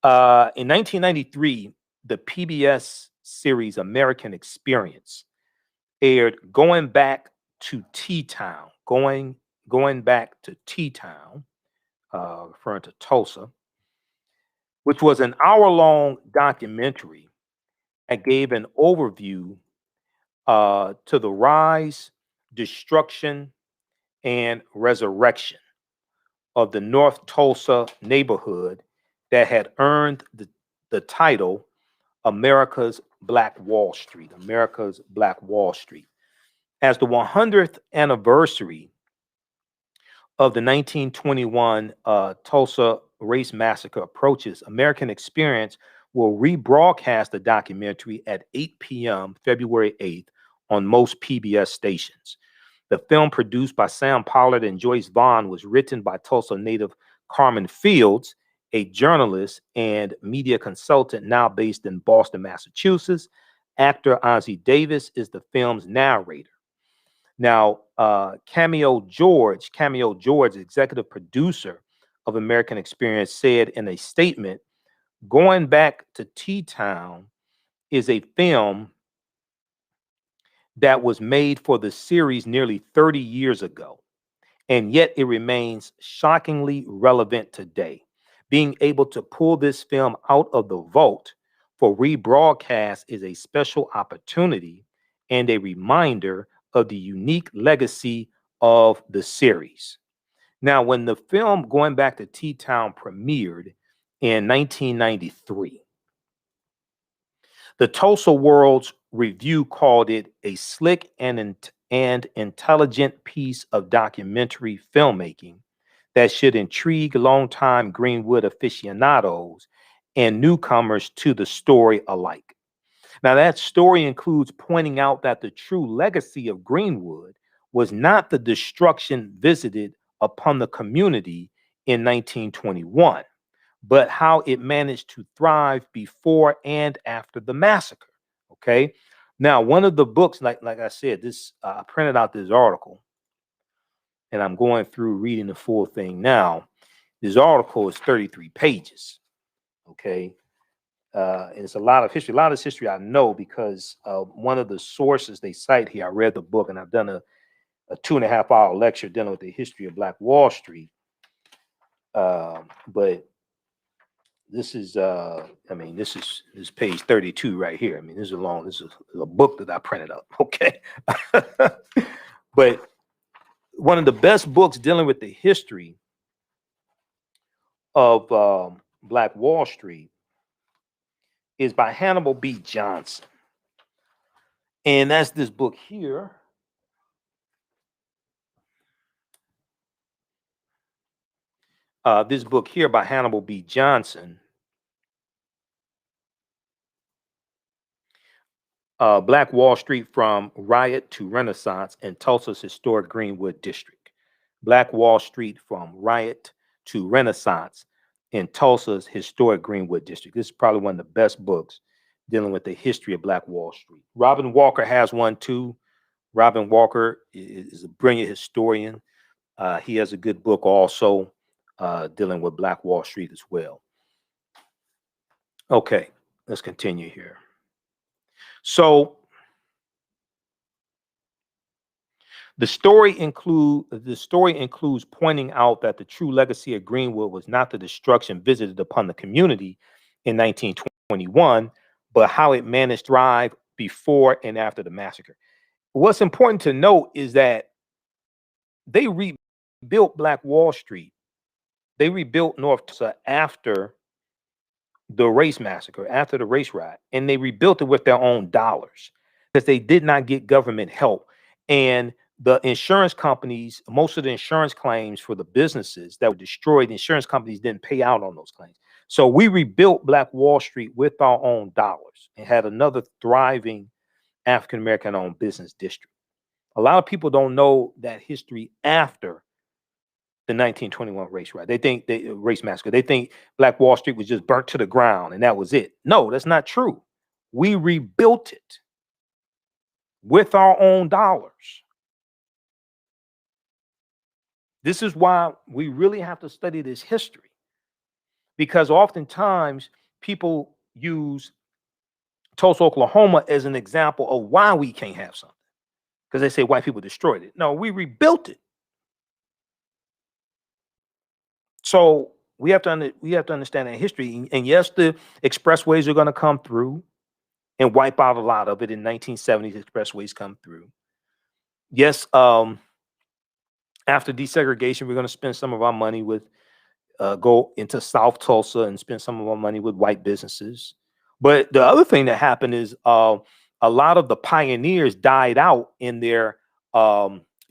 A: In 1993, the PBS series American Experience aired Going Back to T-Town, going back to T-Town, referring to Tulsa, which was an hour-long documentary that gave an overview to the rise, destruction, and resurrection of the North Tulsa neighborhood that had earned the title America's Black Wall Street, America's Black Wall Street. As the 100th anniversary of the 1921 Tulsa Race Massacre approaches, American Experience will rebroadcast the documentary at 8 p.m. February 8th on most PBS stations. The film, produced by Sam Pollard and Joyce Vaughn, was written by Tulsa native Carmen Fields, a journalist and media consultant now based in Boston, Massachusetts. Actor Ozzie Davis is the film's narrator. Now, Cameo George, executive producer of American Experience, said in a statement, Going Back to T-Town is a film that was made for the series nearly 30 years ago, and yet it remains shockingly relevant today. Being able to pull this film out of the vault for rebroadcast is a special opportunity and a reminder of the unique legacy of the series. Now, when the film Going Back to T-Town premiered in 1993, the Tulsa World's review called it a slick and intelligent piece of documentary filmmaking that should intrigue longtime Greenwood aficionados and newcomers to the story alike. Now, that story includes pointing out that the true legacy of Greenwood was not the destruction visited upon the community in 1921, but how it managed to thrive before and after the massacre. Okay. Now, one of the books, like I said, this I printed out this article, and I'm going through reading the full thing now. This article is 33 pages. Okay. And it's a lot of history. A lot of this history I know because one of the sources they cite here, I read the book, and I've done a 2.5-hour lecture dealing with the history of Black Wall Street. But this is, this is page 32 right here. This is a book that I printed up. Okay. But one of the best books dealing with the history of Black Wall Street is by Hannibal B. Johnson. And that's this book here. This book here by Hannibal B. Johnson. Black Wall Street from Riot to Renaissance in Tulsa's historic Greenwood District. Black Wall Street from Riot to Renaissance in Tulsa's historic Greenwood District. This is probably one of the best books dealing with the history of Black Wall Street. Robin Walker has one too. Robin Walker is a brilliant historian. He has a good book also dealing with Black Wall Street as well. Okay, let's continue here. So the story includes pointing out that the true legacy of Greenwood was not the destruction visited upon the community in 1921, but how it managed to thrive before and after the massacre. What's important to note is that they rebuilt Black Wall Street. They rebuilt North Tulsa after the race massacre, after the race riot, and they rebuilt it with their own dollars because they did not get government help. And the insurance companies, most of the insurance claims for the businesses that were destroyed, the insurance companies didn't pay out on those claims. So we rebuilt Black Wall Street with our own dollars and had another thriving African-American owned business district. A lot of people don't know that history after the 1921 race riot. They think race massacre. They think Black Wall Street was just burnt to the ground and that was it. No, that's not true. We rebuilt it with our own dollars. This is why we really have to study this history, because oftentimes people use Tulsa, Oklahoma as an example of why we can't have something, because they say white people destroyed it. No, we rebuilt it. So we have to understand that history. And yes, the expressways are going to come through and wipe out a lot of it. In 1970s, expressways come through. Yes, after desegregation, we're going to spend some of our money with go into South Tulsa and spend some of our money with white businesses. But the other thing that happened is a lot of the pioneers died out, and their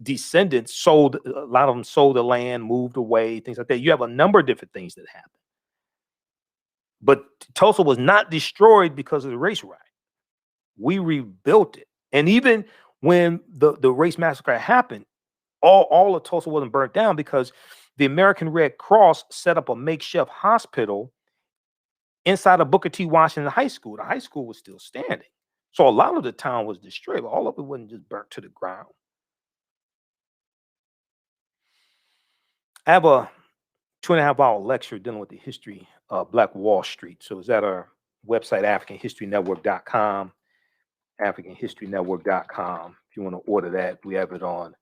A: descendants sold, a lot of them sold the land, moved away, things like that. You have a number of different things that happen. But Tulsa was not destroyed because of the race riot. We rebuilt it. And even when the race massacre happened, all of Tulsa wasn't burnt down because the American Red Cross set up a makeshift hospital inside of Booker T. Washington High School. The high school was still standing. So a lot of the town was destroyed, but all of it wasn't just burnt to the ground. I have a 2.5-hour lecture dealing with the history of Black Wall Street. So it's at our website, AfricanHistoryNetwork.com, AfricanHistoryNetwork.com. If you want to order that, we have it on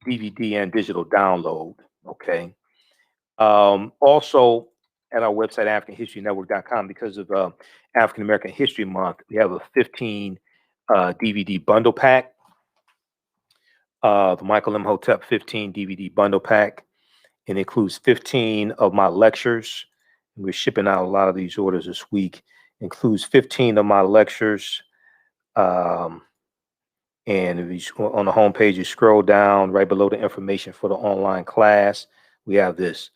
A: DVD and digital download. Okay. Also at our website, AfricanHistoryNetwork.com, because of African American History Month, we have a 15 DVD bundle pack. The Michael Imhotep 15 DVD bundle pack. It includes 15 of my lectures. We're shipping out a lot of these orders this week. Includes 15 of my lectures. And if you, on the homepage, you scroll down right below the information for the online class, we have this,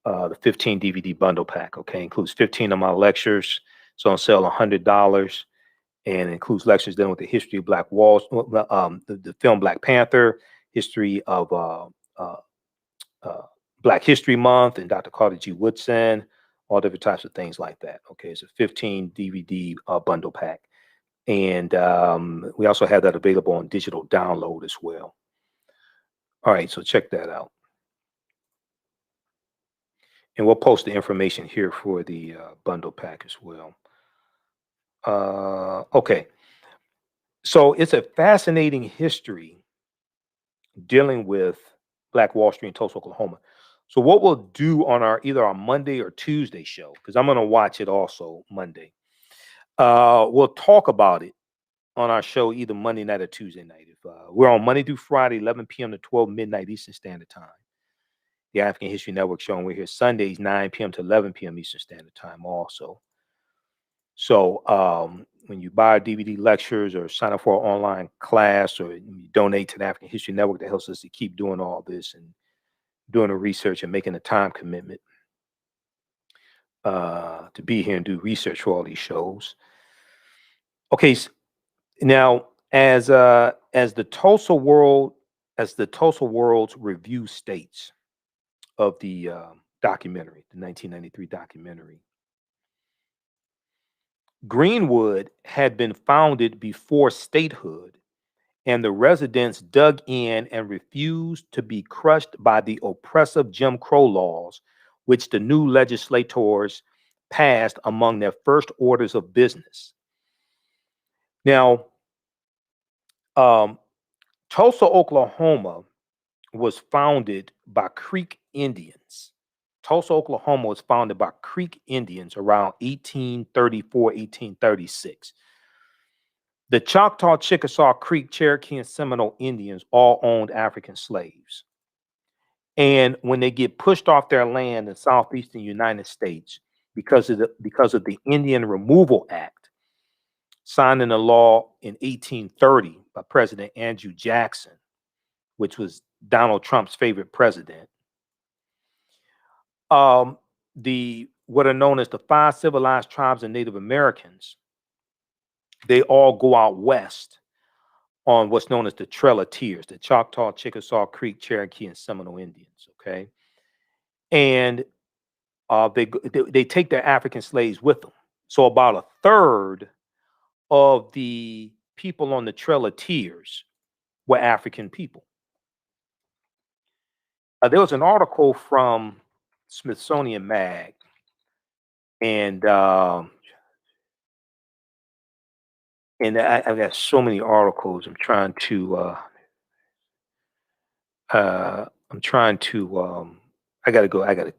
A: the 15 DVD bundle pack. Okay, includes 15 of my lectures. It's on sale $100, and it includes lectures dealing with the history of Black Walls, the film Black Panther, history of Black History Month, and Dr. Carter G. Woodson, all different types of things like that. Okay, it's a 15 DVD bundle pack. And we also have that available on digital download as well. All right, so check that out. And we'll post the information here for the bundle pack as well. Okay, so it's a fascinating history dealing with Black Wall Street in Tulsa, Oklahoma. So what we'll do on either our Monday or Tuesday show, because I'm going to watch it also Monday, we'll talk about it on our show either Monday night or Tuesday night. If we're on Monday through Friday, 11 p.m. to 12 midnight Eastern Standard Time. The African History Network show, and we're here Sundays, 9 p.m. to 11 p.m. Eastern Standard Time also. So when you buy our DVD lectures or sign up for an online class or you donate to the African History Network, that helps us to keep doing all this and doing the research and making a time commitment to be here and do research for all these shows. Okay, Now, as the Tulsa World's review states of the documentary, the 1993 documentary, Greenwood had been founded before statehood, and the residents dug in and refused to be crushed by the oppressive Jim Crow laws, which the new legislators passed among their first orders of business. Now, Tulsa, Oklahoma was founded by Creek Indians. Tulsa, Oklahoma was founded by Creek Indians around 1834, 1836. The Choctaw, Chickasaw, Creek, Cherokee, and Seminole Indians all owned African slaves. And when they get pushed off their land in southeastern United States because of the Indian Removal Act, signed into law in 1830 by President Andrew Jackson, which was Donald Trump's favorite president. What are known as the 5 civilized tribes of Native Americans, they all go out west on what's known as the Trail of Tears, the Choctaw, Chickasaw, Creek, Cherokee, and Seminole Indians. Okay, and they take their African slaves with them. So about a third of the people on the Trail of Tears were African people. There was an article from Smithsonian Mag, and I've got so many articles. I'm trying to I got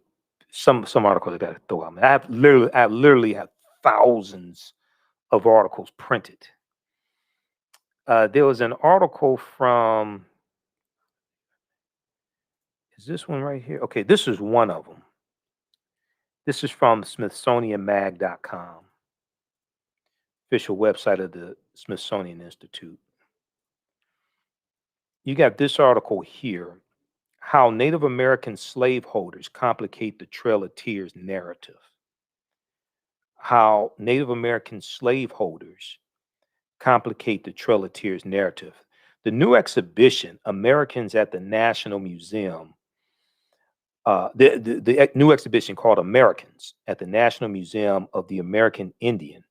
A: some articles I got to throw out. I literally have thousands of articles printed. There was an article from, is this one right here? Okay, this is one of them. This is from SmithsonianMag.com, official website of the Smithsonian Institute. You got this article here, how Native American slaveholders complicate the Trail of Tears narrative. How Native American slaveholders complicate the Trail of Tears narrative. The new exhibition, Americans at the National Museum, the new exhibition called Americans at the National Museum of the American Indian,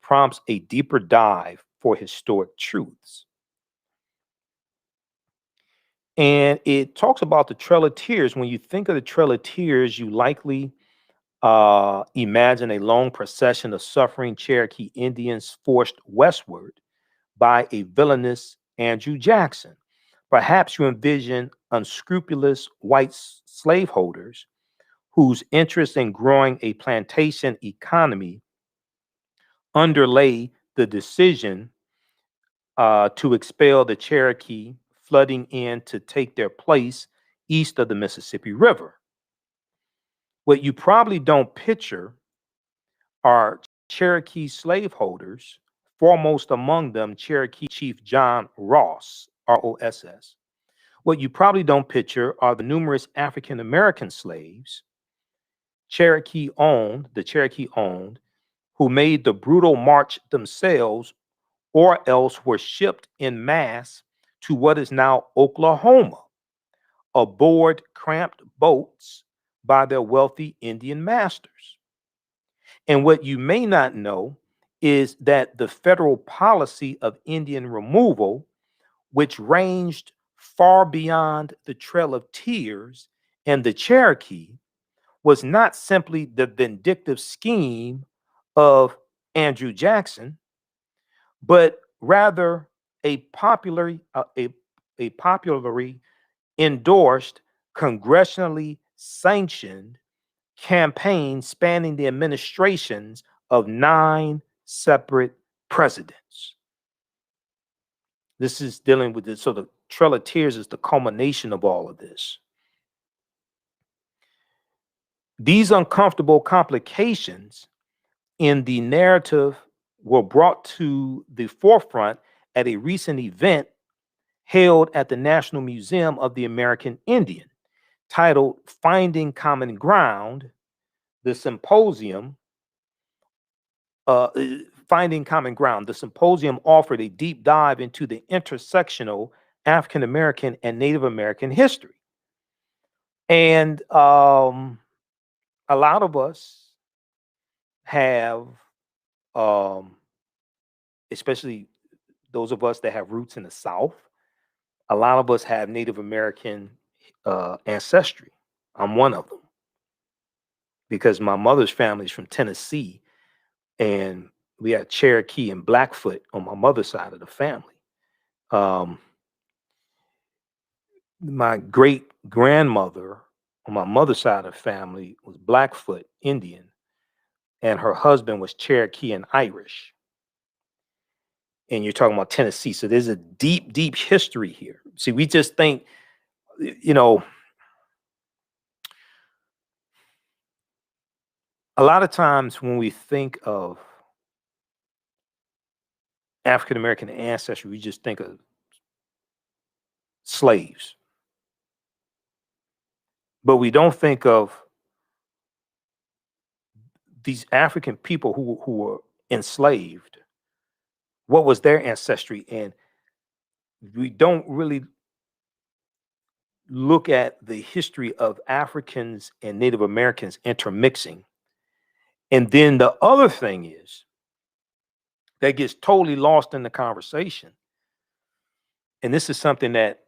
A: prompts a deeper dive for historic truths. And it talks about the Trail of Tears. When you think of the Trail of Tears, you likely imagine a long procession of suffering Cherokee Indians forced westward by a villainous Andrew Jackson. Perhaps you envision unscrupulous white slaveholders whose interest in growing a plantation economy underlay the decision to expel the Cherokee, flooding in to take their place east of the Mississippi River. What you probably don't picture are Cherokee slaveholders, foremost among them Cherokee Chief John Ross, R-O-S-S. What you probably don't picture are the numerous African American slaves, Cherokee owned, who made the brutal march themselves or else were shipped en masse to what is now Oklahoma, aboard cramped boats by their wealthy Indian masters. And what you may not know is that the federal policy of Indian removal, which ranged far beyond the Trail of Tears and the Cherokee, was not simply the vindictive scheme of Andrew Jackson, but rather a popularly endorsed, congressionally sanctioned campaign spanning the administrations of 9 separate presidents. This is dealing with this. So the Trail of Tears is the culmination of all of this. These uncomfortable complications in the narrative were brought to the forefront at a recent event held at the National Museum of the American Indian, titled Finding Common Ground. The symposium, Finding Common Ground. The symposium offered a deep dive into the intersectional African American and Native American history. And a lot of us have, especially those of us that have roots in the South, a lot of us have Native American ancestry. I'm one of them because my mother's family is from Tennessee, and we had Cherokee and Blackfoot on my mother's side of the family. My great grandmother on my mother's side of the family was Blackfoot Indian, and her husband was Cherokee and Irish. And you're talking about Tennessee. So there's a deep, deep history here. See, we just think, you know, a lot of times when we think of African American ancestry, we just think of slaves. But we don't think of these African people who were enslaved. What was their ancestry? And we don't really look at the history of Africans and Native Americans intermixing. And then the other thing is that gets totally lost in the conversation. And this is something that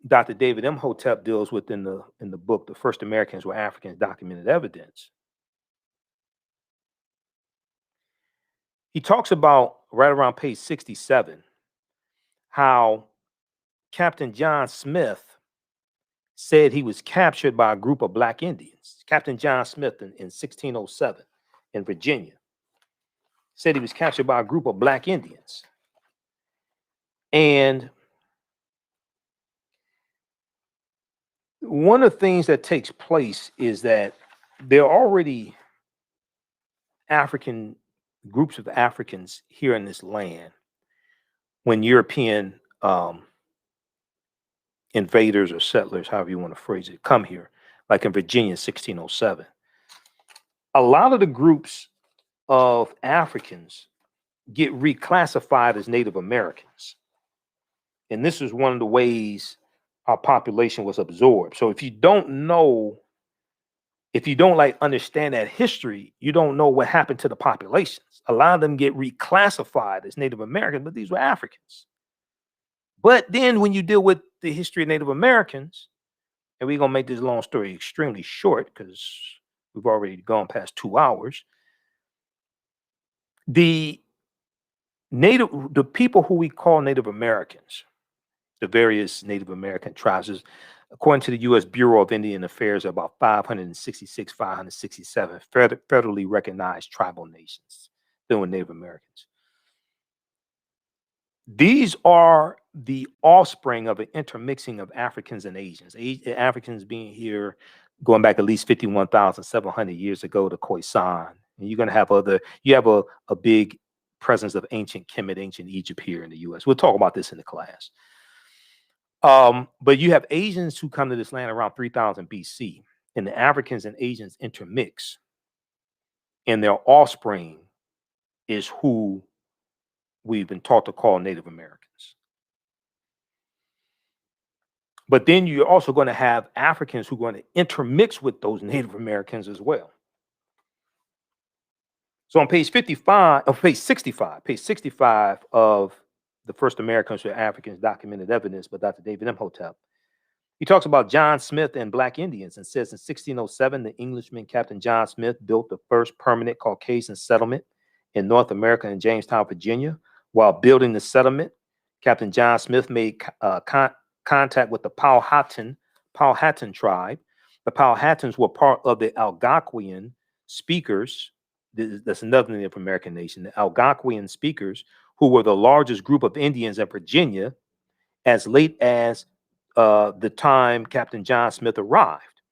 A: Dr. David Imhotep deals with in the book, The First Americans Were Africans, Documented Evidence. He talks about, right around page 67, how Captain John Smith said he was captured by a group of Black Indians. Captain John Smith in 1607 in Virginia said he was captured by a group of Black Indians. And one of the things that takes place is that there are already African groups of Africans here in this land when European invaders or settlers, however you want to phrase it, come here, like in Virginia in 1607. A lot of the groups of Africans get reclassified as Native Americans. And this is one of the ways our population was absorbed. So if you don't know, if you don't understand that history, you don't know what happened to the populations. A lot of them get reclassified as Native Americans, but these were Africans. But then when you deal with the history of Native Americans, and we're going to make this long story extremely short because we've already gone past 2 hours, the people who we call Native Americans, the various Native American tribes, according to the U.S. Bureau of Indian Affairs, are about 566, 567 federally recognized tribal nations dealing with Native Americans. These are the offspring of an intermixing of Africans and Asians. Africans being here going back at least 51,700 years ago to Khoisan. And you're going to have you have a big presence of ancient Kemet, ancient Egypt here in the U.S. We'll talk about this in the class. But you have Asians who come to this land around 3000 BC, and the Africans and Asians intermix, and their offspring is who we've been taught to call Native Americans. But then you're also going to have Africans who are going to intermix with those Native Americans as well. So on page 65 of The First Americans Were Africans, Documented Evidence by Dr. David Imhotep, he talks about John Smith and Black Indians and says in 1607, the Englishman Captain John Smith built the first permanent Caucasian settlement in North America in Jamestown, Virginia. While building the settlement, Captain John Smith made contact with the Powhatan tribe. The Powhatans were part of the Algonquian speakers. That's another Native American nation. The Algonquian speakers, who were the largest group of Indians in Virginia as late as the time Captain John Smith arrived.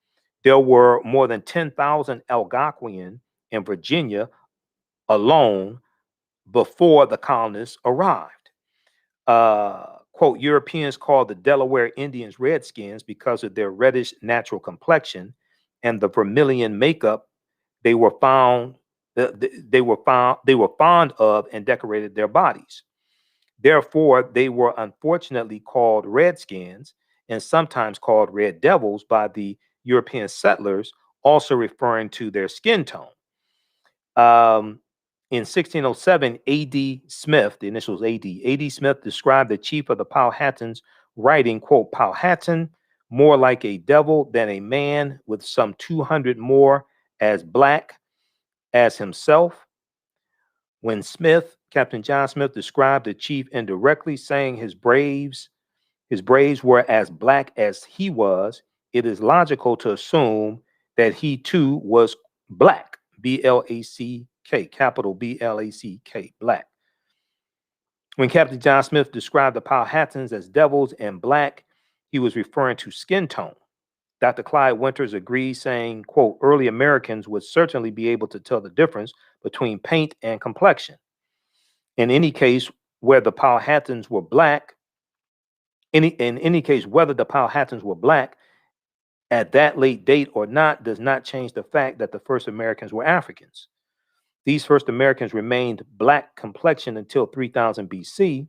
A: There were more than 10,000 Algonquian in Virginia alone before the colonists arrived. Quote, Europeans called the Delaware Indians Redskins because of their reddish natural complexion and the vermilion makeup they were found they were fond of and decorated their bodies. Therefore, they were unfortunately called Redskins and sometimes called Red Devils by the European settlers, also referring to their skin tone. In 1607, A.D. Smith, the initials A.D. Smith described the chief of the Powhatans, writing, quote, Powhatan, more like a devil than a man, with some 200 more as black as himself. When Captain John Smith described the chief indirectly, saying his braves were as black as he was, it is logical to assume that he too was black, B-L-A-C-K, capital B-L-A-C-K, black. When Captain John Smith described the Powhatans as devils and black, he was referring to skin tone. Dr. Clyde Winters agrees, saying, quote, early Americans would certainly be able to tell the difference between paint and complexion. In any case, where the Powhatans were black, whether the Powhatans were black at that late date or not does not change the fact that the first Americans were Africans. These first Americans remained black complexion until 3000 BC,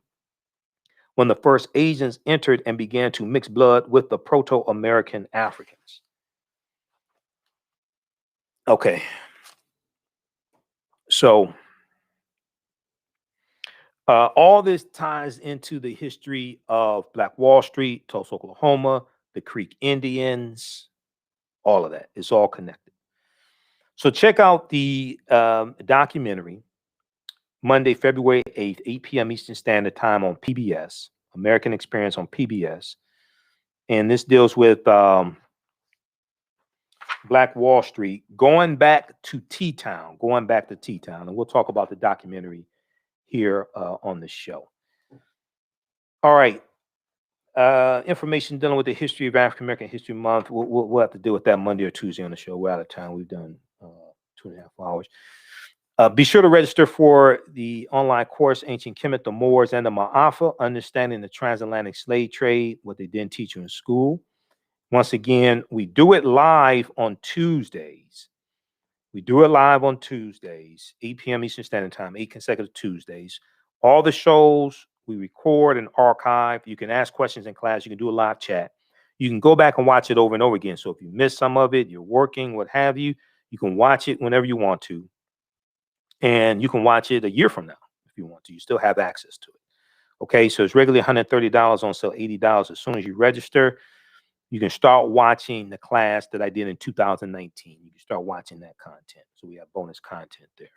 A: when the first Asians entered and began to mix blood with the Proto-American Africans. Okay. So all this ties into the history of Black Wall Street, Tulsa, Oklahoma, the Creek Indians, all of that. It's all connected. So check out the documentary Monday, February 8th, 8 p.m. Eastern Standard Time on PBS, American Experience on PBS. And this deals with Black Wall Street, going back to T-Town. And we'll talk about the documentary here on the show. All right. Information dealing with the history of African American History Month. We'll have to deal with that Monday or Tuesday on the show. We're out of time. We've done 2.5 hours. Be sure to register for the online course, Ancient Kemet, the Moors, and the Ma'afa, Understanding the Transatlantic Slave Trade, what they didn't teach you in school. Once again, we do it live on Tuesdays. 8 p.m. Eastern Standard Time, 8 consecutive Tuesdays. All the shows we record and archive. You can ask questions in class. You can do a live chat. You can go back and watch it over and over again. So if you miss some of it, you're working, what have you, you can watch it whenever you want to. And you can watch it a year from now if you want to. You still have access to it. Okay, so it's regularly $130 on sale, $80 as soon as you register. You can start watching the class that I did in 2019. You can start watching that content. So we have bonus content there.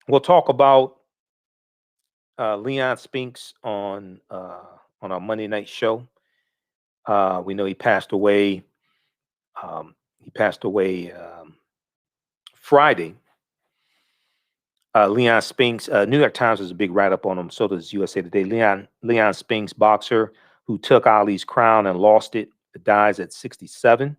A: We'll talk about Leon Spinks on our Monday night show. We know he passed away. Friday. Leon Spinks, New York Times has a big write-up on him. So does USA Today. Leon Spinks, boxer who took Ali's crown and lost it, dies at 67.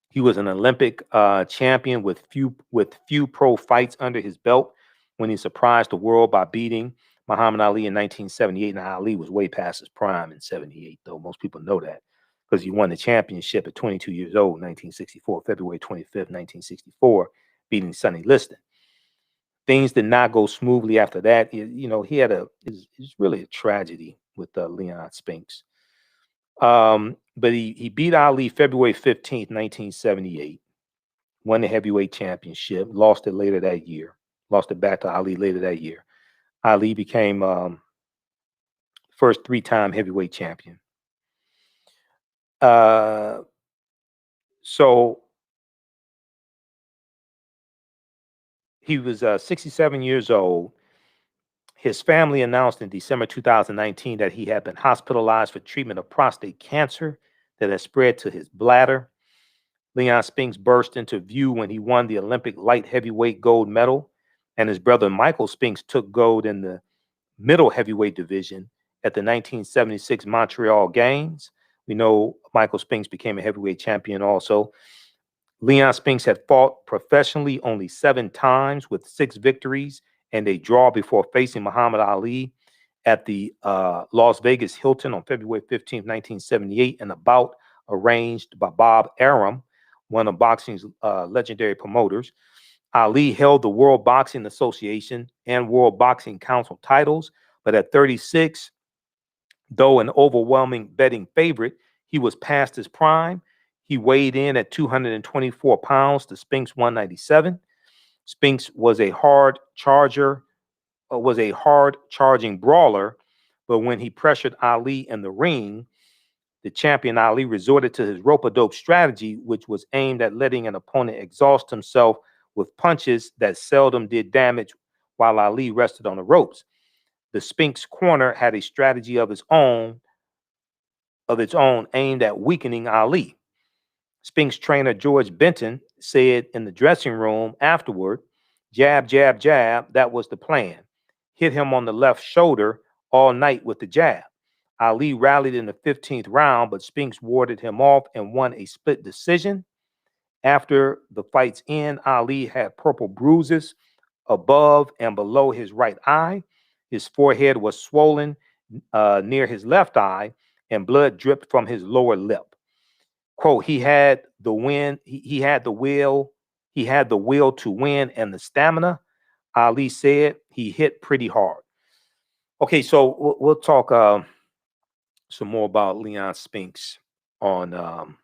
A: He was an Olympic champion with few pro fights under his belt when he surprised the world by beating Muhammad Ali in 1978. Now, Ali was way past his prime in 78, though. Most people know that because he won the championship at 22 years old, 1964, February 25th, 1964, beating Sonny Liston. Things did not go smoothly after that. It's really a tragedy with Leon Spinks. But he beat Ali February 15th, 1978, won the heavyweight championship, lost it back to Ali later that year. Ali became first 3-time heavyweight champion. So he was 67 years old. His family announced in December 2019 that he had been hospitalized for treatment of prostate cancer that had spread to his bladder. Leon Spinks burst into view when he won the Olympic light heavyweight gold medal, and his brother Michael Spinks took gold in the middle heavyweight division at the 1976 Montreal Games. We know Michael Spinks became a heavyweight champion also. Leon Spinks had fought professionally only 7 times with 6 victories and a draw before facing Muhammad Ali at the Las Vegas Hilton on February 15, 1978, in a bout arranged by Bob Arum one of boxing's legendary promoters. Ali held the World Boxing Association and World Boxing Council titles, but at 36, though an overwhelming betting favorite, he was past his prime. He weighed in at 224 pounds to Spinks 197. Spinks was a hard charging brawler, but when he pressured Ali in the ring, the champion Ali resorted to his rope-a-dope strategy, which was aimed at letting an opponent exhaust himself with punches that seldom did damage while Ali rested on the ropes. The Spinks corner had a strategy of its own aimed at weakening Ali. Spinks trainer George Benton said in the dressing room afterward, jab, jab, jab, that was the plan. Hit him on the left shoulder all night with the jab. Ali rallied in the 15th round, but Spinks warded him off and won a split decision. After the fight's end, Ali had purple bruises above and below his right eye. His forehead was swollen near his left eye, and blood dripped from his lower lip. Quote, he had the will to win and the stamina. Ali said he hit pretty hard. Okay, so we'll talk some more about Leon Spinks on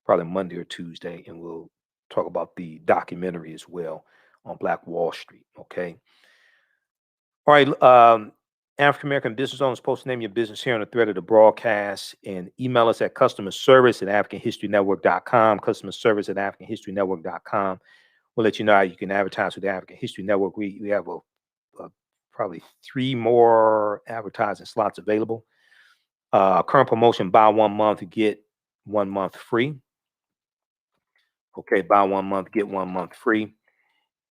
A: probably Monday or Tuesday, and we'll talk about the documentary as well on Black Wall Street. Okay. All right. African American business owners, post name your business here on the thread of the broadcast and email us at customerservice@africanhistorynetwork.com. Customerservice@africanhistorynetwork.com. We'll let you know how you can advertise with the African History Network. We have probably 3 more advertising slots available. Current promotion: buy 1 month, get 1 month free. Okay, buy 1 month, get 1 month free.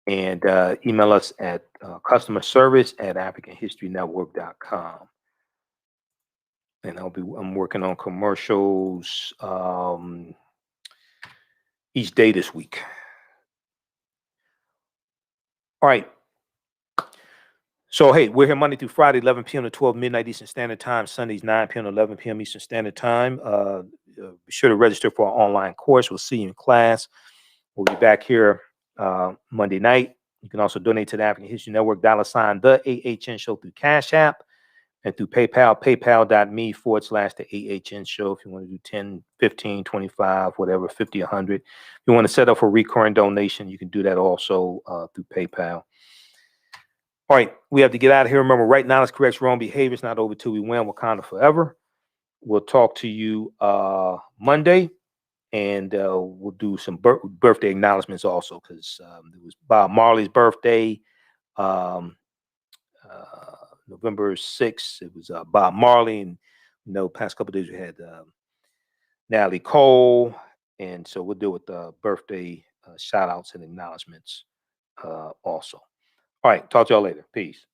A: And email us at customerservice@africanhistorynetwork.com. And I'm working on commercials each day this week. All right. So, hey, we're here Monday through Friday, 11 p.m. to 12 midnight Eastern Standard Time. Sundays, 9 p.m. to 11 p.m. Eastern Standard Time. Be sure to register for our online course. We'll see you in class. We'll be back here Monday night. You can also donate to the African History Network, $ the AHN Show through Cash App and through PayPal, paypal.me/the AHN Show. If you want to do 10, 15, 25, whatever, 50, 100. If you want to set up a recurring donation, you can do that also through PayPal. All right, we have to get out of here. Remember, right knowledge corrects wrong behavior. It's not over till we win. Wakanda forever. We'll talk to you Monday, and we'll do some birthday acknowledgments also, because it was Bob Marley's birthday, November 6th. It was Bob Marley, and past couple of days we had Natalie Cole, and so we'll deal with birthday shout outs and acknowledgments also. All right, talk to y'all later. Peace.